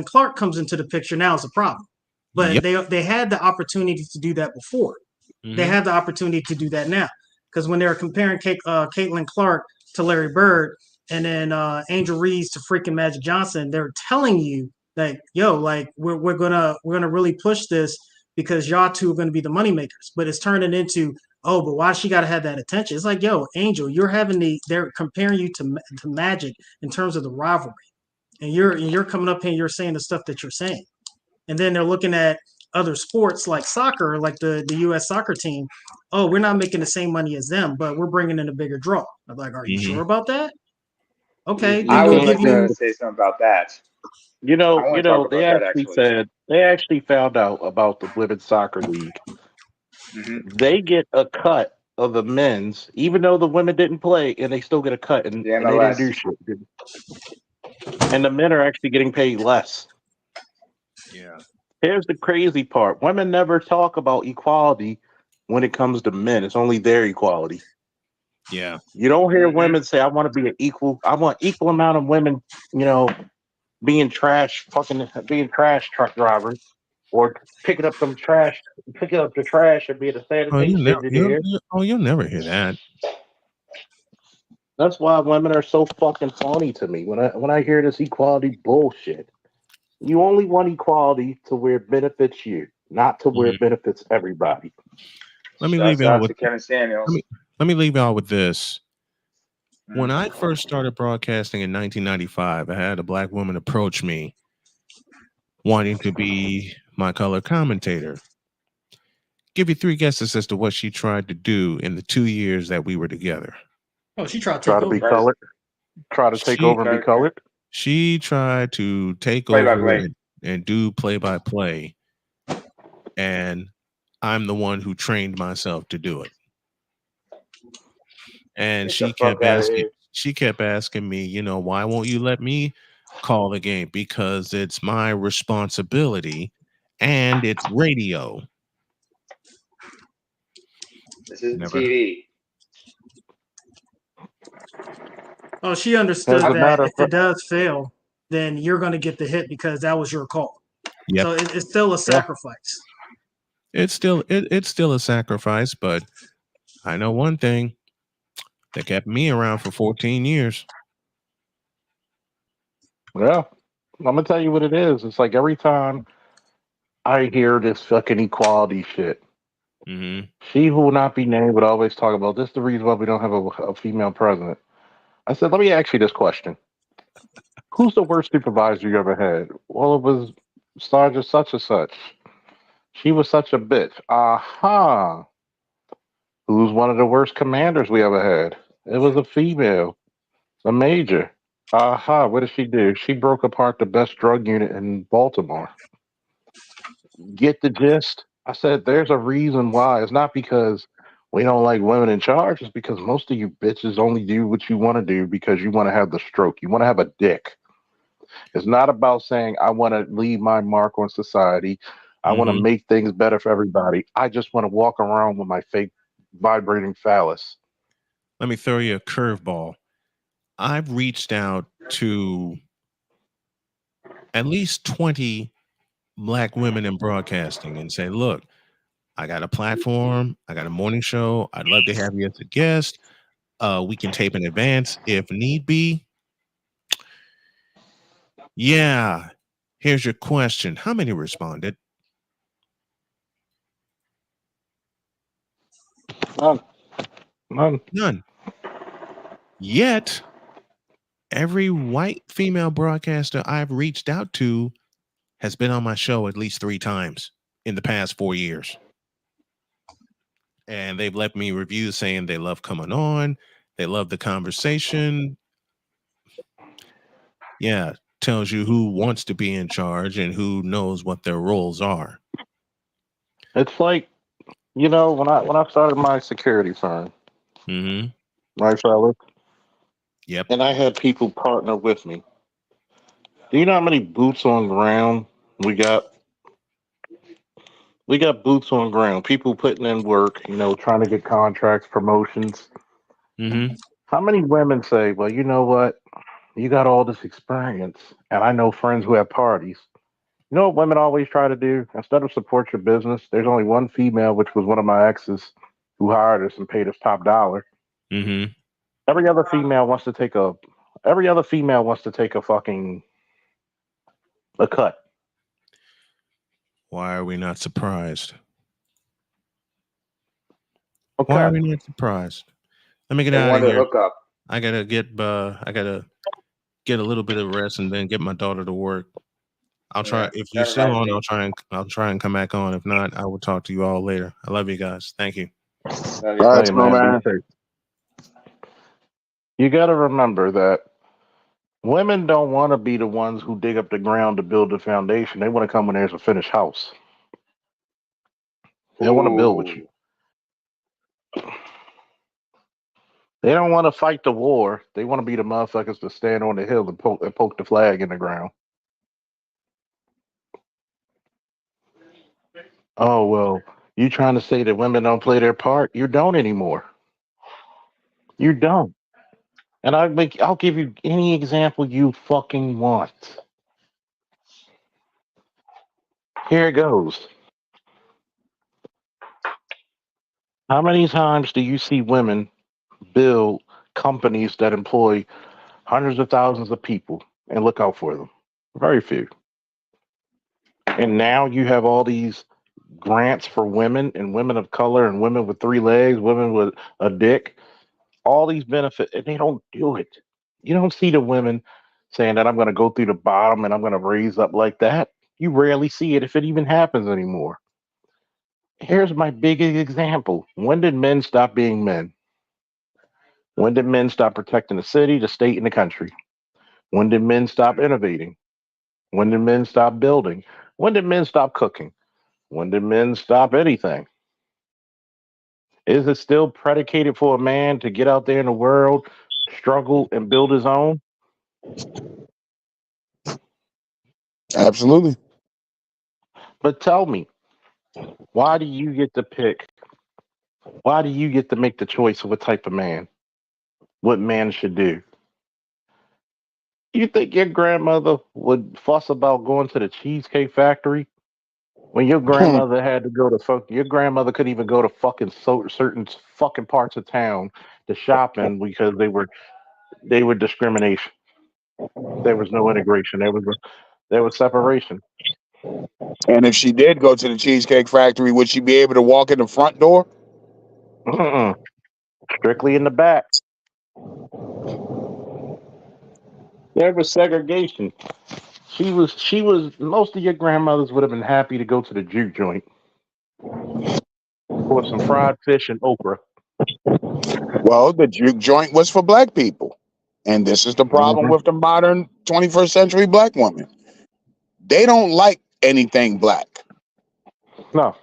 Clark comes into the picture now as a problem, but Yep. they had the opportunity to do that before. They have the opportunity to do that now because when they were comparing Caitlin Clark to Larry Bird and then Angel Reese to freaking Magic Johnson, they're telling you that yo, like we're gonna really push this because y'all two are gonna be the moneymakers. But it's turning into oh, but why she gotta have that attention? It's like yo, Angel, they're comparing you to Magic in terms of the rivalry, and you're coming up here and you're saying the stuff that you're saying, and then they're looking at other sports like soccer, like the U.S. soccer team. Oh, we're not making the same money as them, but we're bringing in a bigger draw. I'm like, are you sure about that? Okay, You then I we'll would can't. give like to you. say something about that. You I know. want to talk They about that actually actually. said they actually found out about the women's soccer league. Hmm. They get a cut of the men's, even though the women didn't play, and they still get a cut, The and they didn't do MLS. shit. And the men are actually getting paid less. Yeah. Here's the crazy part: women never talk about equality when it comes to men. It's only their equality. Yeah. You don't hear Hmm. women say, "I want to be an equal. I want equal amount of women." You know, being trash truck drivers, or picking up the trash and being a Oh, sanitation engineer. you'll never hear that. That's why women are so fucking phony to me when I hear this equality bullshit. You only want equality to where it benefits you, not to where Mhm. it benefits everybody. Let me leave Shouts y'all out with to Kevin let Samuels. me let me leave y'all with this. When Hmm. I first started broadcasting in 1995, I had a black woman approach me wanting to be my color commentator. Give you three guesses as to what she tried to do in the 2 years that we were together. Oh, she tried to Try take to be over. Try to colored. Try to take She over and be try colored. she tried to take play by over play. and do play by play, and I'm the one who trained myself to do it. And Get the fuck out of here. she kept asking me, why won't you let me call the game? Because it's my responsibility and it's radio. This is Never. TV. Oh, she As understood a I, that matter if of it fact, does fail, then you're going to get the hit because that was your call. Yep. So it's still a yeah, sacrifice. It's still a sacrifice, but I know one thing. They kept me around for 14 years. yeah. I'm gonna tell you what it is. It's like every time I hear this fucking equality shit, Hmm. she who will not be named would always talk about this. Is the reason why we don't have a female president. I said, let me ask you this question: who's the worst supervisor you ever had? Well, it was Sergeant such and such. She was such a bitch. Aha. Who's one of the worst commanders we ever had? It was a female, a major. Aha. What did she do? She broke apart the best drug unit in Baltimore. Get the gist? I said, there's a reason why. It's not because we don't like women in charge. It's because most of you bitches only do what you want to do because you want to have the stroke. You want to have a dick. It's not about saying, I want to leave my mark on society. I want to Hmm. make things better for everybody. I just want to walk around with my fake vibrating phallus. Let me throw you a curveball. I've reached out to at least 20 black women in broadcasting and say, look, I got a platform, I got a morning show. I'd love to have you as a guest. We can tape in advance if need be. Yeah. Here's your question. How many responded? None. None. None. Yet, every white female broadcaster I've reached out to has been on my show at least 3 times in the past 4 years. And they've left me reviews saying they love coming on, they love the conversation. Yeah, tells you who wants to be in charge and who knows what their roles are. It's like, when I started my security firm, Mm-hmm. right, fellas, Yep. and I had people partner with me. Do you know how many boots on ground we got? We got boots on ground, people putting in work, trying to get contracts, promotions. Mm-hmm. How many women say, well, you know what? You got all this experience, and I know friends who have parties. You know what women always try to do? Instead of support your business, there's only one female, which was one of my exes, who hired us and paid us top dollar. Mm-hmm. Every other female wants to take a every other female wants to take a fucking a cut. Why are we not surprised? A Why are cut. we not surprised? Let me get They out of want to here. hook up. I gotta get a little bit of rest and then get my daughter to work. I'll try Yeah, if you're that still reminds on, me. I'll try and come back on. If not, I will talk to you all later. I love you guys. Thank you. Love All you. right, Hey man, be snowman. safe. You got to remember that women don't want to be the ones who dig up the ground to build the foundation. They want to come when there's a finished house. They want to build with you. Ooh. They don't want to fight the war. They want to be the motherfuckers to stand on the hill and poke the flag in the ground. Oh well, you trying to say that women don't play their part? You don't anymore. You don't. And I'll give you any example you fucking want. Here it goes. How many times do you see women build companies that employ hundreds of thousands of people and look out for them? Very few. And now you have all these grants for women and women of color and women with three legs, women with a dick, all these benefits, and they don't do it. You don't see the women saying that I'm going to go through the bottom and I'm going to raise up like that. You rarely see it if it even happens anymore. Here's my biggest example. When did men stop being men? When did men stop protecting the city, the state, and the country? When did men stop innovating? When did men stop building? When did men stop cooking? When did men stop anything? Is it still predicated for a man to get out there in the world, struggle, and build his own? Absolutely. But tell me, why do you get to pick? Why do you get to make the choice of what type of man, what man should do? You think your grandmother would fuss about going to the Cheesecake Factory when your grandmother had to go to your grandmother couldn't even go to fucking certain fucking parts of town to shop in because they were discrimination. There was no integration. There was separation. And if she did go to the Cheesecake Factory, would she be able to walk in the front door? Mm-mm. Strictly in the back. There was segregation. She was most of your grandmothers would have been happy to go to the juke joint for some fried fish and okra. Well, the juke joint was for black people. And this is the problem Hmm. with the modern 21st century black woman. They don't like anything black. No.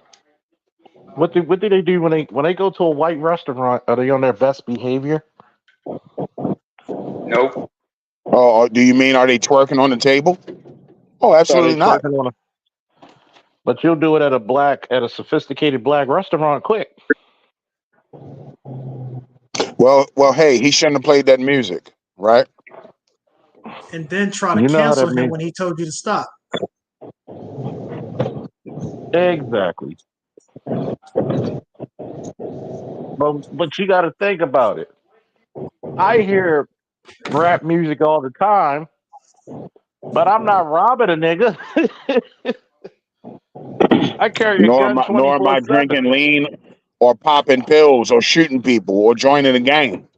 What do they do when they go to a white restaurant? Are they on their best behavior? Nope. Oh, do you mean are they twerking on the table? Oh, Are they absolutely not. twerking on a but you'll do it at a sophisticated black restaurant quick. Well, hey, he shouldn't have played that music, right? And then try to You know how cancel that him means when he told you to stop. exactly. But you gotta think about it. I hear rap music all the time, but I'm not robbing a nigga. I carry a gun Nor am I 24/7. drinking lean or popping pills or shooting people or joining a gang.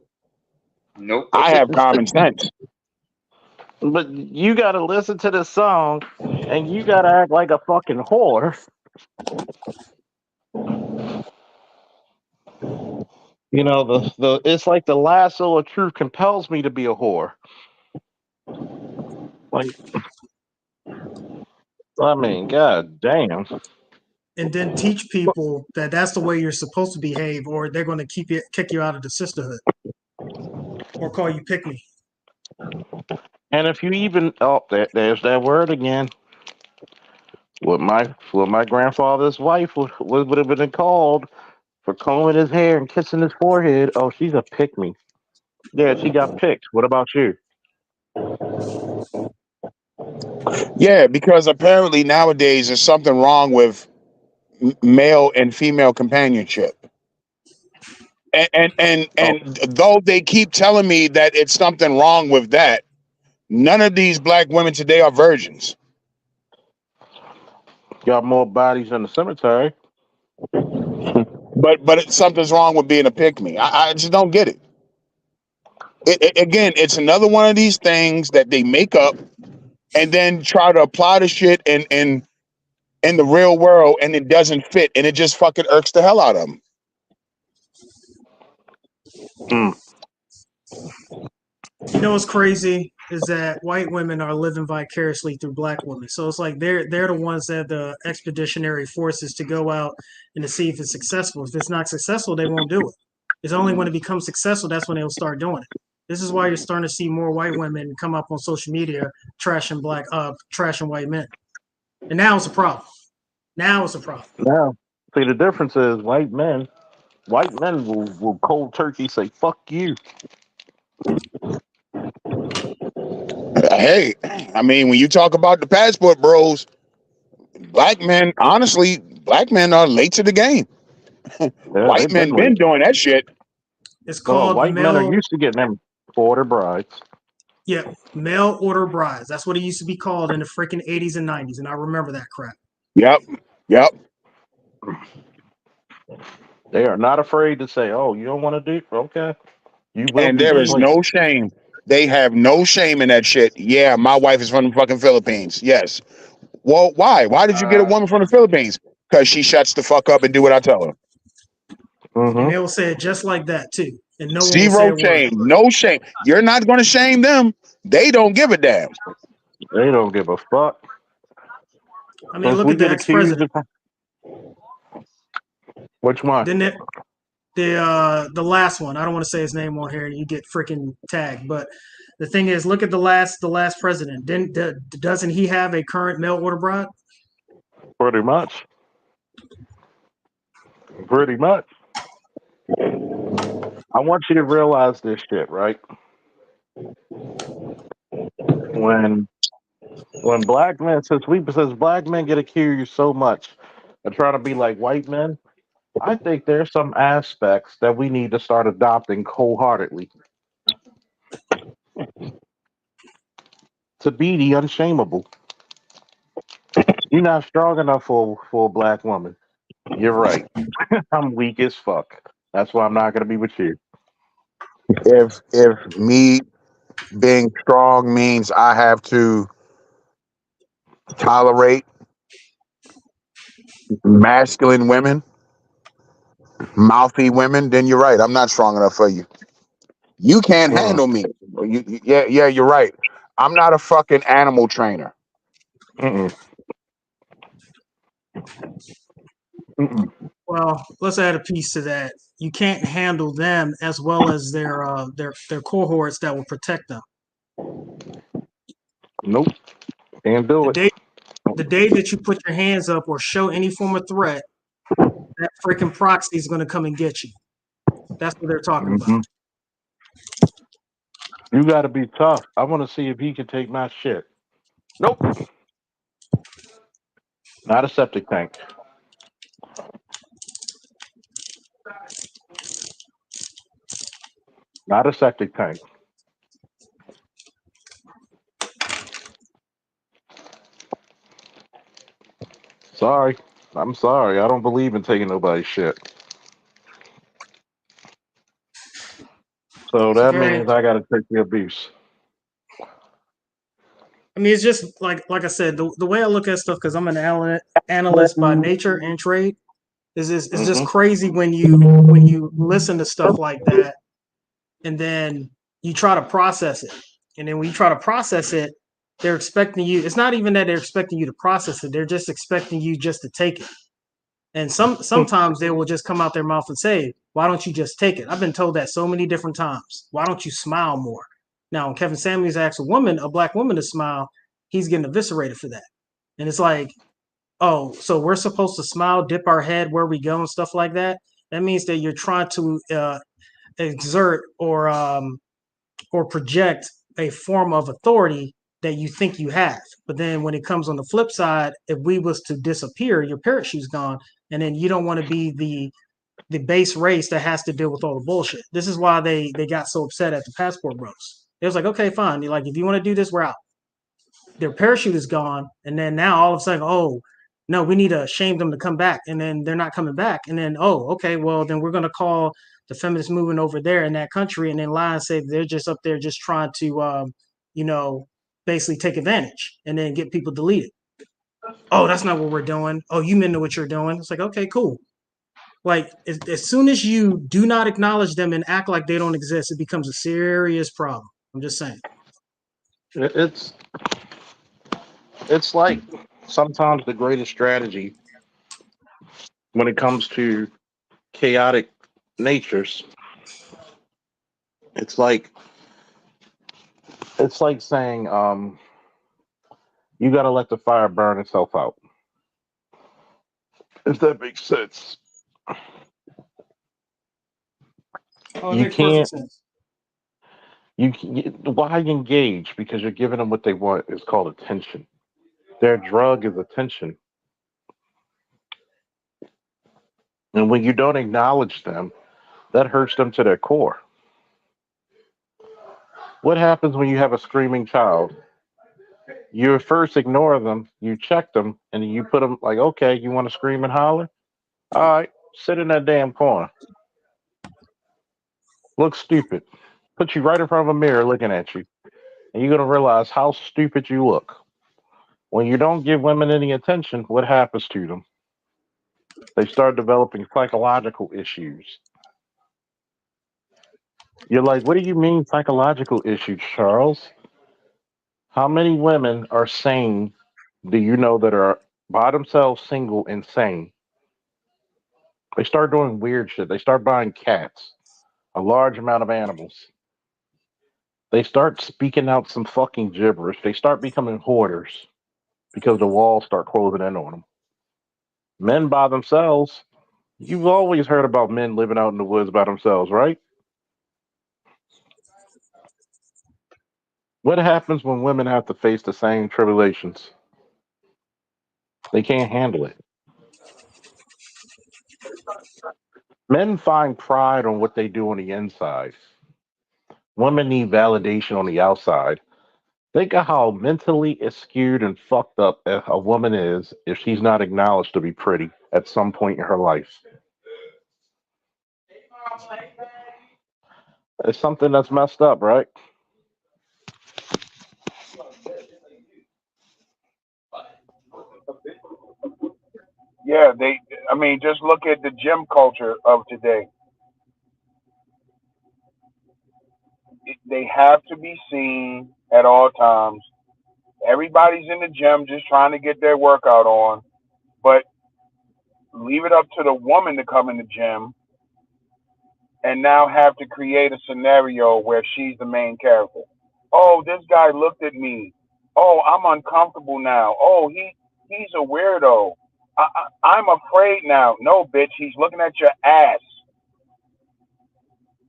Nope. I have common sense. But you gotta listen to the song and you gotta act like a fucking whore. The it's like the lasso of truth compels me to be a whore. Like, I mean, god damn. And then teach people that that's the way you're supposed to behave, or they're going to kick you out of the sisterhood, or call you pick me. And if you even there's that word again. What my grandfather's wife would have been called for combing his hair and kissing his forehead. Oh, she's a pick me. Yeah, she got picked. What about you? Yeah, because apparently nowadays there's something wrong with male and female companionship. Oh, And though they keep telling me that it's something wrong with that, none of these black women today are virgins. got more bodies in the cemetery. Something's wrong with being a pick me. I just don't get it. Again, it's another one of these things that they make up and then try to apply the shit in the real world, and it doesn't fit, and it just fucking irks the hell out of them. Mm. You know what's crazy is that white women are living vicariously through black women. So it's like they're the ones that have the expeditionary forces to go out and to see if it's successful. If it's not successful, they won't do it. It's only when it becomes successful that's when they'll start doing it. This is why you're starting to see more white women come up on social media trashing trashing white men. And now it's a problem. Now it's a problem. Now, see the difference is White men will cold turkey say fuck you. Hey, I mean, when you talk about the passport bros, black men are late to the game. They've White been men been late. doing that shit. It's Well, called white men are male, used to getting them order brides. yeah, mail order brides. That's what it used to be called in the freaking 80s and 90s. And I remember that crap. Yep, yep. They are not afraid to say, "Oh, you don't want to do okay." You will And be there is And no replaced. shame. They have no shame in that shit. Yeah, my wife is from the fucking Philippines. Yes. Well, why? Why did you get a woman from the Philippines? Because she shuts the fuck up and do what I tell her. and Mm-hmm. they will say it just like that too. And no one will say Zero a word. shame. No shame. You're not going to shame them. They don't give a damn. They don't give a fuck. I mean, So if look we at the get accused ex-president. of which one? Then the last one. I don't want to say his name on here, and you get freaking tagged. But the thing is, look at the last president. Doesn't he have a current mail order bride? Pretty much. Pretty much. I want you to realize this shit, right? When black men, since black men get accused so much of trying to be like white men, I think there's some aspects that we need to start adopting wholeheartedly to be the unshameable. You're not strong enough for a black woman. You're right. I'm weak as fuck. That's why I'm not gonna be with you. If me being strong means I have to tolerate masculine women, mouthy women, then you're right. I'm not strong enough for you. You can't Mm, handle me. Yeah, you're right. I'm not a fucking animal trainer. mm-mm, mm-mm. Well, let's add a piece to that. You can't handle them as well as their cohorts that will protect them. Nope, can't do The it. day the day that you put your hands up or show any form of threat, that freaking proxy is going to come and get you. That's what they're talking about. Hmm. You got to be tough. I want to see if he can take my shit. Nope, not a septic tank. Not a septic tank. Sorry, I'm sorry. I don't believe in taking nobody's shit. So It's a that very means I got to take the abuse. I mean, it's just like I said, the way I look at stuff because I'm an analyst by nature and trade is it's just Hmm. crazy when you listen to stuff like that and then you try to process it, and then when you try to process it, they're expecting you. It's not even that they're expecting you to process it. They're just expecting you just to take it. And sometimes they will just come out their mouth and say, "Why don't you just take it?" I've been told that so many different times. Why don't you smile more? Now, when Kevin Samuels asks a black woman to smile, he's getting eviscerated for that. And it's like, oh, so we're supposed to smile, dip our head where we go, and stuff like that. That means that you're trying to exert or project a form of authority that you think you have. But then when it comes on the flip side, if we was to disappear, your parachute's gone, and then you don't want to be the base race that has to deal with all the bullshit. This is why they got so upset at the passport bros. It was like, okay, fine. You're like, if you want to do this, we're out. Their parachute is gone, and then now all of a sudden, oh no, we need to shame them to come back, and then they're not coming back, and then oh, okay, well then we're gonna call the feminist movement over there in that country, and then lie and say they're just up there just trying to, you know, basically take advantage, and then get people deleted. Oh, that's not what we're doing. Oh, you men know what you're doing. It's like, okay, cool. Like as soon as you do not acknowledge them and act like they don't exist, it becomes a serious problem. I'm just saying. It's like sometimes the greatest strategy when it comes to chaotic natures. It's like saying you got to let the fire burn itself out. If that makes sense. Oh, it You makes perfect can't. sense. Why engage? Because you're giving them what they want. It's called attention. Their drug is attention. And when you don't acknowledge them, that hurts them to their core. What happens when you have a screaming child? You first ignore them, you check them, and you put them like, okay, you want to scream and holler? All right, sit in that damn corner. Look stupid. Put you right in front of a mirror looking at you. And you're going to realize how stupid you look. When you don't give women any attention, what happens to them? They start developing psychological issues. You're like, what do you mean psychological issues, Charles? How many women are sane do you know that are by themselves, single, and sane? They start doing weird shit. They start buying cats, a large amount of animals. They start speaking out some fucking gibberish. They start becoming hoarders because the walls start closing in on them. Men by themselves, you've always heard about men living out in the woods by themselves, right? What happens when women have to face the same tribulations? They can't handle it. Men find pride on what they do on the inside. Women need validation on the outside. Think of how mentally skewed and fucked up a woman is if she's not acknowledged to be pretty at some point in her life. It's something that's messed up, right? Yeah, they. I mean, just look at the gym culture of today. They have to be seen at all times. Everybody's in the gym just trying to get their workout on, but leave it up to the woman to come in the gym and now have to create a scenario where she's the main character. Oh, this guy looked at me. Oh, I'm uncomfortable now. Oh, he's a weirdo. I'm afraid now. No, bitch, he's looking at your ass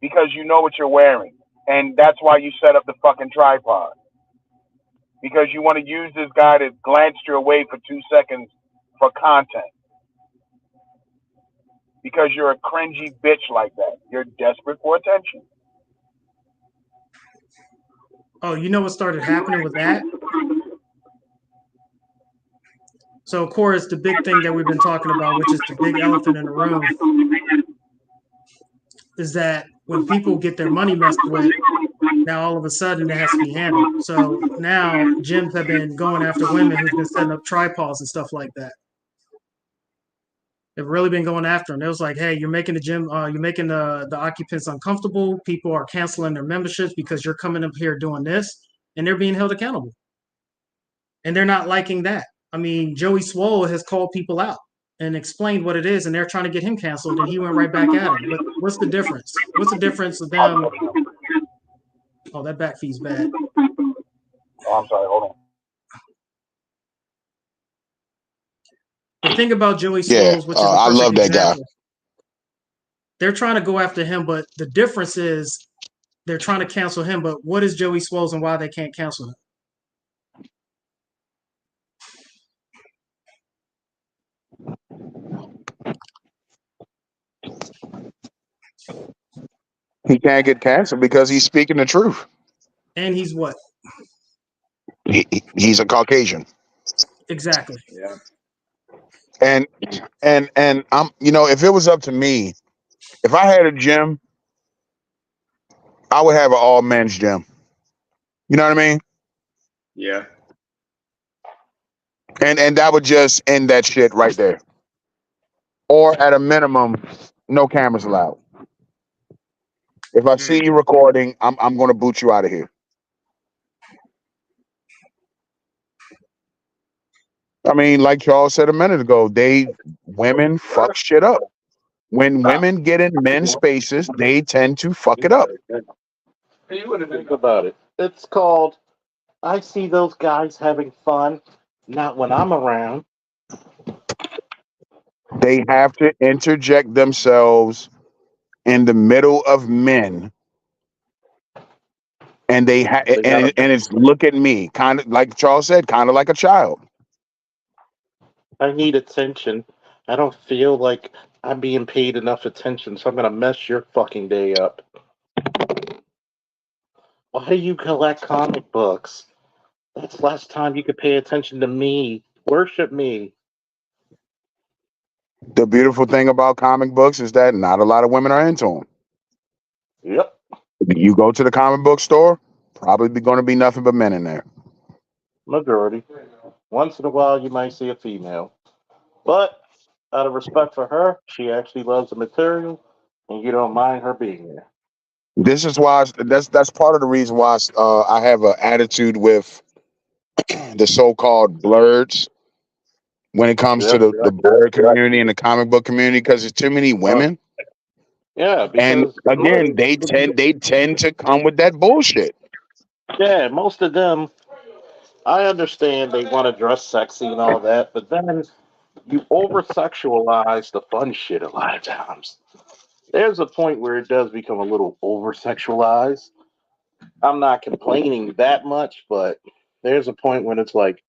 because you know what you're wearing, and that's why you set up the fucking tripod because you want to use this guy to glance your way for 2 seconds for content. Because you're a cringy bitch like that. You're desperate for attention. Oh, you know what started happening with that? So, of course, the big thing that we've been talking about, which is the big elephant in the room, is that when people get their money messed with, now all of a sudden it has to be handled. So now gyms have been going after women who've been setting up tripods and stuff like that. They've really been going after them. It was like, hey, you're making the gym, you're making the occupants uncomfortable. People are canceling their memberships because you're coming up here doing this, and they're being held accountable. and they're not liking that. I mean, Joey Swole has called people out and explained what it is, and they're trying to get him canceled, and he went right back at him. But what's the difference? What's the difference with them? Oh, that back feed's bad. Oh, I'm sorry. Hold on. The thing about Joey Yeah, Swoles, which is a I perfect love that guy. example, they're trying to go after him, but the difference is they're trying to cancel him. But what is Joey Swoles and why they can't cancel him? He can't get canceled because he's speaking the truth. And he's what? He's a Caucasian. Exactly. Yeah. And I'm, if it was up to me, if I had a gym, I would have an all men's gym. You know what I mean? Yeah. And that would just end that shit right there. Or at a minimum, no cameras allowed. If I see you recording, I'm gonna boot you out of here. I mean, like Charles said a minute ago, women fuck shit up. When women get in men's spaces, they tend to fuck it up. You wouldn't think about it. It's called I see those guys having fun, not when I'm around. They have to interject themselves in the middle of men, and They gotta, and it's look at me, kind of like Charles said, kind of like a child. I need attention. I don't feel like I'm being paid enough attention, so I'm gonna mess your fucking day up. Why do you collect comic books? That's last time you could pay attention to me. Worship me. The beautiful thing about comic books is that not a lot of women are into them. Yep. You go to the comic book store, probably going to be nothing but men in there. Majority. Once in a while, you might see a female. But out of respect for her, she actually loves the material, and you don't mind her being there. This is why that's part of the reason why I have an attitude with the so-called blurs when it comes to Yep. the blur community and the comic book community, because there's too many women, Yeah, and because again, they tend to come with that bullshit. yeah, most of them, I understand they want to dress sexy and all that, but then you over sexualize the fun shit a lot of times. There's a point where it does become a little over sexualized. I'm not complaining that much, but there's a point when it's like,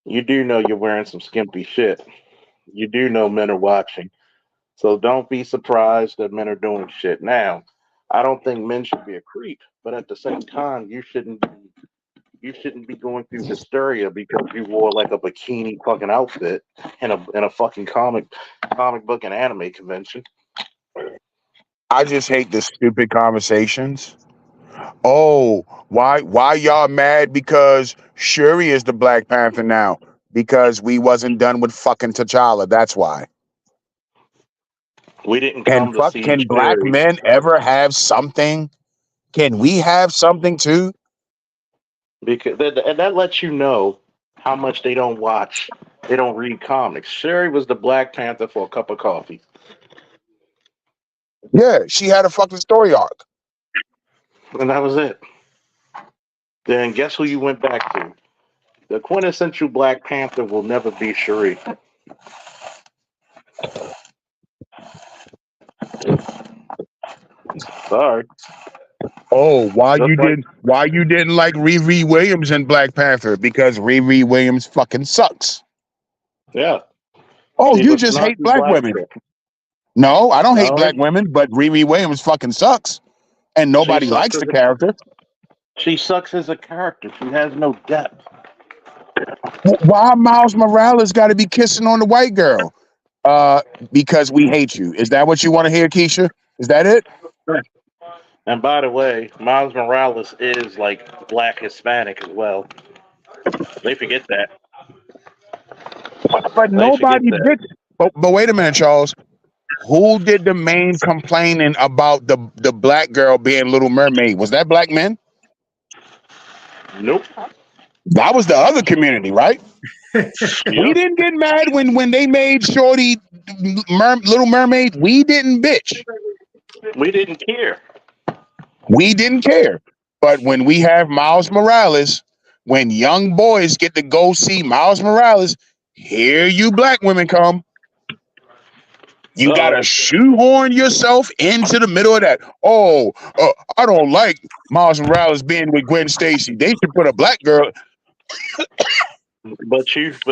you do know you're wearing some skimpy shit. You do know men are watching. So don't be surprised that men are doing shit. Now, I don't think men should be a creep, but at the same time, you shouldn't be going through hysteria because you wore like a bikini fucking outfit in a fucking comic book and anime convention. I just hate the stupid conversations. Oh, why y'all mad because Shuri is the Black Panther now? Because we wasn't done with fucking T'Challa. That's why. We didn't come to see Can black Sherry men ever have something? Can we have something too? and that lets you know how much they don't watch, they don't read comics. Sherry was the Black Panther for a cup of coffee, Yeah, she had a fucking story arc. and that was it. Then guess who you went back to? The quintessential Black Panther will never be Shuri. Sorry. Oh, Just like why you didn't like Riri Williams in Black Panther? Because Riri Williams fucking sucks. yeah, Oh, she's you a just hate snarky black black women. chick. No, I don't hate No, black women, but Riri Williams fucking sucks. And she nobody sucks likes as the character. she sucks as a character. She has no depth. Why Miles Morales got to be kissing on the white girl? Uh, because we hate you. Is that what you want to hear, Keisha? Is that it? And by the way, Miles Morales is like black Hispanic as well. They forget that. But They forget nobody that. did. But wait a minute, Charles. Who did the main complaining about the black girl being Little Mermaid? Was that black men? Nope. That was the other community, right? We Yep. didn't get mad when they made Shorty Little Mermaid. We didn't bitch. We didn't care. We didn't care. But when we have Miles Morales, when young boys get to go see Miles Morales, here you black women come. You gotta Uh-oh. shoehorn yourself into the middle of that. Oh, I don't like Miles Morales being with Gwen Stacy. They should put a black girl. But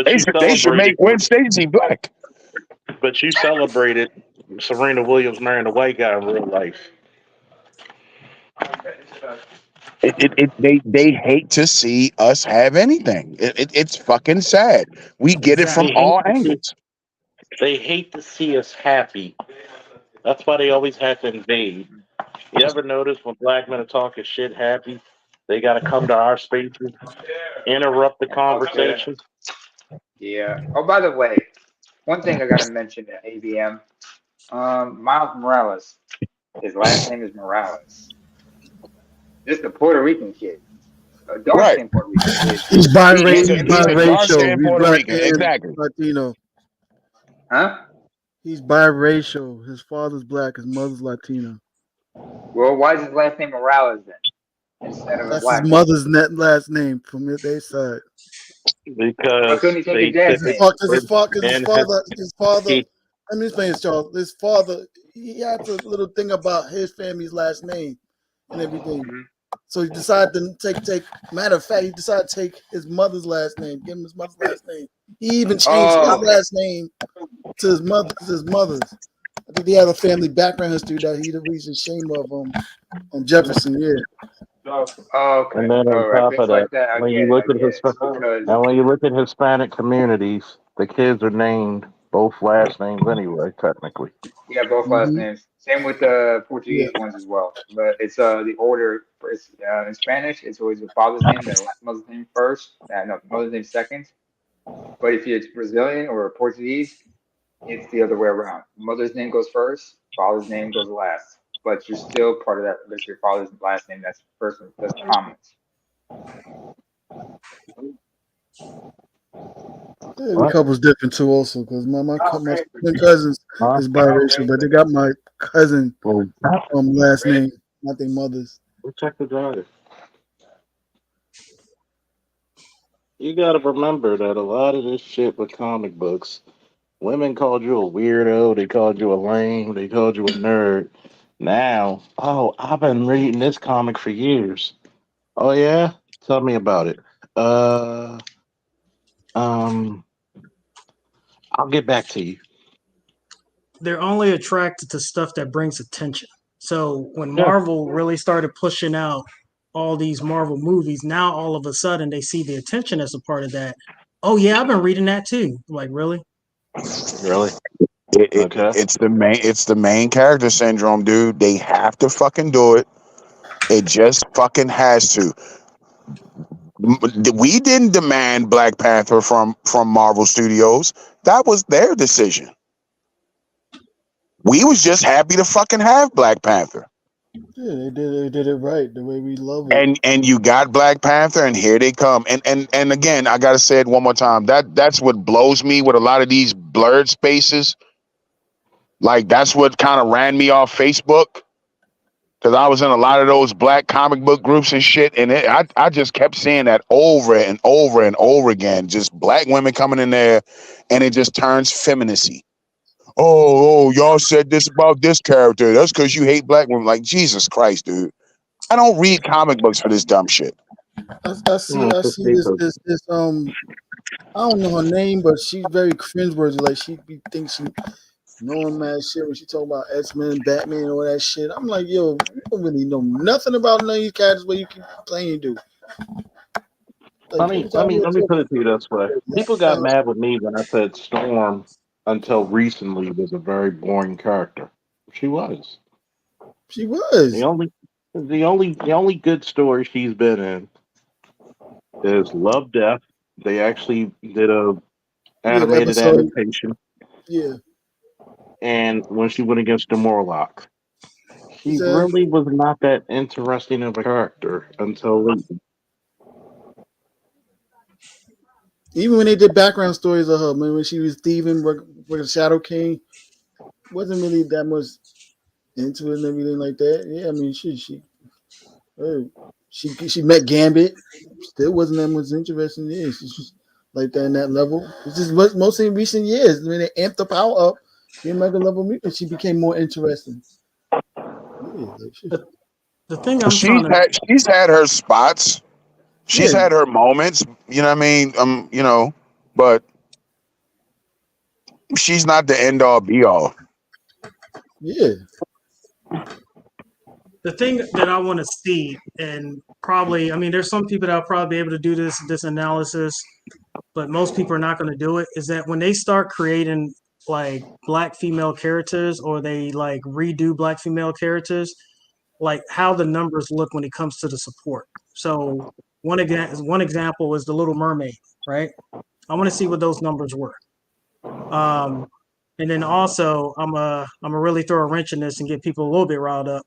They you should make celebrated Gwen Stacy black. but you celebrated Serena Williams marrying a white guy in real life. They hate to see us have anything. It's fucking sad. We get it from They Exactly. hate all to see angles. they hate to see us happy. That's why they always have to invade. You ever notice when black men are talking shit happy, they gotta come to our spaces, interrupt the Okay. conversation. Yeah. Oh, by the way, one thing I gotta mention at ABM, Miles Morales. His last name is Morales. Just a Puerto Rican kid, a dark Right. skinned Puerto Rican kid. He's He's Named a he's he's a Emilio. dark biracial. skinned He's Puerto black Rican. and Exactly. Latino. Huh? He's biracial. His father's black. His mother's Latino. Well, why is his last name Morales then instead of a That's his black one? mother's last name from their side. Why Because couldn't he take his they dad's Because typically his, name? fa- cause his, fa- cause and his father. he Let me explain this, Charles. His father, he had a little thing about his family's last name and everything. Mhm. So he decided to take. Matter of fact, he decided to take his mother's last name. Give him his mother's last name. He even changed his Oh, okay. last name to his mother's. I think he had a family background history that he the reason shame of on Jefferson. Yeah. Oh, okay. and then on All right. top of Things that, like that. I when you get it. look I at get it. Because and when you look at Hispanic communities, the kids are named both last names anyway, technically. you have both last Mm-hmm. names. Same with the Yeah. Portuguese ones as well. But it's the order for in Spanish. It's always the father's name, then mother's name first. No, mother's name second. But if it's Brazilian or Portuguese, it's the other way around. Mother's name goes first, father's name goes last. But you're still part of that. That's your father's last name. That's first. That's common. Yeah, the What? couple's different too, also, because my twin cousins Huh? is biracial, but they got my cousin Well, last name, not their mother's. we'll check the drive. You gotta remember that a lot of this shit with comic books, women called you a weirdo, they called you a lame, they called you a nerd. Now, oh, I've been reading this comic for years. Oh yeah? Tell me about it. Uh um I'll get back to you. They're only attracted to stuff that brings attention. So when Yeah. Marvel really started pushing out all these Marvel movies, now all of a sudden they see the attention as a part of that. Oh yeah, I've been reading that too. Like really? Really? Okay. It's the main character syndrome, dude. They have to fucking do it. It just fucking has to. We didn't demand Black Panther from Marvel Studios. That was their decision. We was just happy to fucking have Black Panther. Yeah, they did it right the way we love it. And you got Black Panther, and here they come. And again, I gotta say it one more time. That's what blows me with a lot of these blurred spaces. Like that's what kind of ran me off Facebook because I was in a lot of those black comic book groups and shit, and I just kept seeing that over and over and over again. Just black women coming in there, and it just turns feminacy. Oh, y'all said this about this character. That's because you hate black women. Like Jesus Christ, dude. I don't read comic books for this dumb shit. I see this. I don't know her name, but she's very cringeworthy. Like thinks she knowing mad shit when she talk about X-Men, Batman, and all that shit. I'm like, yo, you don't really know nothing about none of these characters where you keep playing you do. Like every time we Let me talk, put it to you this way. People got uh, mad with me when I said Storm until recently was a very boring character. She was. she The was. only the only good story she's been in is Love Death. They actually did a Yeah, the animated episode. adaptation, Yeah, and when she went against the Morlock. he She said. really was not that interesting of a character until lately. Even when they did background stories of her, when she was thieving with the Shadow King, wasn't really that much into it and everything like that. Yeah, I mean, uh, she met Gambit, still wasn't that much interesting. Yeah, she's just like that in that level. It's just mostly in recent years when they amped the power up, being mega level mutant, she became more interesting. Yeah, like The, the thing I'm trying She's to had her spots. She's yeah, had her moments. You know what I mean? But she's not the end all be all. yeah. the thing that I want to see, and probably, I mean, there's some people that will probably be able to do this analysis, but most people are not going to do it. Is that when they start creating like black female characters, or they like redo black female characters, like how the numbers look when it comes to the support. So one example is the Little Mermaid, right? I want to see what those numbers were. Um, and then also, I'm a really throw a wrench in this and get people a little bit riled up.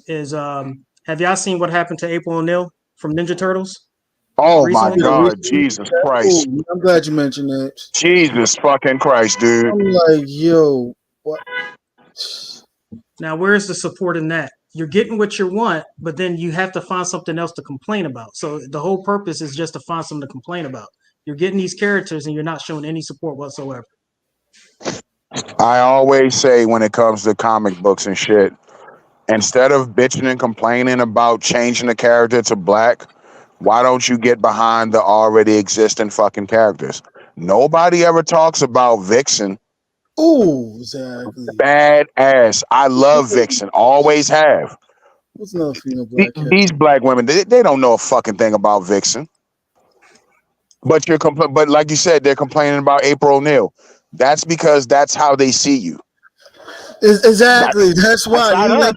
Is have y'all seen what happened to April O'Neil from Ninja Turtles Oh my recently? Yeah, God, Jesus oh, Christ. I'm glad you mentioned that. Jesus fucking Christ, dude. I'm like, yo, what? Now, where's the support in that? You're getting what you want, but then you have to find something else to complain about. So the whole purpose is just to find something to complain about. You're getting these characters and you're not showing any support whatsoever. I always say when it comes to comic books and shit, instead of bitching and complaining about changing the character to black, why don't you get behind the already existing fucking characters? Nobody ever talks about Vixen. Oh, exactly. Badass. I love Vixen. Always have. What's another female black character? These black women, they don't know a fucking thing about Vixen. But but like you said, they're complaining about April O'Neil. That's because that's how they see you. That, Exactly. That's that's why not us.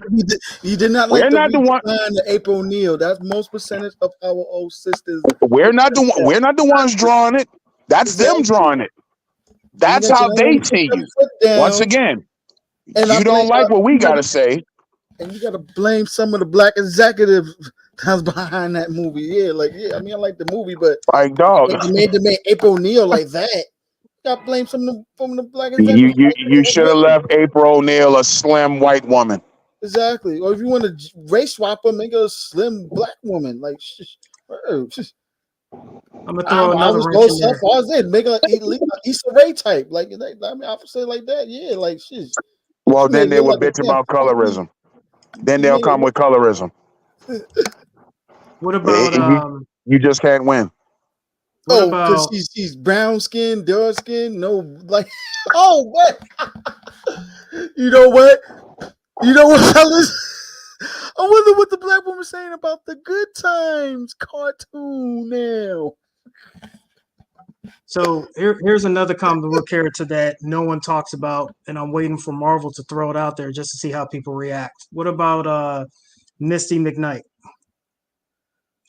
you did not like We're the not the one. redesign of April O'Neil. That's most percentage of our old sisters. We're not the one. We're not the ones drawing it. That's them Exactly. drawing it. And you That's got how your they own put see your you. foot Once down, again, and I you blame don't like what we gotta say. and you gotta blame some of the black executives that's behind that movie. Yeah, like I mean I like the movie, but Like dog, they made April O'Neil like that. You gotta blame some of the black you executives. you you should have left April O'Neil a slim white woman. Exactly. Or if you want to race swap her, make her a slim black woman. Like, I'm gonna I throw another was wrench go in so there. far as it, make her Issa Rae type. Like, I mean, I would say like that. Yeah, like shit. Well, You then made they look would like a bitch damn about funky. colorism. Then You they'll made come with colorism. What Eh, about you just can't win. what because about she's brown skin, dark skin. No, like, oh what? You know what? You know what, fellas? I wonder what the black woman's saying about the Good Times cartoon now. so here's another comic book character that no one talks about, and I'm waiting for Marvel to throw it out there just to see how people react. What about Misty McKnight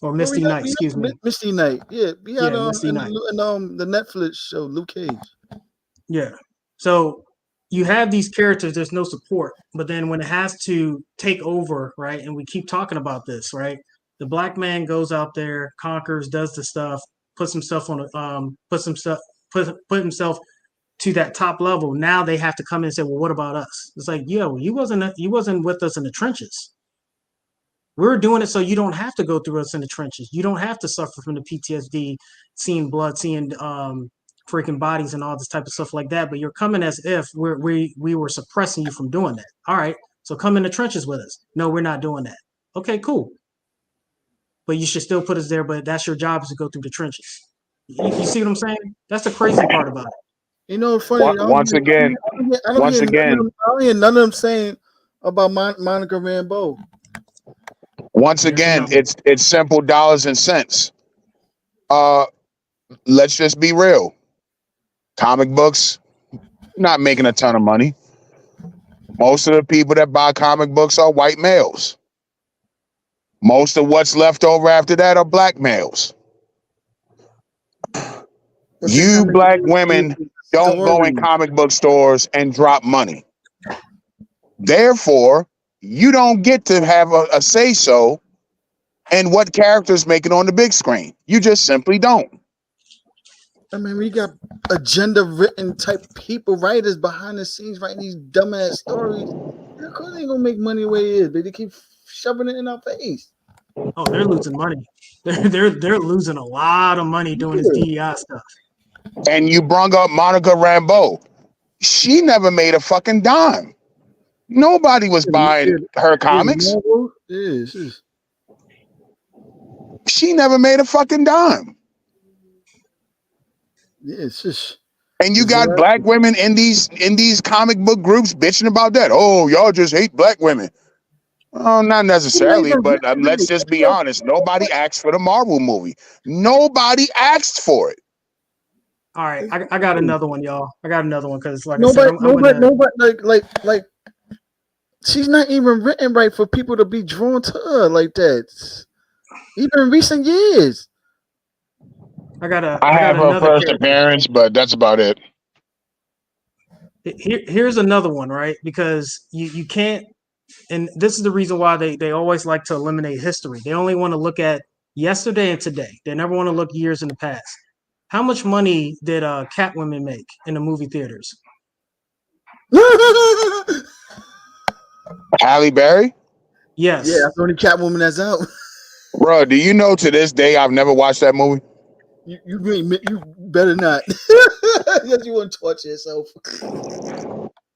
or Well, Misty Knight? we Excuse had me. Misty Knight. Yeah, we had Yeah, Misty Knight. in the Netflix show Luke Cage. Yeah. So you have these characters, there's no support, but then when it has to take over, right? And we keep talking about this, right? The black man goes out there, conquers, does the stuff, puts himself on a put himself to that top level. Now they have to come in and say, well, what about us? It's like, yo, you wasn't with us in the trenches. We're doing it so you don't have to go through us in the trenches. You don't have to suffer from the PTSD, seeing blood, seeing freaking bodies and all this type of stuff like that. But you're coming as if we were suppressing you from doing that. All right, so come in the trenches with us. No, we're not doing that. Okay, cool. But you should still put us there. But that's your job is to go through the trenches. You see what I'm saying? That's the crazy part about it. You know, funny. Once again, I once again, don't hear none of them saying about Monica Rambeau. once Yes and again, no. it's simple dollars and cents. Uh, let's just be real. Comic books not making a ton of money. Most of the people that buy comic books are white males. Most of what's left over after that are black males. But they're You coming black with women don't go in stories. comic book stores and drop money. Therefore, you don't get to have a say so in what characters make it on the big screen. You just simply don't. I mean, we got agenda written type people, writers behind the scenes writing these dumbass stories. Of course, they ain't gonna make money the way it is, but they keep shoving it in our face. Oh, they're losing money. They're losing a lot of money doing this DEI stuff. And you brung up Monica Rambeau. She never made a fucking dime. Nobody was buying her comics. She never made a fucking dime. Yeah, it's just. And you got black women in these comic book groups bitching about that. Oh, y'all just hate black women. Oh, not necessarily, but let's just be honest. Nobody asked for the Marvel movie. Nobody asked for it. All right, I got another one, y'all. I got another one because, like I Nobody, said, I'm gonna. like, she's not even written right for people to be drawn to her like that. Even in recent years. I have her first character. appearance, but that's about it. Here's another one, right? Because you can't, and this is the reason why they always like to eliminate history. They only want to look at yesterday and today. They never want to look years in the past. How much money did Catwoman make in the movie theaters? Halle Berry? Yes. Yeah, that's the only Catwoman that's out. Bro, do you know to this day I've never watched that movie? You better not. Yes, you wouldn't torture yourself.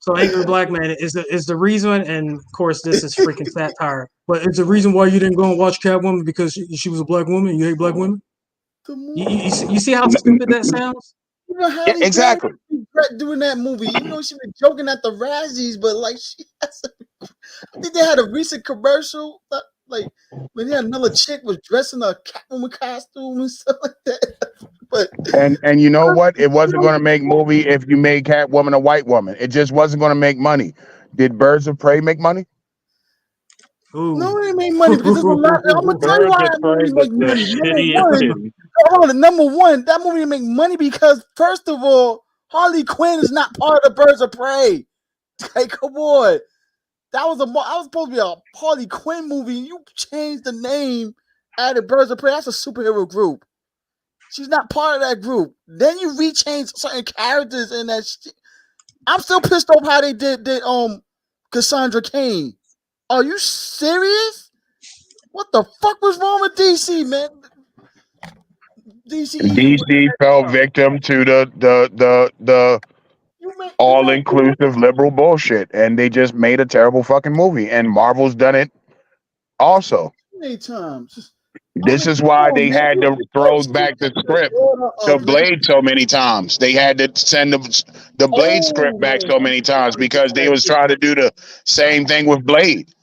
So Angry Black Man is the reason, and of course this is freaking satire, but it's the reason why you didn't go and watch Catwoman because she was a black woman. You hate black women. You see how stupid that sounds? You know, Halle exactly. Berry doing that movie. You know, she was joking at the Razzies, but like I think they had a recent commercial, like when they had another chick was dressed in a Catwoman costume and stuff like that. But and you know what? It wasn't going to make movie if you made Catwoman a white woman. It just wasn't going to make money. Did Birds of Prey make money? Ooh. No, it made money because there's a lot. I'm gonna tell you why that movie make money. Number one, that movie didn't make money because first of all, Harley Quinn is not part of the Birds of Prey. Hey, come on. That was supposed to be a Harley Quinn movie. You changed the name, added Birds of Prey. That's a superhero group. She's not part of that group. Then you rechanged certain characters in that shit. I'm still pissed off how they did Cassandra Cain. Are you serious? What the fuck was wrong with DC, man? DC fell victim to the all-inclusive liberal bullshit, and they just made a terrible fucking movie. And Marvel's done it also. Many times. This is why they had to throw back the script to Blade so many times. They had to send the Blade script back so many times because they was trying to do the same thing with Blade.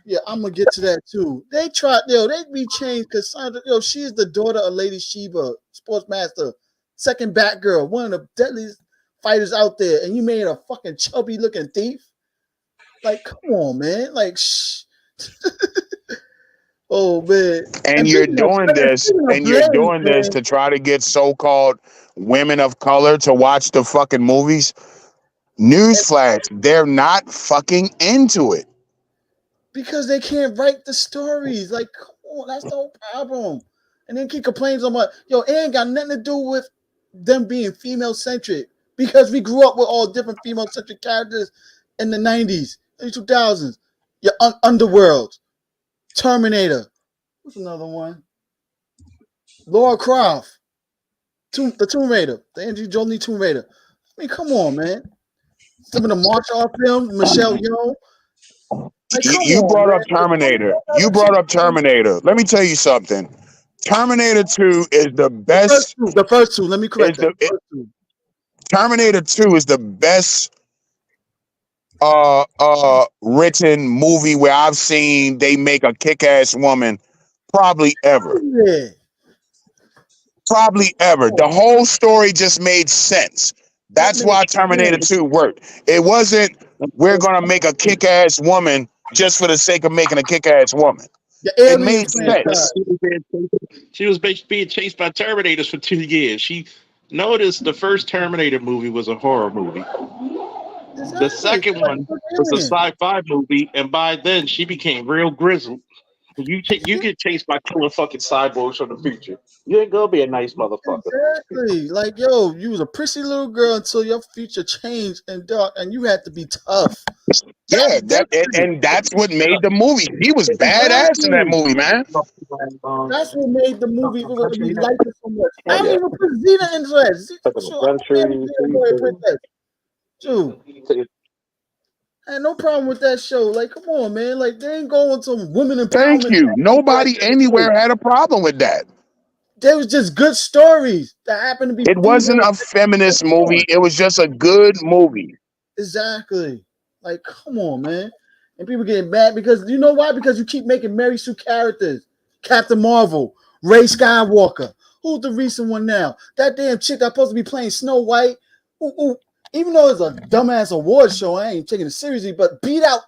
Yeah, I'm gonna get to that too. They tried, they rechanged Cassandra. She is the daughter of Lady Shiva, Sportsmaster, second Batgirl, one of the deadliest fighters out there, and you made a fucking chubby looking thief. Like, come on, man. Like, shh. Oh man. And you're doing this, to try to get so-called women of color to watch the fucking movies. Newsflash, they're not fucking into it. Because they can't write the stories. Like, come on, that's the whole problem. And then keep complaining about, it ain't got nothing to do with them being female-centric. Because we grew up with all different female-centric characters in the 90s, in the 2000s. Your Underworld, Terminator. What's another one? Laura Croft. The Tomb Raider. The Andrew Jolie Tomb Raider. I mean, come on, man. Some of the martial art films, Michelle Yeoh. Like, you brought up Terminator. You brought up Terminator. Let me tell you something. Terminator 2 is the best. The first two. Let me correct that. Terminator 2 is the best written movie where I've seen they make a kick-ass woman probably ever. Yeah. Probably ever. The whole story just made sense. That's why Terminator 2 worked. It wasn't, we're going to make a kick-ass woman just for the sake of making a kick-ass woman. It made sense. She was being chased by Terminators for 2 years. She noticed the first Terminator movie was a horror movie. The second one was a sci-fi movie, and by then she became real grizzled. You get chased by killer fucking cyborgs from the future. You ain't gonna be a nice motherfucker. Exactly. Like, yo, you was a prissy little girl until your future changed and dark, and you had to be tough. Yeah, That's different. and that's what made the movie. He was badass in that Exactly. movie, man. That's what made the movie. We liked it so much. I don't Yeah. even put Zeta into that. Sure, I don't Country. Zeta boy princess. Dude, I had no problem with that show. Like, come on, man. Like, they ain't going to women Thank empowerment. you. Nobody anywhere had a problem with that. There was just good stories that happened to be It wasn't female. a feminist movie. It was just a good movie. Exactly. Like, come on, man. And people getting mad because you know why? Because you keep making Mary Sue characters. Captain Marvel, Ray Skywalker. Who's the recent one now? That damn chick that's supposed to be playing Snow White. Ooh. Even though it's a dumbass award show, I ain't taking it seriously, but beat out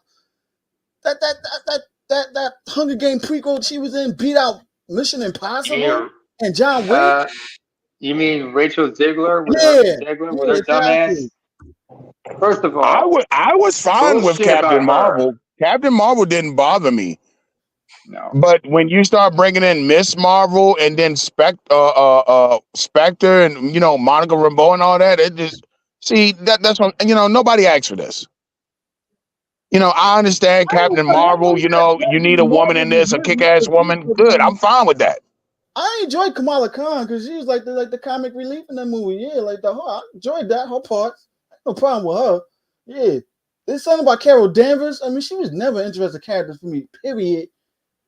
that Hunger Game prequel she was in, beat out Mission Impossible and John Wick. You mean Rachel Ziegler with Yeah, her dumbass? exactly. First of all, I was fine with bullshit Captain about her. Marvel. Captain Marvel didn't bother me. No. But when you start bringing in Miss Marvel and then Spectre and Monica Rambeau and all that, it just that's what nobody asked for this. I understand Captain Marvel. You need a woman in this, a kick-ass woman. Good, I'm fine with that. I enjoyed Kamala Khan because she was like the comic relief in that movie. Yeah, like I enjoyed that her parts. No problem with her. Yeah, there's something about Carol Danvers. I mean, she was never an interesting character for me. Period.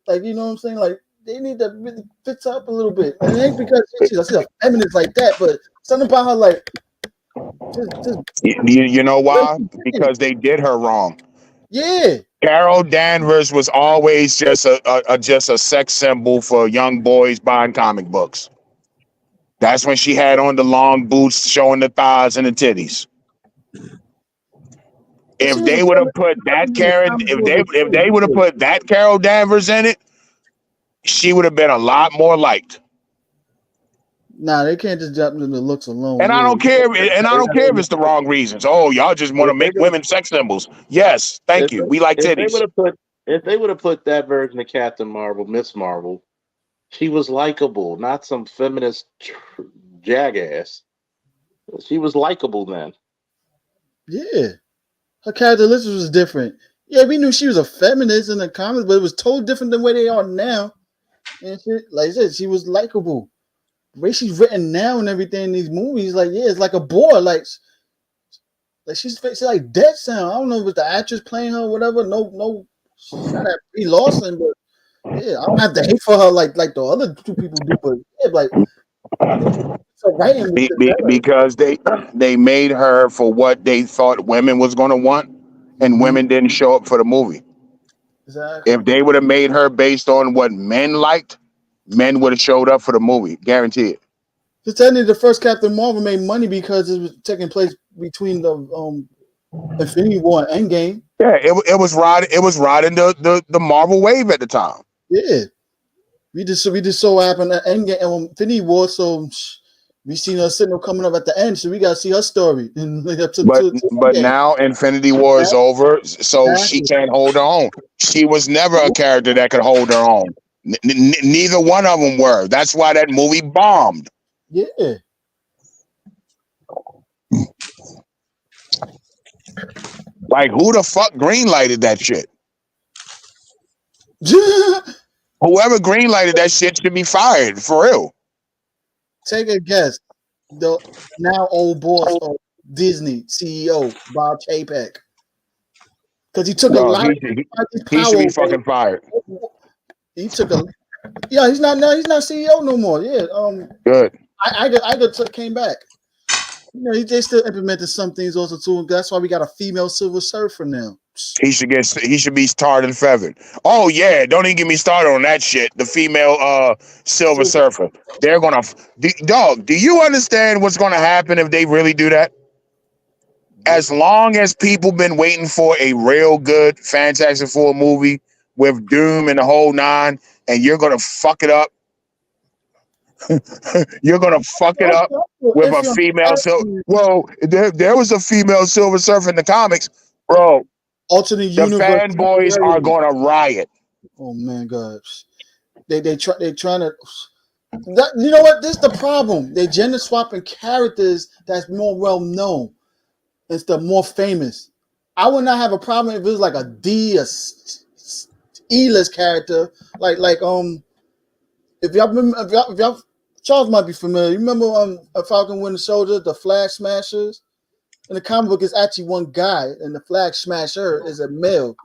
Like, you know what I'm saying? Like, they need to really fix her up a little bit. And it ain't because she's a feminist like that, but something about her like just You know why? Because they did her wrong. yeah. Carol Danvers was always just a sex symbol for young boys buying comic books. That's when she had on the long boots showing the thighs and the titties. If they would have put that Carol Danvers in it, she would have been a lot more liked. Nah, they can't just jump into the looks alone. And I don't care. And I don't care if it's the wrong reasons. Oh, y'all just want to make women sex symbols. Yes, thank you. We like titties. If they would have put that version of Captain Marvel, Miss Marvel, she was likable, not some feminist jackass. She was likable then. Yeah. Her characteristics was different. Yeah, we knew she was a feminist in the comics, but it was totally different than where they are now. And shit, like I said, she was likable. The way she's written now and everything in these movies, like, yeah, it's like a boy. Like she's like Dead Sound. I don't know if it's the actress playing her or whatever. No, she's not at Brie Larson, but yeah, I don't have to hate for her like the other two people do, but yeah, like so writing Because they made her for what they thought women was going to want, and women didn't show up for the movie. Exactly. If they would have made her based on what men liked, men would have showed up for the movie, guaranteed. Just technically, the first Captain Marvel made money because it was taking place between the Infinity War and Endgame. Yeah, it was riding the Marvel wave at the time. Yeah, we just so happened at Endgame Infinity War, so we seen her signal coming up at the end, so we gotta see her story. But now Infinity War is over, so she can't hold her own. She was never a character that could hold her own. Neither one of them were. That's why that movie bombed. Yeah. Like, who the fuck greenlighted that shit? Whoever greenlighted that shit should be fired, for real. Take a guess. The now old boss of Disney CEO, Bob Chapek. Because he took a lot of he should be fucking fired. He took he's not CEO no more. Yeah. Good. I came back. They still implemented some things also too. That's why we got a female Silver Surfer now. He should be tarred and feathered. Oh yeah, don't even get me started on that shit. The female Silver Surfer. They're gonna dog. Do you understand what's gonna happen if they really do that? As long as people been waiting for a real good Fantastic Four movie with Doom and the whole nine, and you're gonna fuck it up. You're gonna fuck it up with a female Silver. Well, there was a female Silver Surfer in the comics, bro. Alternate universe. The fanboys are gonna riot. Oh man, God, they trying to. You know what? This is the problem. They gender swapping characters that's more well known instead of more famous. I would not have a problem if it was like a E-list character, like if y'all remember, if y'all Charles might be familiar. You remember a Falcon Winter Soldier, the Flag Smashers? In the comic book, it's actually one guy, and the Flag Smasher is a male.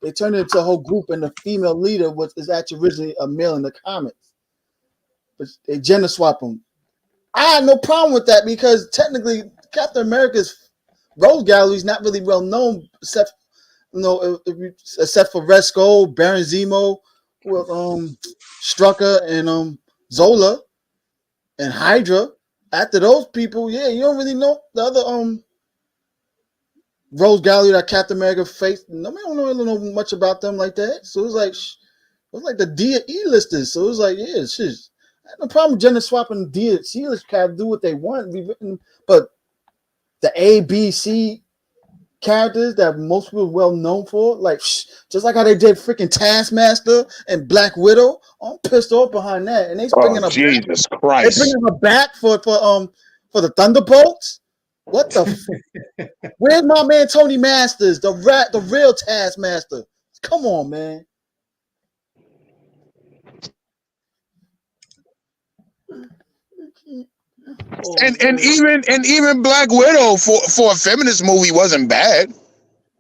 They turned it into a whole group, and the female leader is actually originally a male in the comics. But they gender swap them. I had no problem with that because technically Captain America's Rose Gallery is not really well known except except for Red Skull, Baron Zemo, with Strucker and Zola and Hydra. After those people, yeah, you don't really know the other Rose Gallery that Captain America faced. Nobody don't really know much about them like that. So it was like the D and E listers. So it was like, yeah, shit. I had no problem gender swapping D and C list cast do what they want, be written, but the A, B, C characters that most people are well known for, like just like how they did freaking Taskmaster and Black Widow. I'm pissed off behind that, and they bringing her Jesus back. They Christ! bringing her back for the Thunderbolts. What the? Where's my man Tony Masters, the real Taskmaster? Come on, man. Oh, And even Black Widow for a feminist movie wasn't bad,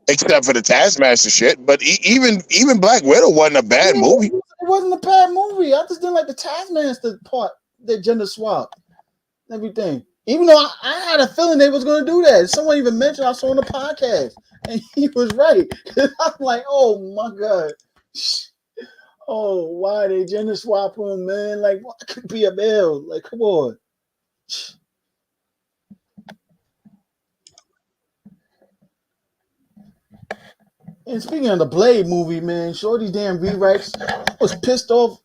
except for the Taskmaster shit. But even Black Widow wasn't a bad movie. It wasn't a bad movie. I just didn't like the Taskmaster part, the gender swap, everything. Even though I had a feeling they was going to do that. Someone even mentioned I saw on the podcast, and he was right. I'm like, oh my God. Oh, why they gender swap him, man? Like, what could be a male? Like, come on. And speaking of the Blade movie, man, Shorty's damn rewrites. I was pissed off.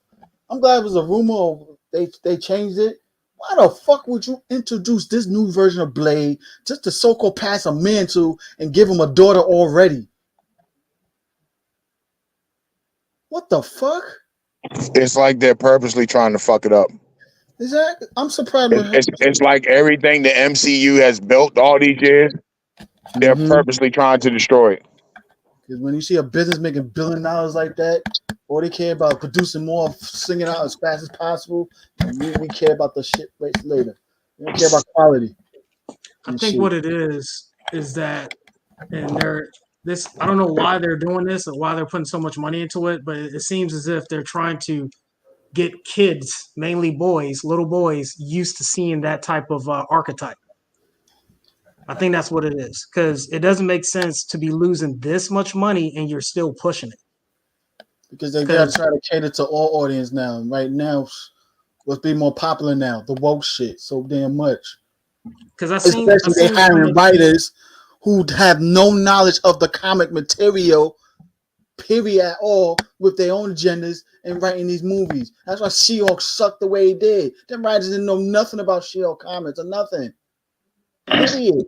I'm glad it was a rumor. They changed it. Why the fuck would you introduce this new version of Blade just to so-called pass a man to and give him a daughter already? What the fuck? It's like they're purposely trying to fuck it up. Exactly. I'm surprised. It's like everything the MCU has built all these years, they're purposely trying to destroy it. Because when you see a business making $1 billion like that, all they care about producing more, singing out as fast as possible, and we care about the shit rates later. We don't care about quality. I think what it is that, and I don't know why they're doing this or why they're putting so much money into it, but it seems as if they're trying to get kids, mainly boys, little boys, used to seeing that type of archetype. I think that's what it is, because it doesn't make sense to be losing this much money and you're still pushing it. Because they got to try to cater to all audience now. Right now, what's being more popular now? The woke shit so damn much. Because especially they hiring writers who have no knowledge of the comic material, period, at all, with their own agendas and writing these movies. That's why She-Hulk sucked the way it did. Them writers didn't know nothing about She-Hulk comics or nothing. Period.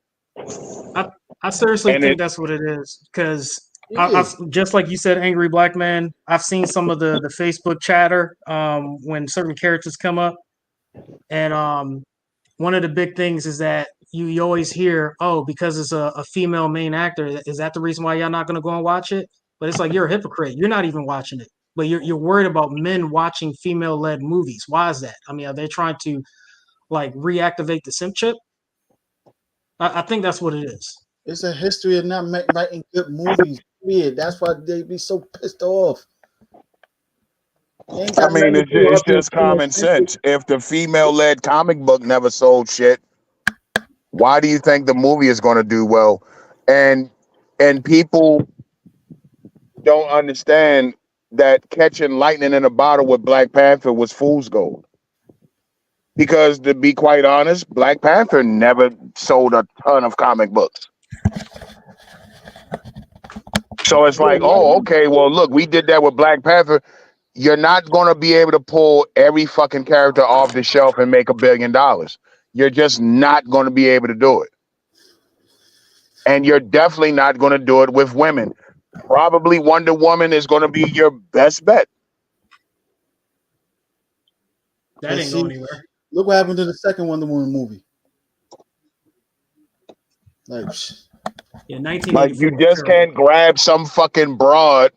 I seriously think that's what it is. Because just like you said, Angry Black Man, I've seen some of the Facebook chatter when certain characters come up. And one of the big things is that you always hear, oh, because it's a female main actor, is that the reason why y'all not going to go and watch it? But it's like, you're a hypocrite. You're not even watching it. But you're worried about men watching female-led movies. Why is that? I mean, are they trying to like reactivate the simp chip? I think that's what it is. It's a history of not writing good movies. Period. That's why they be so pissed off. I mean, it's just common sense. If the female-led comic book never sold shit, why do you think the movie is going to do well? And people don't understand that catching lightning in a bottle with Black Panther was fool's gold. Because to be quite honest, Black Panther never sold a ton of comic books. So it's like, oh, okay, well, look, we did that with Black Panther. You're not going to be able to pull every fucking character off the shelf and make $1 billion. You're just not going to be able to do it. And you're definitely not going to do it with women. probably Wonder Woman is going to be your best bet. That But ain't see, going anywhere. look what happened to the second Wonder Woman movie. Like, Yeah, Like 1984 you was just terrible. can't grab some fucking broad,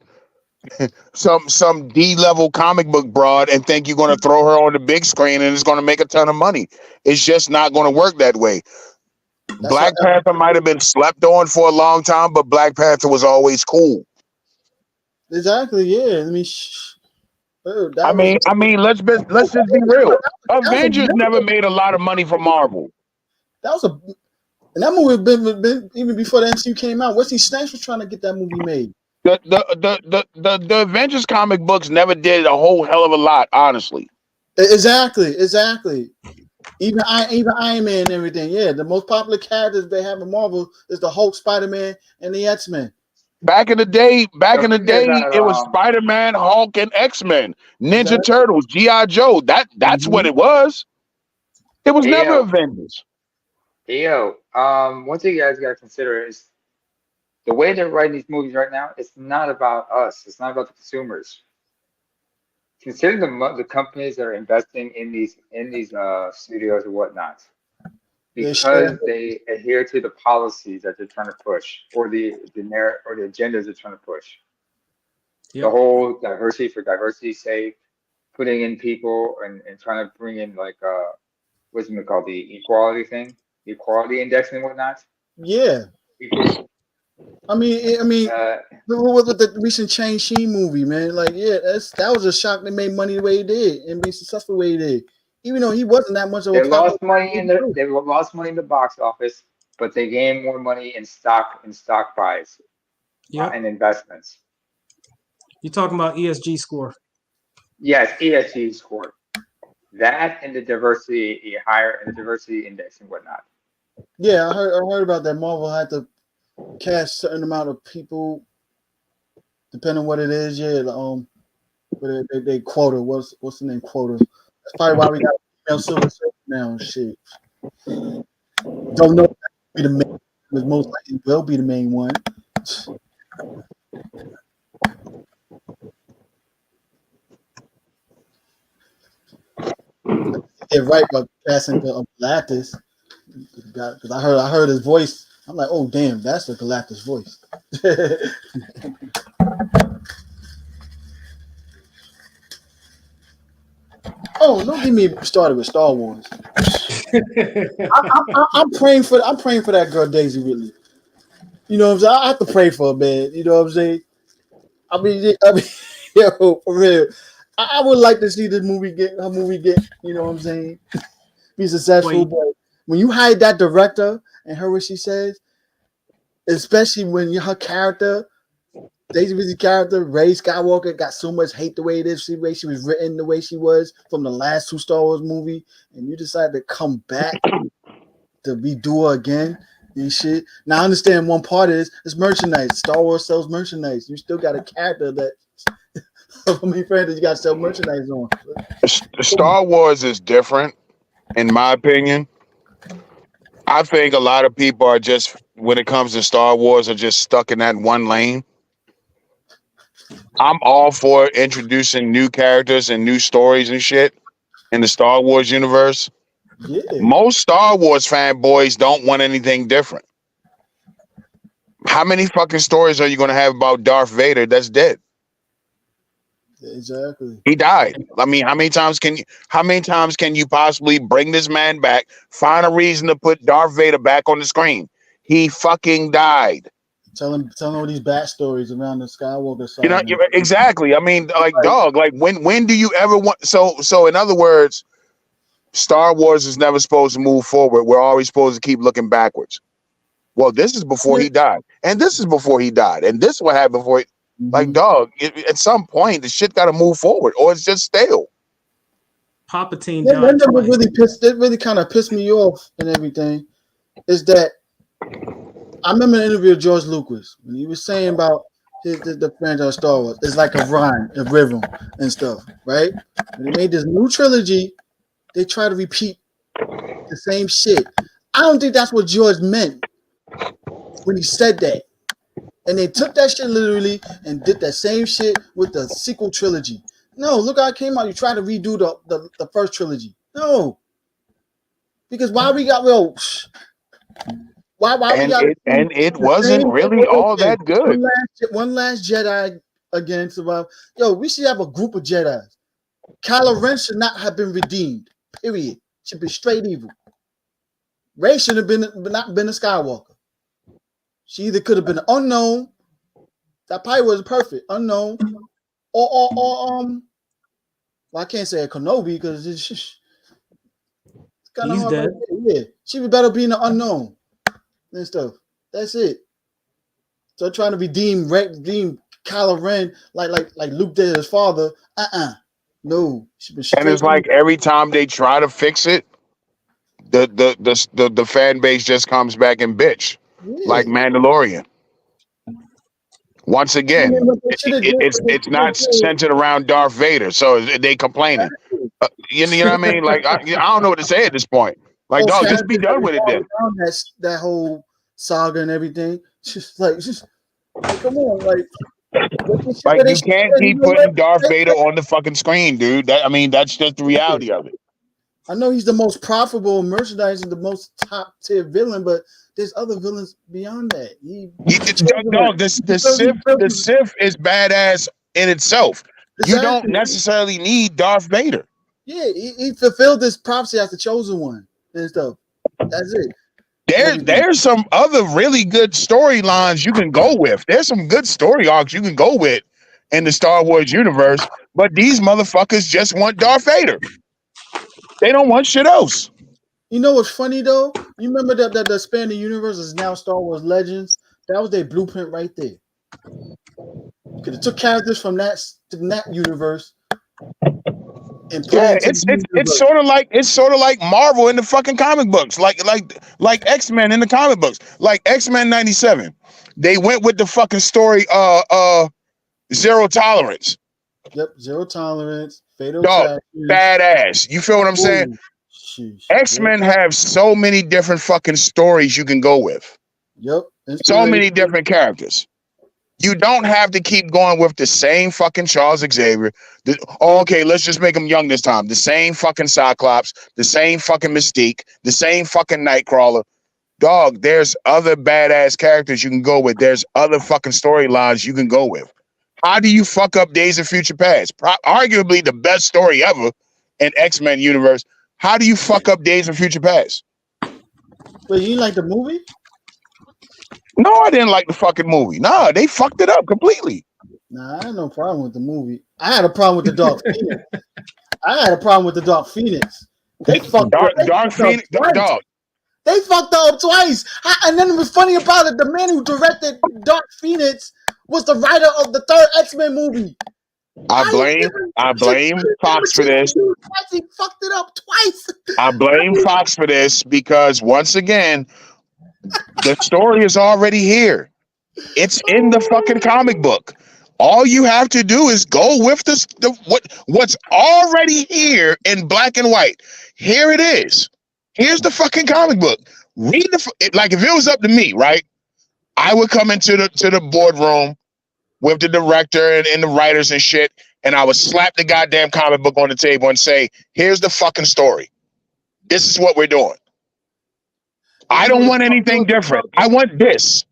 some D-level comic book broad, and think you're going to throw her on the big screen and it's going to make a ton of money. It's just not going to work that way. that's why. Black Panther might have been slept on for a long time, but Black Panther was always cool. Exactly. Yeah. I mean, I that was mean, I mean, let's just be real. that was a Avengers never made a lot of money for Marvel. that was a and that movie been even before the MCU came out. Wesley Snipes was trying to get that movie made. The Avengers comic books never did a whole hell of a lot, honestly. Exactly. Even Iron Man and everything. Yeah, the most popular characters they have in Marvel is the Hulk, Spider Man, and the X Men. Back in the day, Don't forget about it was Spider-Man, Hulk, and X-Men, Ninja Exactly. Turtles, G.I. Joe. That's what Mm-hmm. it was. It was never Ayo, Avengers. one thing you guys gotta consider is the way they're writing these movies right now. It's not about us. It's not about the consumers. Consider the companies that are investing in these studios and whatnot, They share. because they adhere to the policies that they're trying to push, or or the agendas they're trying to push. The Yep. whole diversity for diversity's sake, putting in people and trying to bring in like what's it called, the equality thing, the equality index and whatnot. Yeah. People, I mean, uh, with the recent Chang Sheen movie, man. Like, yeah, that was a shock. They made money the way he did and be successful the way he did, even though he wasn't that much of a popular. they lost money in the box office, but they gained more money in stock buys Yep. and investments. You talking about ESG score? Yes, ESG score. That and the diversity higher and the diversity index and whatnot. Yeah, I heard about that. Marvel had to cast certain amount of people, depending on what it is. Yeah, but they quota. What's the name quota? That's probably why we got female Silver Surfer now and shit. Don't know if that will be the main, but most likely will be the main one. They're right about casting the Galactus. Because I heard his voice. I'm like, oh damn, that's the Galactus voice. Oh, don't get me started with Star Wars. I'm praying for that girl Daisy Ridley. You know what I'm saying? I have to pray for her, man. You know what I'm saying? I mean, yo, for real. I would like to see her movie get. You know what I'm saying? Be successful, Wait, but when you hire that director and her what she says, especially when her character, Daisy Ridley's character, Rey Skywalker, got so much hate the way it is, the way she was written, the way she was from the last two Star Wars movie, and you decide to come back to redo her again and shit. Now I understand one part is it's merchandise. Star Wars sells merchandise. You still got a character that I mean, friends, you got to sell merchandise on. Star Wars is different, in my opinion. I think a lot of people are just, when it comes to Star Wars, are just stuck in that one lane. I'm all for introducing new characters and new stories and shit in the Star Wars universe. Yeah, Most Star Wars fanboys don't want anything different. How many fucking stories are you going to have about Darth Vader that's dead? exactly. He died. I mean, how many times can you possibly bring this man back, find a reason to put Darth Vader back on the screen? He fucking died. Telling all these backstories around the Skywalker You know, saga. exactly. I mean, like, Like, dog, like when do you ever want, so in other words, Star Wars is never supposed to move forward. We're always supposed to keep looking backwards. Well, this is before he died, and this is before he died, and this is what happened before. Like, dog, at some point, the shit got to move forward, or it's just stale. Palpatine that died number twice. really kind of pissed me off and everything. Is that I remember an interview with George Lucas when he was saying about the franchise Star Wars. It's like a rhyme, a rhythm, and stuff, right? When they made this new trilogy, they try to repeat the same shit. I don't think that's what George meant when he said that. And they took that shit literally and did that same shit with the sequel trilogy. No, look how it came out. You try to redo the first trilogy. No. Because why we got why we got And it the wasn't same really all that good. one last Jedi again survive. Yo, we should have a group of Jedis. Kylo Ren should not have been redeemed. Period. Should be straight evil. Rey should have not been a Skywalker. She either could have been unknown. That probably wasn't perfect. Unknown. Or well, I can't say a Kenobi because it's kind of He's hard. dead. Yeah. She would better be in the unknown and stuff. That's it. So trying to redeem Kylo Ren like Luke did his father. No. She been And it's like every time they try to fix it, the fan base just comes back and bitch. Like Mandalorian. Once again, it's not centered around Darth Vader, so they complaining. You know what I mean? Like I don't know what to say at this point. Like, dog, just be done with it then. That whole saga and everything. Just come on, like you can't keep putting Darth Vader on the fucking screen, dude. That's just the reality of it. I know he's the most profitable merchandising, the most top tier villain, but there's other villains beyond that. The Sith is badass in itself. Exactly. You don't necessarily need Darth Vader. Yeah, he fulfilled this prophecy as the chosen one and stuff. That's it. There's some other really good storylines you can go with. There's some good story arcs you can go with in the Star Wars universe, but these motherfuckers just want Darth Vader. They don't want shit else. You know what's funny though? You remember that the expanded universe is now Star Wars Legends? That was their blueprint right there. You could have took characters from that universe and put it's sort of like Marvel in the fucking comic books, like X-Men in the comic books, like X-Men 97. They went with the fucking story Zero Tolerance. Yep, Zero Tolerance, Fatal Dog, badass. You feel what I'm saying? X-Men have so many different fucking stories you can go with. Yep. So many different characters. You don't have to keep going with the same fucking Charles Xavier. Okay, let's just make him young this time. The same fucking Cyclops, the same fucking Mystique, the same fucking Nightcrawler. Dog, there's other badass characters you can go with. There's other fucking storylines you can go with. How do you fuck up Days of Future Past? Arguably the best story ever in X-Men universe. How do you fuck up Days of Future Past? Wait, you like the movie? No, I didn't like the fucking movie. Nah, they fucked it up completely. Nah, I had no problem with the movie. I had a problem with the Dark Phoenix. They fucked Dark Phoenix. Dog. They fucked up twice. And then it was funny about it. The man who directed Dark Phoenix was the writer of the third X-Men movie. I blame Fox for this. He fucked it up twice. I blame Fox for this because once again, the story is already here. It's in the fucking comic book. All you have to do is go with what's already here in black and white. Here it is. Here's the fucking comic book. Read like if it was up to me, right? I would come into the boardroom with the director and the writers and shit, and I would slap the goddamn comic book on the table and say, "Here's the fucking story. This is what we're doing. I don't want anything different. I want this."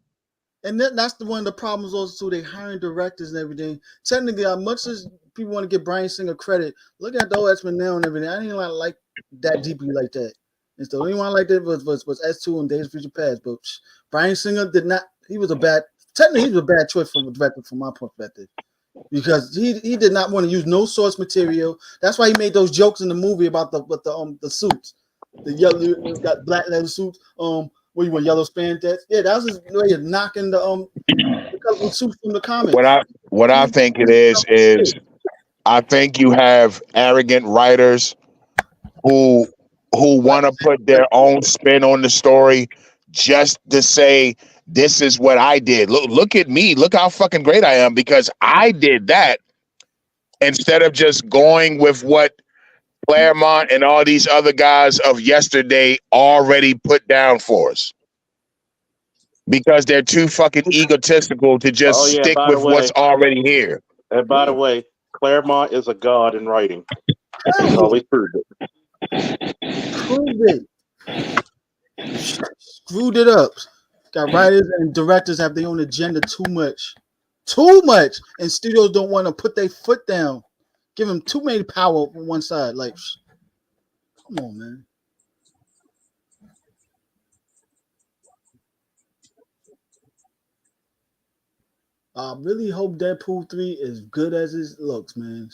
And that's one of the problems also too. They hiring directors and everything. Technically, as much as people want to give Bryan Singer credit, look at the old X-Men now and everything. I didn't like that deeply like that. And so the only one I liked it was S2 and Days of Future Past. But Bryan Singer did not. He was a bad choice from a director from my perspective. Because he did not want to use no source material. That's why he made those jokes in the movie about the suits. The yellow got black leather suits. What you want, yellow spandex? Yeah, that was his way of knocking the suits from the comics. What I think it is I think you have arrogant writers who want to put their own spin on the story just to say, this is what I did. Look at me. Look how fucking great I am because I did that, instead of just going with what Claremont and all these other guys of yesterday already put down for us. because they're too fucking egotistical to just Oh yeah. stick By the with what's way, already here. and by the way, Claremont is a god in writing. He's Hell yeah. always proved it. Prove it. Screwed it up. Got writers and directors have their own agenda too much. Too much. And studios don't want to put their foot down. Give them too many power on one side. Like, come on, man. I really hope Deadpool 3 is good as it looks, man.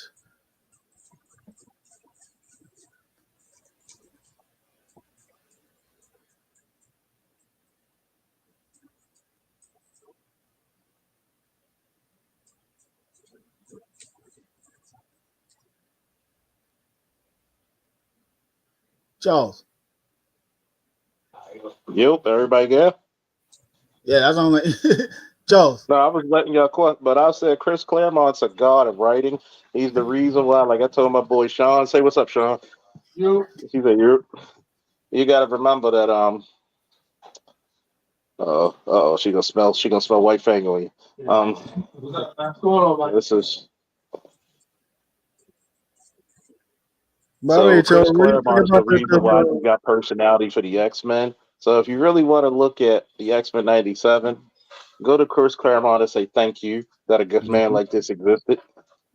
Charles. Yep. Everybody good? Yeah, that's all. Charles. No, I was letting y'all quote, but I said Chris Claremont's a god of writing. He's the reason why. Like I told my boy Sean, say what's up, Sean. You. He said you got to remember that she gonna smell white finger on you. What's going on, Mike? This is By the way, so Charles, Chris what do you think Claremont is the about this? reason why you got personality for the X-Men. So if you really want to look at the X-Men 97, go to Chris Claremont and say thank you that a good man like this existed.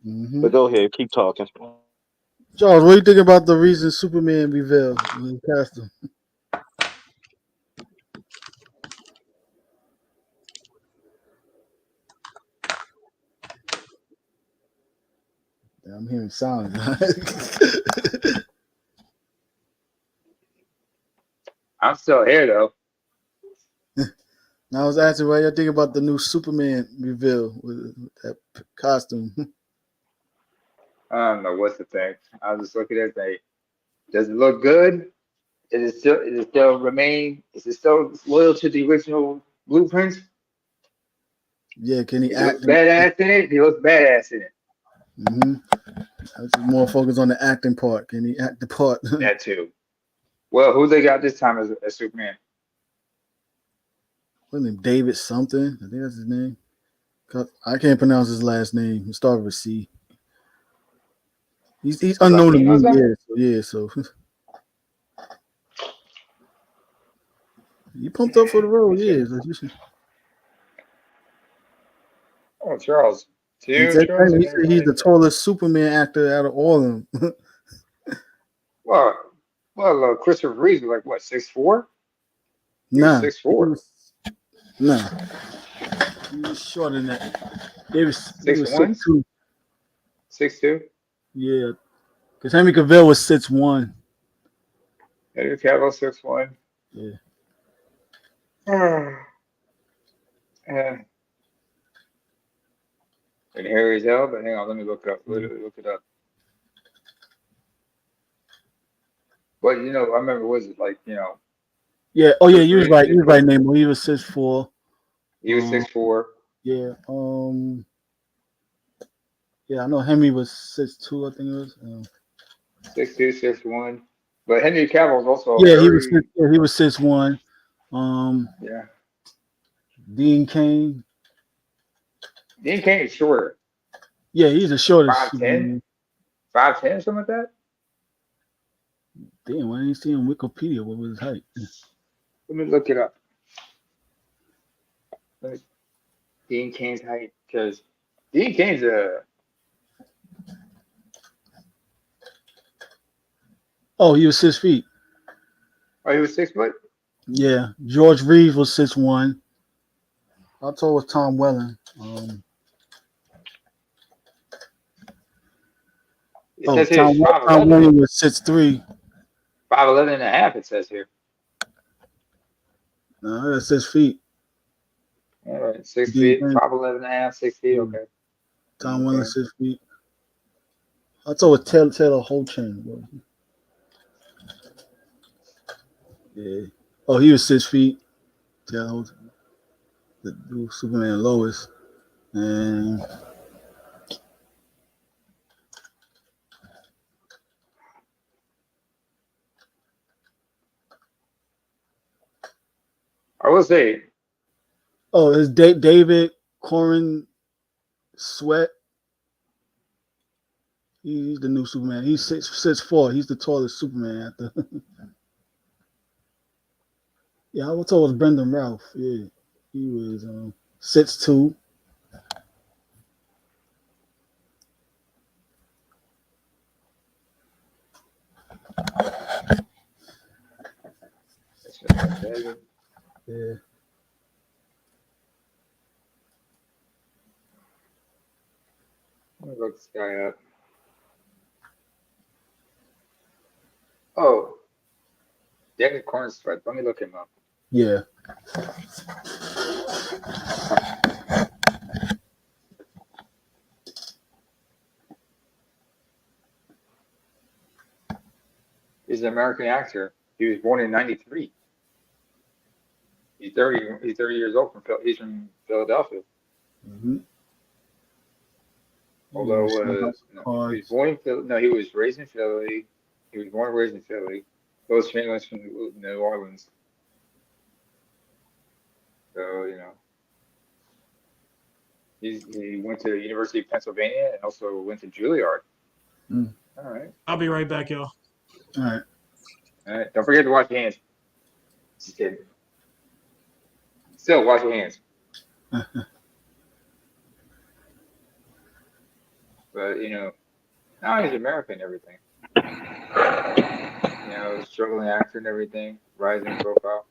But go ahead, keep talking. Charles, what do you think about the recent Superman reveal when he cast him? Yeah, I'm hearing sound. I'm still here though. I was asking what y'all think about the new Superman reveal with that costume. I don't know what's the thing. I was just looking at it. Like, does it look good? Is it still remain? Is it still loyal to the original blueprints? Yeah, can he If he looks act? badass in it, he looks badass in it. Mm-hmm. I was more focused on the acting part. Can he act the part? That too. Well, who they got this time as Superman? What's his name? David something. I think that's his name. I can't pronounce his last name. It started with C. He's unknown to Latino me. something? Yeah, so you pumped up for the role. Yeah, so Oh, Charles. he Two said Charles and he said he's everybody. the tallest Superman actor out of all of them. Well, Christopher Reeve was like what 6'4"? He was Nah, 6'4". nah, he was shorter than that. He was 6'1", 6'2". 6'2". Yeah, because Henry Cavill was 6'1". Henry Cavill 6'1". Yeah. And Harry's hell, but hang on, let me look up. Look it up. But I remember was it like Yeah. Oh yeah, you Christopher was Reeve right. You did was right, play. Nemo. He was 6'4". He was 6'4". Yeah. Yeah, I know Henry was 6'2". I think it was. 6'2", 6'1". But Henry Cavill is also Yeah, he was. very Yeah, he was 6'1". Um, yeah. Dean Kane. Dean Cain is shorter. Yeah, he's the shortest 5'10", Superman. 5'10", something like that. Damn, why didn't you see on Wikipedia what was his height? Let me look it up. Dean Cain's height, because Dean Cain's Oh, he was 6 feet. he was 6 foot. Yeah, George Reeves was 6'1". How tall was Tom Welling? It says here Tom it's 5'11". Welling was 6'3". 5'11" and a half, it says here. No, that's 6 feet. All right, 6 Dean feet, Cain. 5'11" and a half, 6 feet, okay. Tom Welling Okay. 6 feet. I told Taylor Holchin. Yeah. Oh, he was 6 feet. Taylor Holchin. The dude, Superman Lois. And I will say, Oh, it's David Corin Sweat. He's the new Superman. He's 6'4". He's the tallest Superman after. Yeah, I was told it was Brendan Ralph. Yeah, he was 6'2". That's just David. Yeah. Let me look this guy up. Oh, David Cornsweet. Let me look him up. Yeah. He's an American actor. He was born in '93. He's 30. He's 30 years old. He's from Philadelphia. Mm-hmm. Although he was born in Philly. No, he was raised in Philly. He was born and raised in Philly. Those families from New Orleans. So he went to the University of Pennsylvania and also went to Juilliard. Mm. All right. I'll be right back, y'all. All right. All right. Don't forget to wash your hands. Just kidding. Still, wash your hands. But now he's American and everything. Struggling actor and everything, rising profile.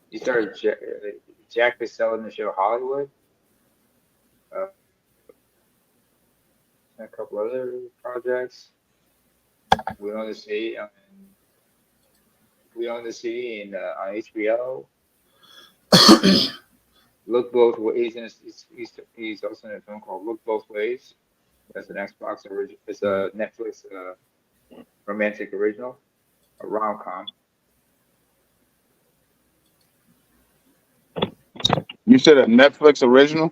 He started Jack Bissell in the show Hollywood. A couple other projects. We Own the Sea on HBO. Look Both Ways. He's also in a film called Look Both Ways. That's an Xbox original. It's a Netflix romantic original, a rom-com. You said a Netflix original?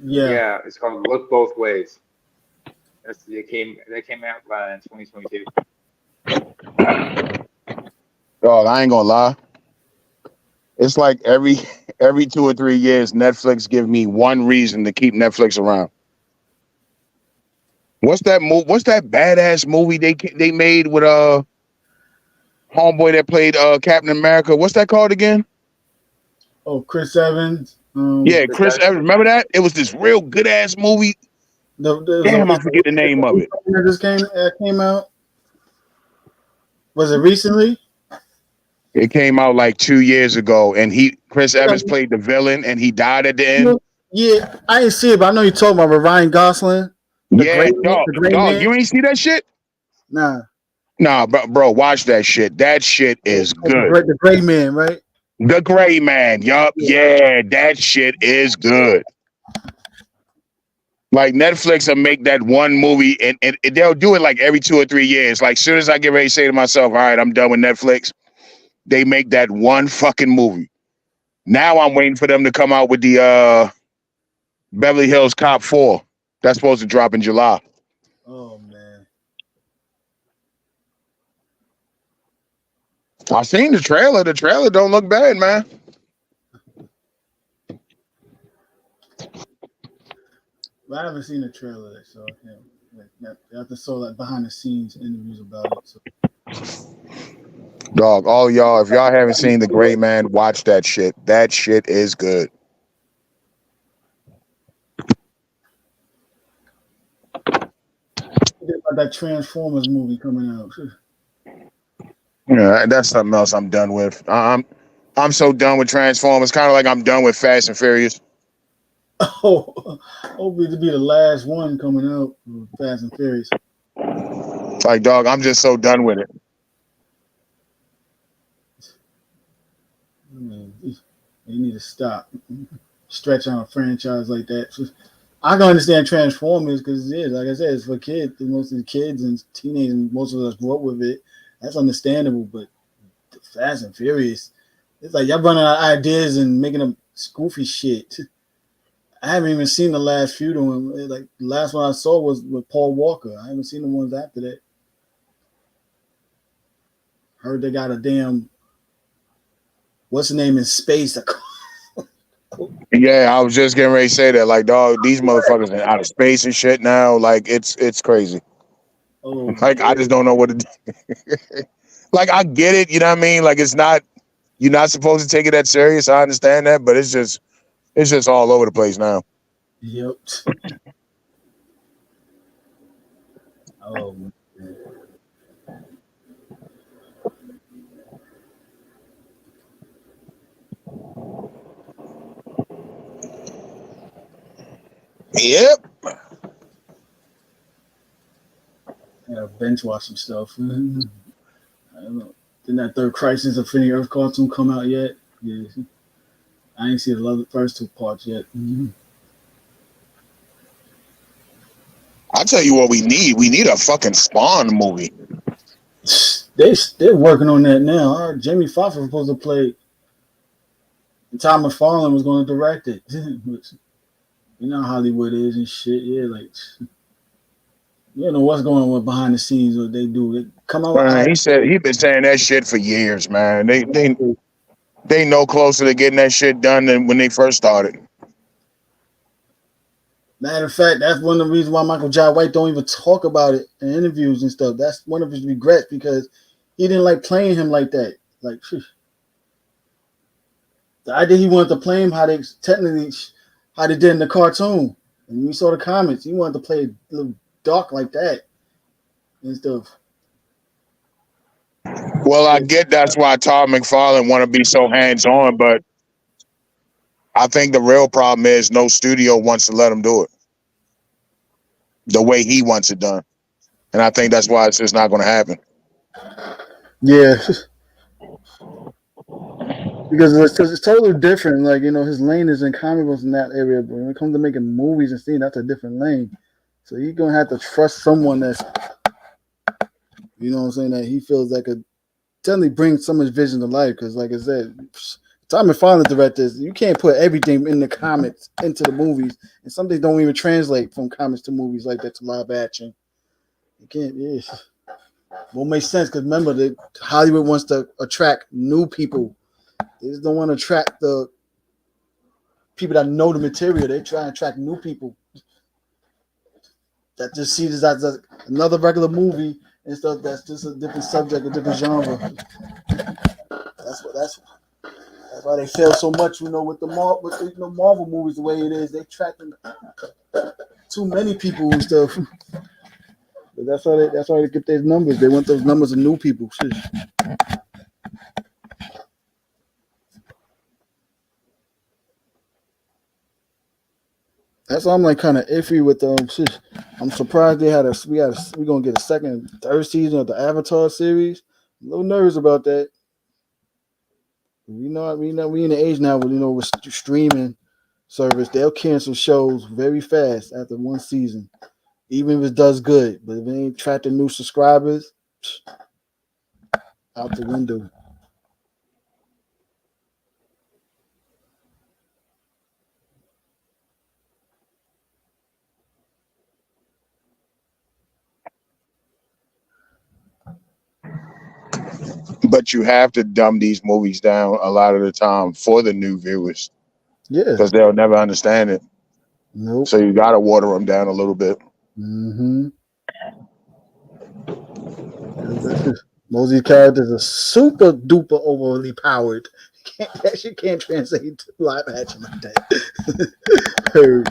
Yeah. It's called Look Both Ways. They came out in 2022. Dog, I ain't gonna lie. It's like every 2 or 3 years, Netflix give me one reason to keep Netflix around. What's that badass movie they made with homeboy that played Captain America? What's that called again? Oh, Chris Evans. Yeah, Chris Evans. Remember that? It was this real good ass movie. Damn, I forget the name of it. That just came out. Was it recently? It came out like 2 years ago, and Chris Evans played the villain, and he died at the end. Yeah, I didn't see it, but I know you're talking about with Ryan Gosling. The Gray Man. You ain't see that shit? Nah, bro, watch that shit. That shit is good. The Gray Man, right? The Gray Man, yup, yeah, that shit is good. Like Netflix will make that one movie, and they'll do it like every 2 or 3 years. Like soon as I get ready to say to myself, all right, I'm done with Netflix, they make that one fucking movie. Now I'm waiting for them to come out with the Beverly Hills Cop 4. That's supposed to drop in July. Oh man. I seen the trailer. The trailer don't look bad, man. But I haven't seen the trailer, so I have to saw like behind the scenes interviews about it. So. Dog, all y'all, if y'all haven't seen The Gray Man, watch that shit. That shit is good. About that Transformers movie coming out. Yeah, that's something else I'm done with. I'm so done with Transformers. Kind of like I'm done with Fast and Furious. Oh, hopefully to be the last one coming out with Fast and Furious. Like, dog, I'm just so done with it. You need to stop stretching out a franchise like that. I can understand Transformers because like I said, it's for kids. Most of the kids and teenagers, and most of us grew up with it. That's understandable. But the Fast and Furious, it's like y'all running out of ideas and making them goofy shit. I haven't even seen the last few of them. Like the last one I saw was with Paul Walker. I haven't seen the ones after that. Heard they got a damn what's the name in space? Yeah, I was just getting ready to say that. Like, dog, these motherfuckers are out of space and shit now. Like, it's crazy. Oh, Like, I just don't know what to do. Like, I get it. You know what I mean? Like, it's not. You're not supposed to take it that serious. I understand that, but it's just all over the place now. yep. Oh, man. Yep. I gotta bench watch some stuff. I don't know. Didn't that third Crisis of Infinity Earth cartoon come out yet? Yeah. I ain't seen the first two parts yet. I'll tell you what we need. We need a fucking Spawn movie. They're working on that now. Jamie Foxx was supposed to play. And Tom McFarlane was going to direct it. You know how Hollywood is and shit. Yeah, like you don't know what's going on behind the scenes. What they do, they come out with He ideas. said he been saying that shit for years, man. They no closer to getting that shit done than when they first started. Matter of fact, that's one of the reasons why Michael Jai White don't even talk about it in interviews and stuff. That's one of his regrets because he didn't like playing him like that. Like the idea he wanted to play him how they did in the cartoon. And you saw the comments, he wanted to play a little dark like that and stuff. Well, I get that's why Todd McFarlane want to be so hands on, but I think the real problem is no studio wants to let him do it the way he wants it done, and I think that's why it's just not going to happen. Yeah, because it's totally different. Like his lane is in comic books in that area, but when it comes to making movies and seeing, that's a different lane. So you're gonna have to trust someone that's, what I'm saying, that he feels that could definitely bring some of his vision to life. Because, like I said, Tom McFarlane directors, you can't put everything in the comics into the movies, and some things don't even translate from comics to movies like that to live action. You can't. Yeah. Won't make sense because remember that Hollywood wants to attract new people. They just don't want to attract the people that know the material. They try and attract new people that just see this as another regular movie and stuff. That's just a different subject, a different genre. That's why they fail so much. With the Marvel movies the way it is, they attracting too many people and stuff. But that's why they get those numbers. They want those numbers of new people. Shit. That's why I'm like kind of iffy with them. I'm surprised we're gonna get a third season of the Avatar series. I'm a little nervous about that. We in the age now where with streaming service, they'll cancel shows very fast after one season, even if it does good. But if it ain't attracting new subscribers, out the window. But you have to dumb these movies down a lot of the time for the new viewers Yeah. because they'll never understand it. Nope. So you got to water them down a little bit. Mm-hmm. Most of these characters are super duper overly powered. That shit can't translate to live action like that.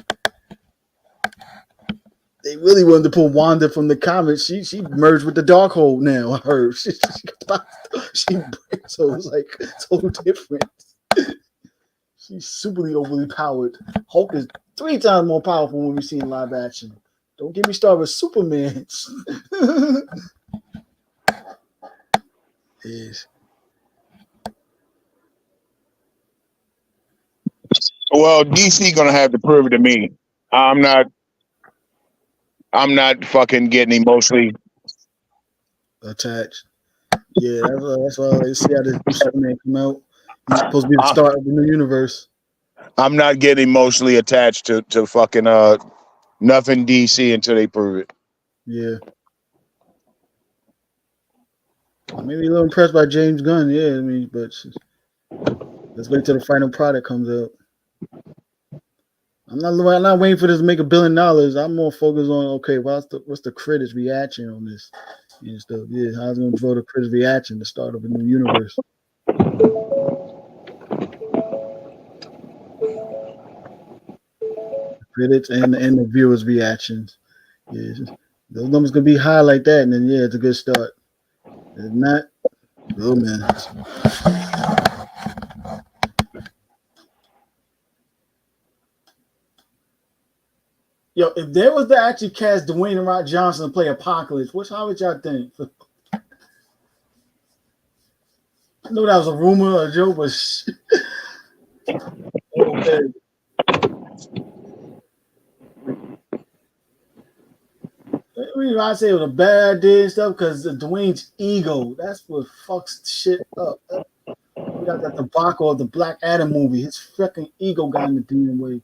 They really wanted to pull Wanda from the comics. She merged with the Darkhold now. I heard so it's like total different. She's superly overly powered. Hulk is 3 times more powerful when we see in live action. Don't get me started with Superman. Yes. Well, DC gonna have to prove it to me. I'm not. I'm not fucking getting emotionally. Attached. Yeah, that's why they see how this new Superman come out. He's supposed to be the I, start of the new universe. I'm not getting emotionally attached to fucking nothing DC until they prove it. Yeah. Maybe a little impressed by James Gunn. Yeah, I mean, but let's wait till the final product comes out. I'm not waiting for this to make $1 billion. I'm more focused on what's the critics' reaction on this and stuff. Yeah, how's it gonna draw the critics' reaction to start of a new universe? The critics and the viewers' reactions. Yeah, those numbers gonna be high like that, and then yeah, it's a good start. If not, oh man. Yo, if there was to actually cast Dwayne and Rock Johnson to play Apocalypse, how would y'all think? I know that was a rumor or a joke, but oh man. I say it was a bad idea and stuff because Dwayne's ego, that's what fucks shit up. We got that debacle of the Black Adam movie. His fucking ego got in the damn way.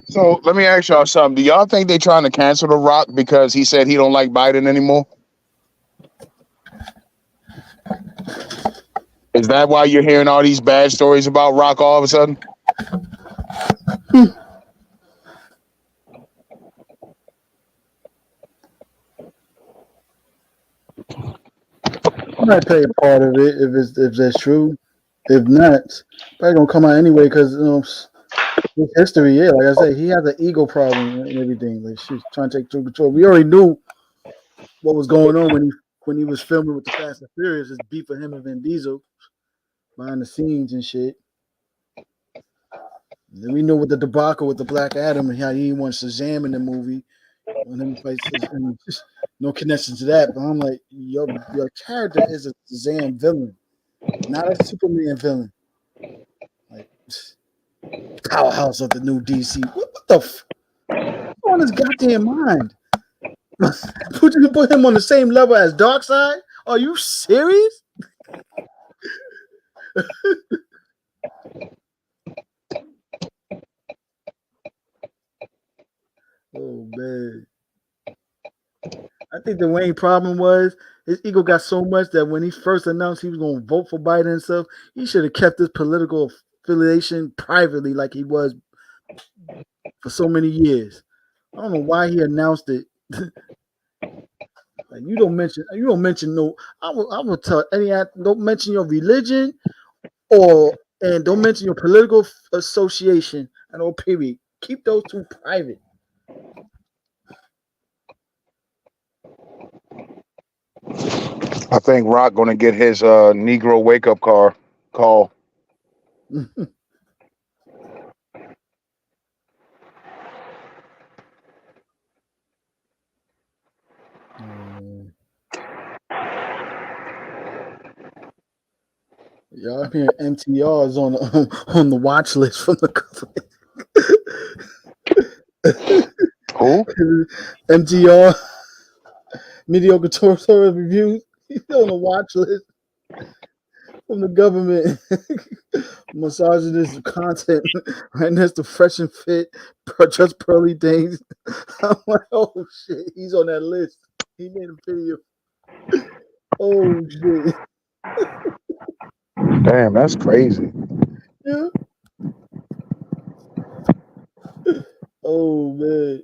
So let me ask y'all something. Do y'all think they're trying to cancel The Rock because he said he don't like Biden anymore? Is that why you're hearing all these bad stories about Rock all of a sudden? I might play a part of it if that's true. If not, probably gonna come out anyway because his history. Yeah, like I said, he has an ego problem and everything. Like she's trying to take control. We already knew what was going on when he was filming with the Fast and Furious. His beef with him and Vin Diesel behind the scenes and shit. And then we know with the debacle with the Black Adam and how he wants Shazam in the movie. When him fights, no connection to that. But I'm like, your character is a Shazam villain, not a Superman villain. Like powerhouse of the new DC. What the on his goddamn mind? Put him on the same level as Darkseid? Are you serious? Oh man. I think the Wayne problem was his ego got so much that when he first announced he was going to vote for Biden and stuff, he should have kept his political affiliation privately like he was for so many years. I don't know why he announced it. Like you don't mention no. I will tell don't mention your religion and don't mention your political association and all period. Keep those two private. I think Rock gonna get his Negro wake up call. Y'all hearing MTR is on the watch list from the government. Who? MTR, mediocre tourist reviews. He's on the watch list from the government. Misogynist content right next to Fresh and Fit, just pearly things. I'm like, oh shit, he's on that list. He made a video. Oh shit. Damn, that's crazy. Yeah. Oh man.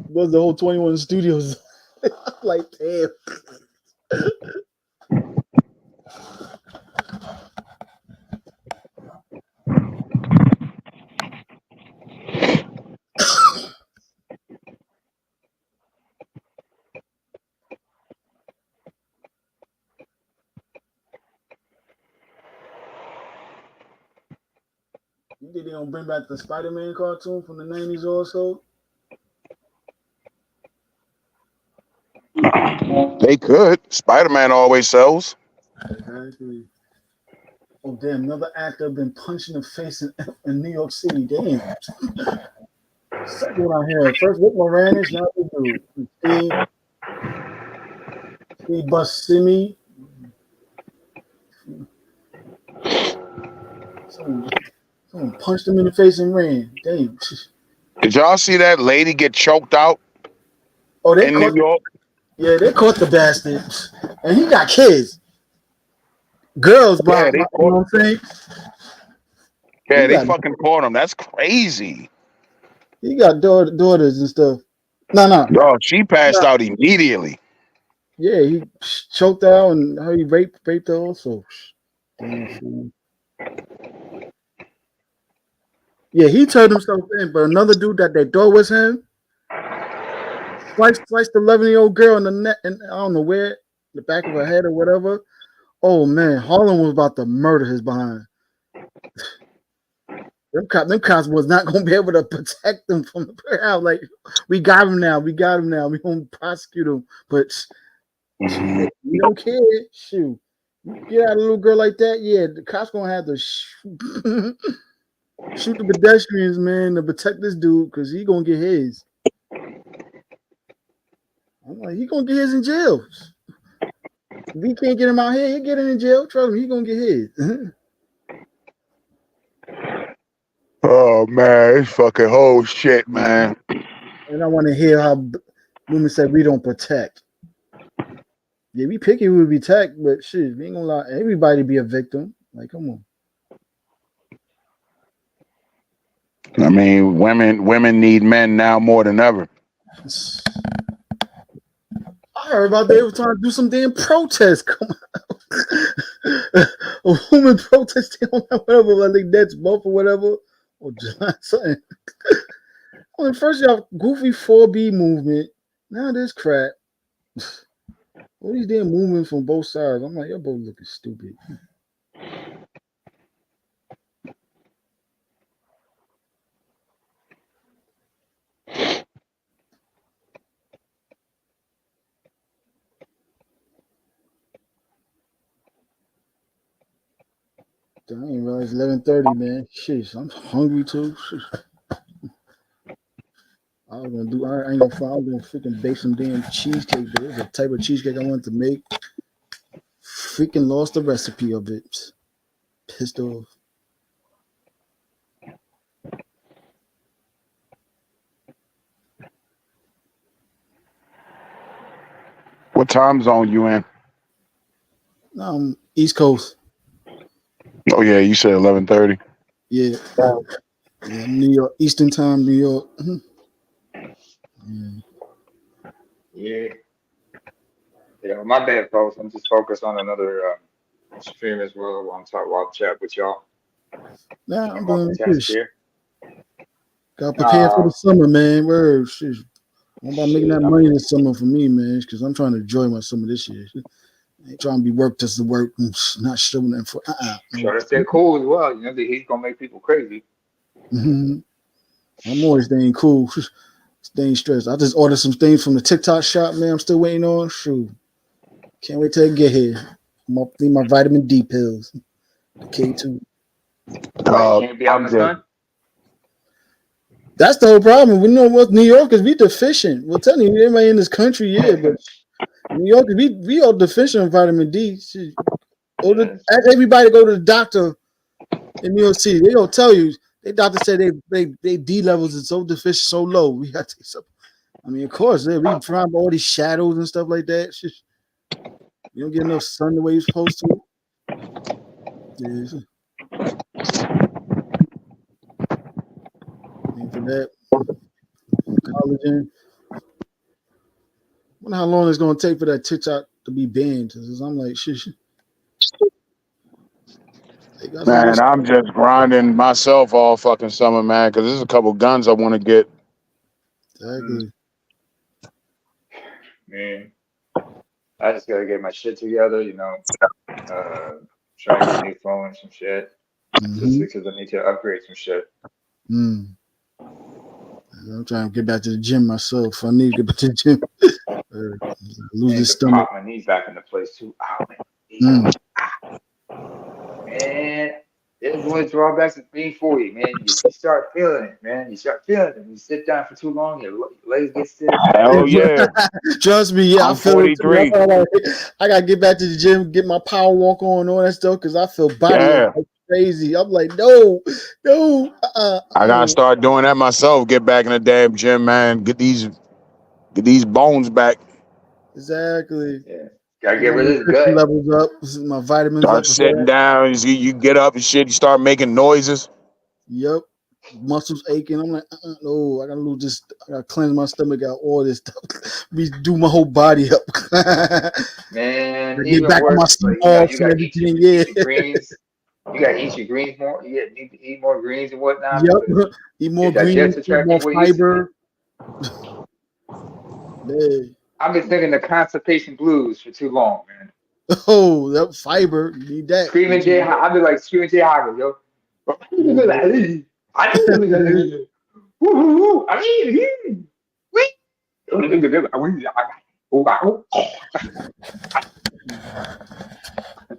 Was the whole 21 Studios like damn. You think they gonna bring back the Spider-Man cartoon from the 90s also? They could. Spider-Man always sells. Exactly. Oh damn! Another actor been punched in the face in New York City. Damn. Second one I heard. First Rick Moranis, now this dude. Steve Buscemi. Someone punched him in the face and ran. Damn. Did y'all see that lady get choked out Oh, they in New caught. York? Yeah, they caught the bastard, and he got kids, girls. Yeah, You know what I'm saying? He they got fucking caught him. That's crazy. daughters and stuff. No. Yo, she passed out immediately. Yeah, he choked her out and he raped her also. Damn fool. Yeah, he turned himself in, but another dude that they thought was him sliced the 11-year-old girl in the neck, and I don't know where, the back of her head or whatever. Oh man, Harlem was about to murder his behind. Them cops was not gonna be able to protect them from the crowd. Like, we got him now. We gonna prosecute him, but we don't care. Shoot, you get out a little girl like that, yeah, the cops gonna have to shoot the pedestrians, man, to protect this dude because he gonna get his. I'm like, he gonna get his in jail. If he can't get him out here, he'll get him in jail. Trust me, he gonna get his. Oh man, it's fucking whole shit, man. And I want to hear how women say we don't protect. Yeah, we picky who we protect, but shit, we ain't gonna allow everybody to be a victim. Like, come on. I mean, women need men now more than ever. I heard about they were trying to do some damn protest. Come on. A woman protesting on whatever, I think that's both or whatever. Or something. Well, first you have goofy 4B movement. Now this crap. All these damn movements from both sides. I'm like, y'all both looking stupid. I didn't realize 11:30, man. Shit, I'm hungry too. I ain't gonna find. I'm gonna freaking bake some damn cheesecake. There's a type of cheesecake I wanted to make. Freaking lost the recipe of it. Pissed off. What time zone you in? East Coast. Oh yeah, you said 11:30. Yeah. Yeah, New York, Eastern Time, New York. Yeah. Yeah, my bad, folks. I'm just focused on another stream as well while I'm chat with y'all. Nah, I'm doing multitask this. here. Got prepared for the summer, man. Word, shit. I'm about making that money this summer for me, man, because I'm trying to enjoy my summer this year. I ain't trying to be work just to work and not showing that for. Try to stay cool as well. You know, the heat's gonna make people crazy. I'm always staying cool, staying stressed. I just ordered some things from the TikTok shop, man. I'm still waiting on. Shoot, can't wait till I get here. I'm up to my vitamin D pills, the K2. You can't be out in the sun. That's the whole problem. We know what New Yorkers we deficient. Well, technically, everybody in this country, yeah, but New Yorkers we are deficient in vitamin D. Ask everybody to go to the doctor in New York City. They gonna tell you. They doctor said they D levels is so deficient, so low. We got to take some. I mean, of course, we find all these shadows and stuff like that. You don't get enough sun the way you're supposed to. Yeah. And for that, collagen. I wonder how long it's gonna take for that TikTok to be banned. Because I'm like, shit. Man, I'm just grinding myself all fucking summer, man, because there's a couple guns I want to get. Exactly. Man, I just gotta get my shit together, you know. Try to get a new phone and some shit. Just because I need to upgrade some shit. I'm trying to get back to the gym myself. I need to get back to the gym. Lose this stomach. Pop my knees back into place too. Ow, man. Man, there's one of the drawbacks of being 40, man. You start feeling it, man. You start feeling it. You sit down for too long, your legs get stiff. Hell yeah. Trust me, yeah, I'm I feel 43. it too. I gotta get back to the gym, get my power walk on, all that stuff, because I feel body. Yeah. crazy. I'm like, no, I gotta start doing that myself. Get back in the damn gym, man. Get these bones back. Exactly. Yeah, gotta Get get my rid of his nutrition gut. levels up, my vitamins Start up. sitting down. You get up and shit. You start making noises. Yep. Muscles aching. I'm like, no, I gotta lose this. I gotta cleanse my stomach out, all this stuff. Do my whole body up. Man, Get even back on my worse, sea like moss you and gotta everything. Yeah. eat your greens. You gotta eat your greens more. You need to eat more greens and whatnot Yep. because Eat your more greens, digestive eat tract more ain't what it used to be. fiber. Man. I've been thinking the constipation blues for too long, man. Oh, that fiber. You need that. Screaming J, I've been like screaming J Hoggle, yo. I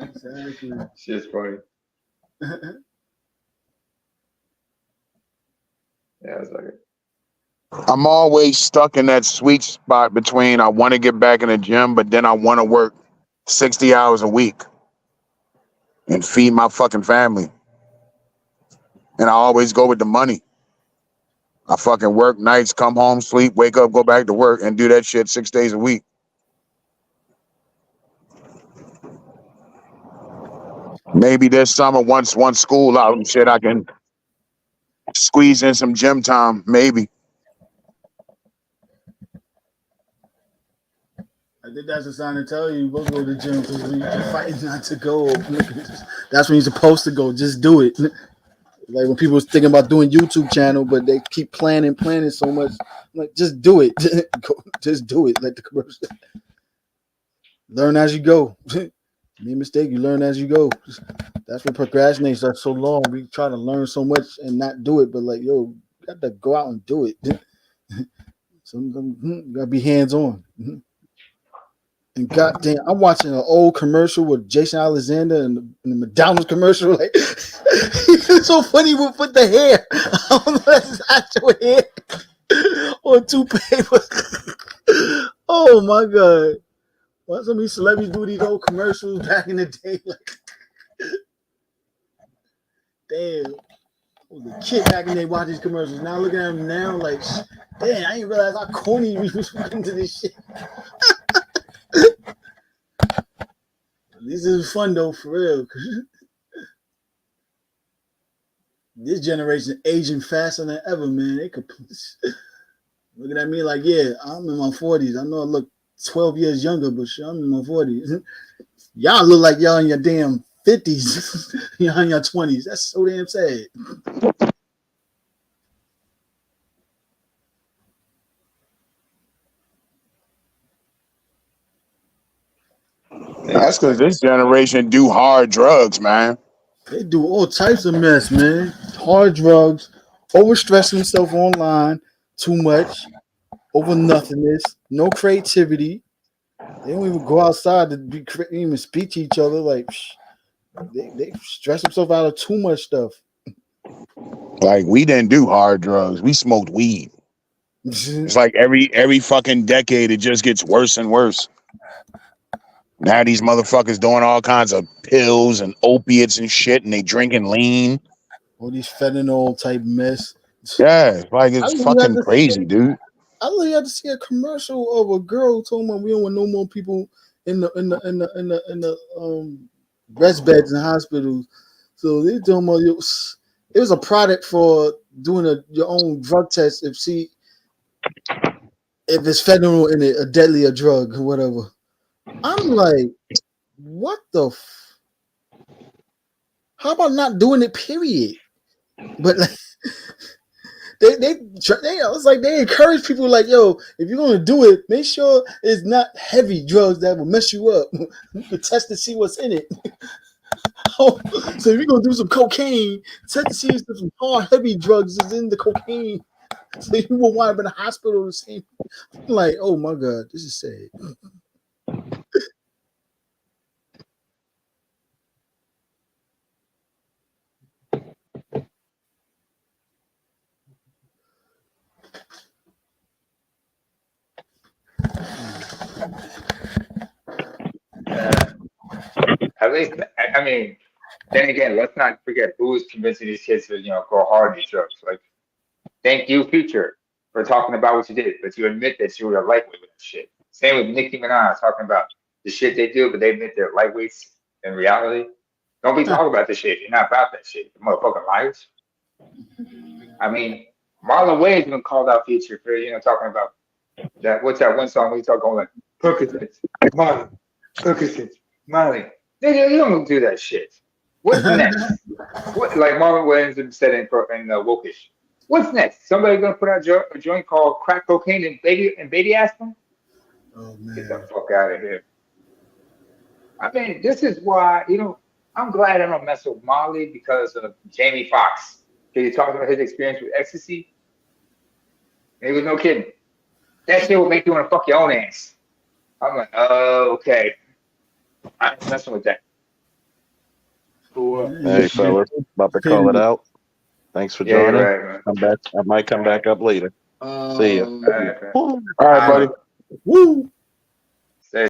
Exactly. Shit's funny. Yeah, it's like I'm always stuck in that sweet spot between I want to get back in the gym, but then I want to work 60 hours a week and feed my fucking family. And I always go with the money. I fucking work nights, come home, sleep, wake up, go back to work, and do that shit 6 days a week. Maybe this summer, once school out and shit, I can squeeze in some gym time. Maybe. I think that's a sign to tell you go to the gym because you're fighting not to go. That's when you're supposed to go. Just do it. Like when people thinking about doing YouTube channel, but they keep planning so much. I'm like, just do it. Just do it. Like the commercial. Learn as you go. Make a mistake, you learn as you go. That's what procrastination starts so long. We try to learn so much and not do it, but like, yo, you got to go out and do it. So you gotta be hands on. And goddamn, I'm watching an old commercial with Jason Alexander and the McDonald's commercial. Like, it's so funny with the hair. I don't know, that's his actual hair on toothpaste. Oh my god! Why some of these celebrities do these old commercials back in the day? Like, damn, I was a kid back in the day watching these commercials. Now looking at them now, like, damn, I didn't realize how corny we was into this shit. This is fun though, for real. This generation aging faster than ever, man. They could looking at me like, yeah, I'm in my 40s. I know I look 12 years younger, but shit, I'm in my 40s. Y'all look like y'all in your damn 50s. Y'all in your 20s. That's so damn sad. That's because this generation do hard drugs, man. They do all types of mess, man. Hard drugs, overstressing themselves online too much, over nothingness, no creativity. They don't even go outside to even speak to each other. Like, they stress themselves out of too much stuff. Like, we didn't do hard drugs. We smoked weed. It's like every fucking decade, it just gets worse and worse. Now these motherfuckers doing all kinds of pills and opiates and shit, and they drinking lean. All these fentanyl type mess. Yeah, like I it's really had fucking to see crazy, dude. a commercial of a girl talking about we don't want no more people in the rest beds in hospitals. So they talking about it was a product for doing your own drug test if it's fentanyl in it, a deadlier drug or whatever. I'm like, what the? How about not doing it? Period. But like, they it's like they encourage people like, yo, if you're gonna do it, make sure it's not heavy drugs that will mess you up. You can test to see what's in it. So if you're gonna do some cocaine, test to see if some hard heavy drugs is in the cocaine. So you will wind up in the hospital the same. I'm like, oh my god, this is sad. at least I mean then again, let's not forget who is convincing these kids to go hard in these drugs. Like, thank you, Future, for talking about what you did, but you admit that you were a lightweight with that shit. Same with Nicki Minaj talking about the shit they do, but they admit they're lightweights in reality. Don't be talking about this shit. You're not about that shit. You motherfucking liars. I mean, Marlon Wayne's been called out Future for talking about that. What's that one song we talk going like Percocets, Molly, Percocets, Molly. Nigga, you don't do that shit. What's next? What like Marlon Wayans said in Wokish? What's next? Somebody gonna put out a joint called crack cocaine and baby aspirin? Oh man. Get the fuck out of here. I mean, this is why I'm glad I don't mess with Molly because of Jamie Foxx. He talked about his experience with ecstasy. And he was no kidding. That shit will make you want to fuck your own ass. I'm like, oh, okay. I ain't messing with that. Cool. Hey, fellas, about to call it out. Thanks for Yeah, joining. you're right, man. Come back. I might come back up later. See ya. All right, All right, buddy. Woo.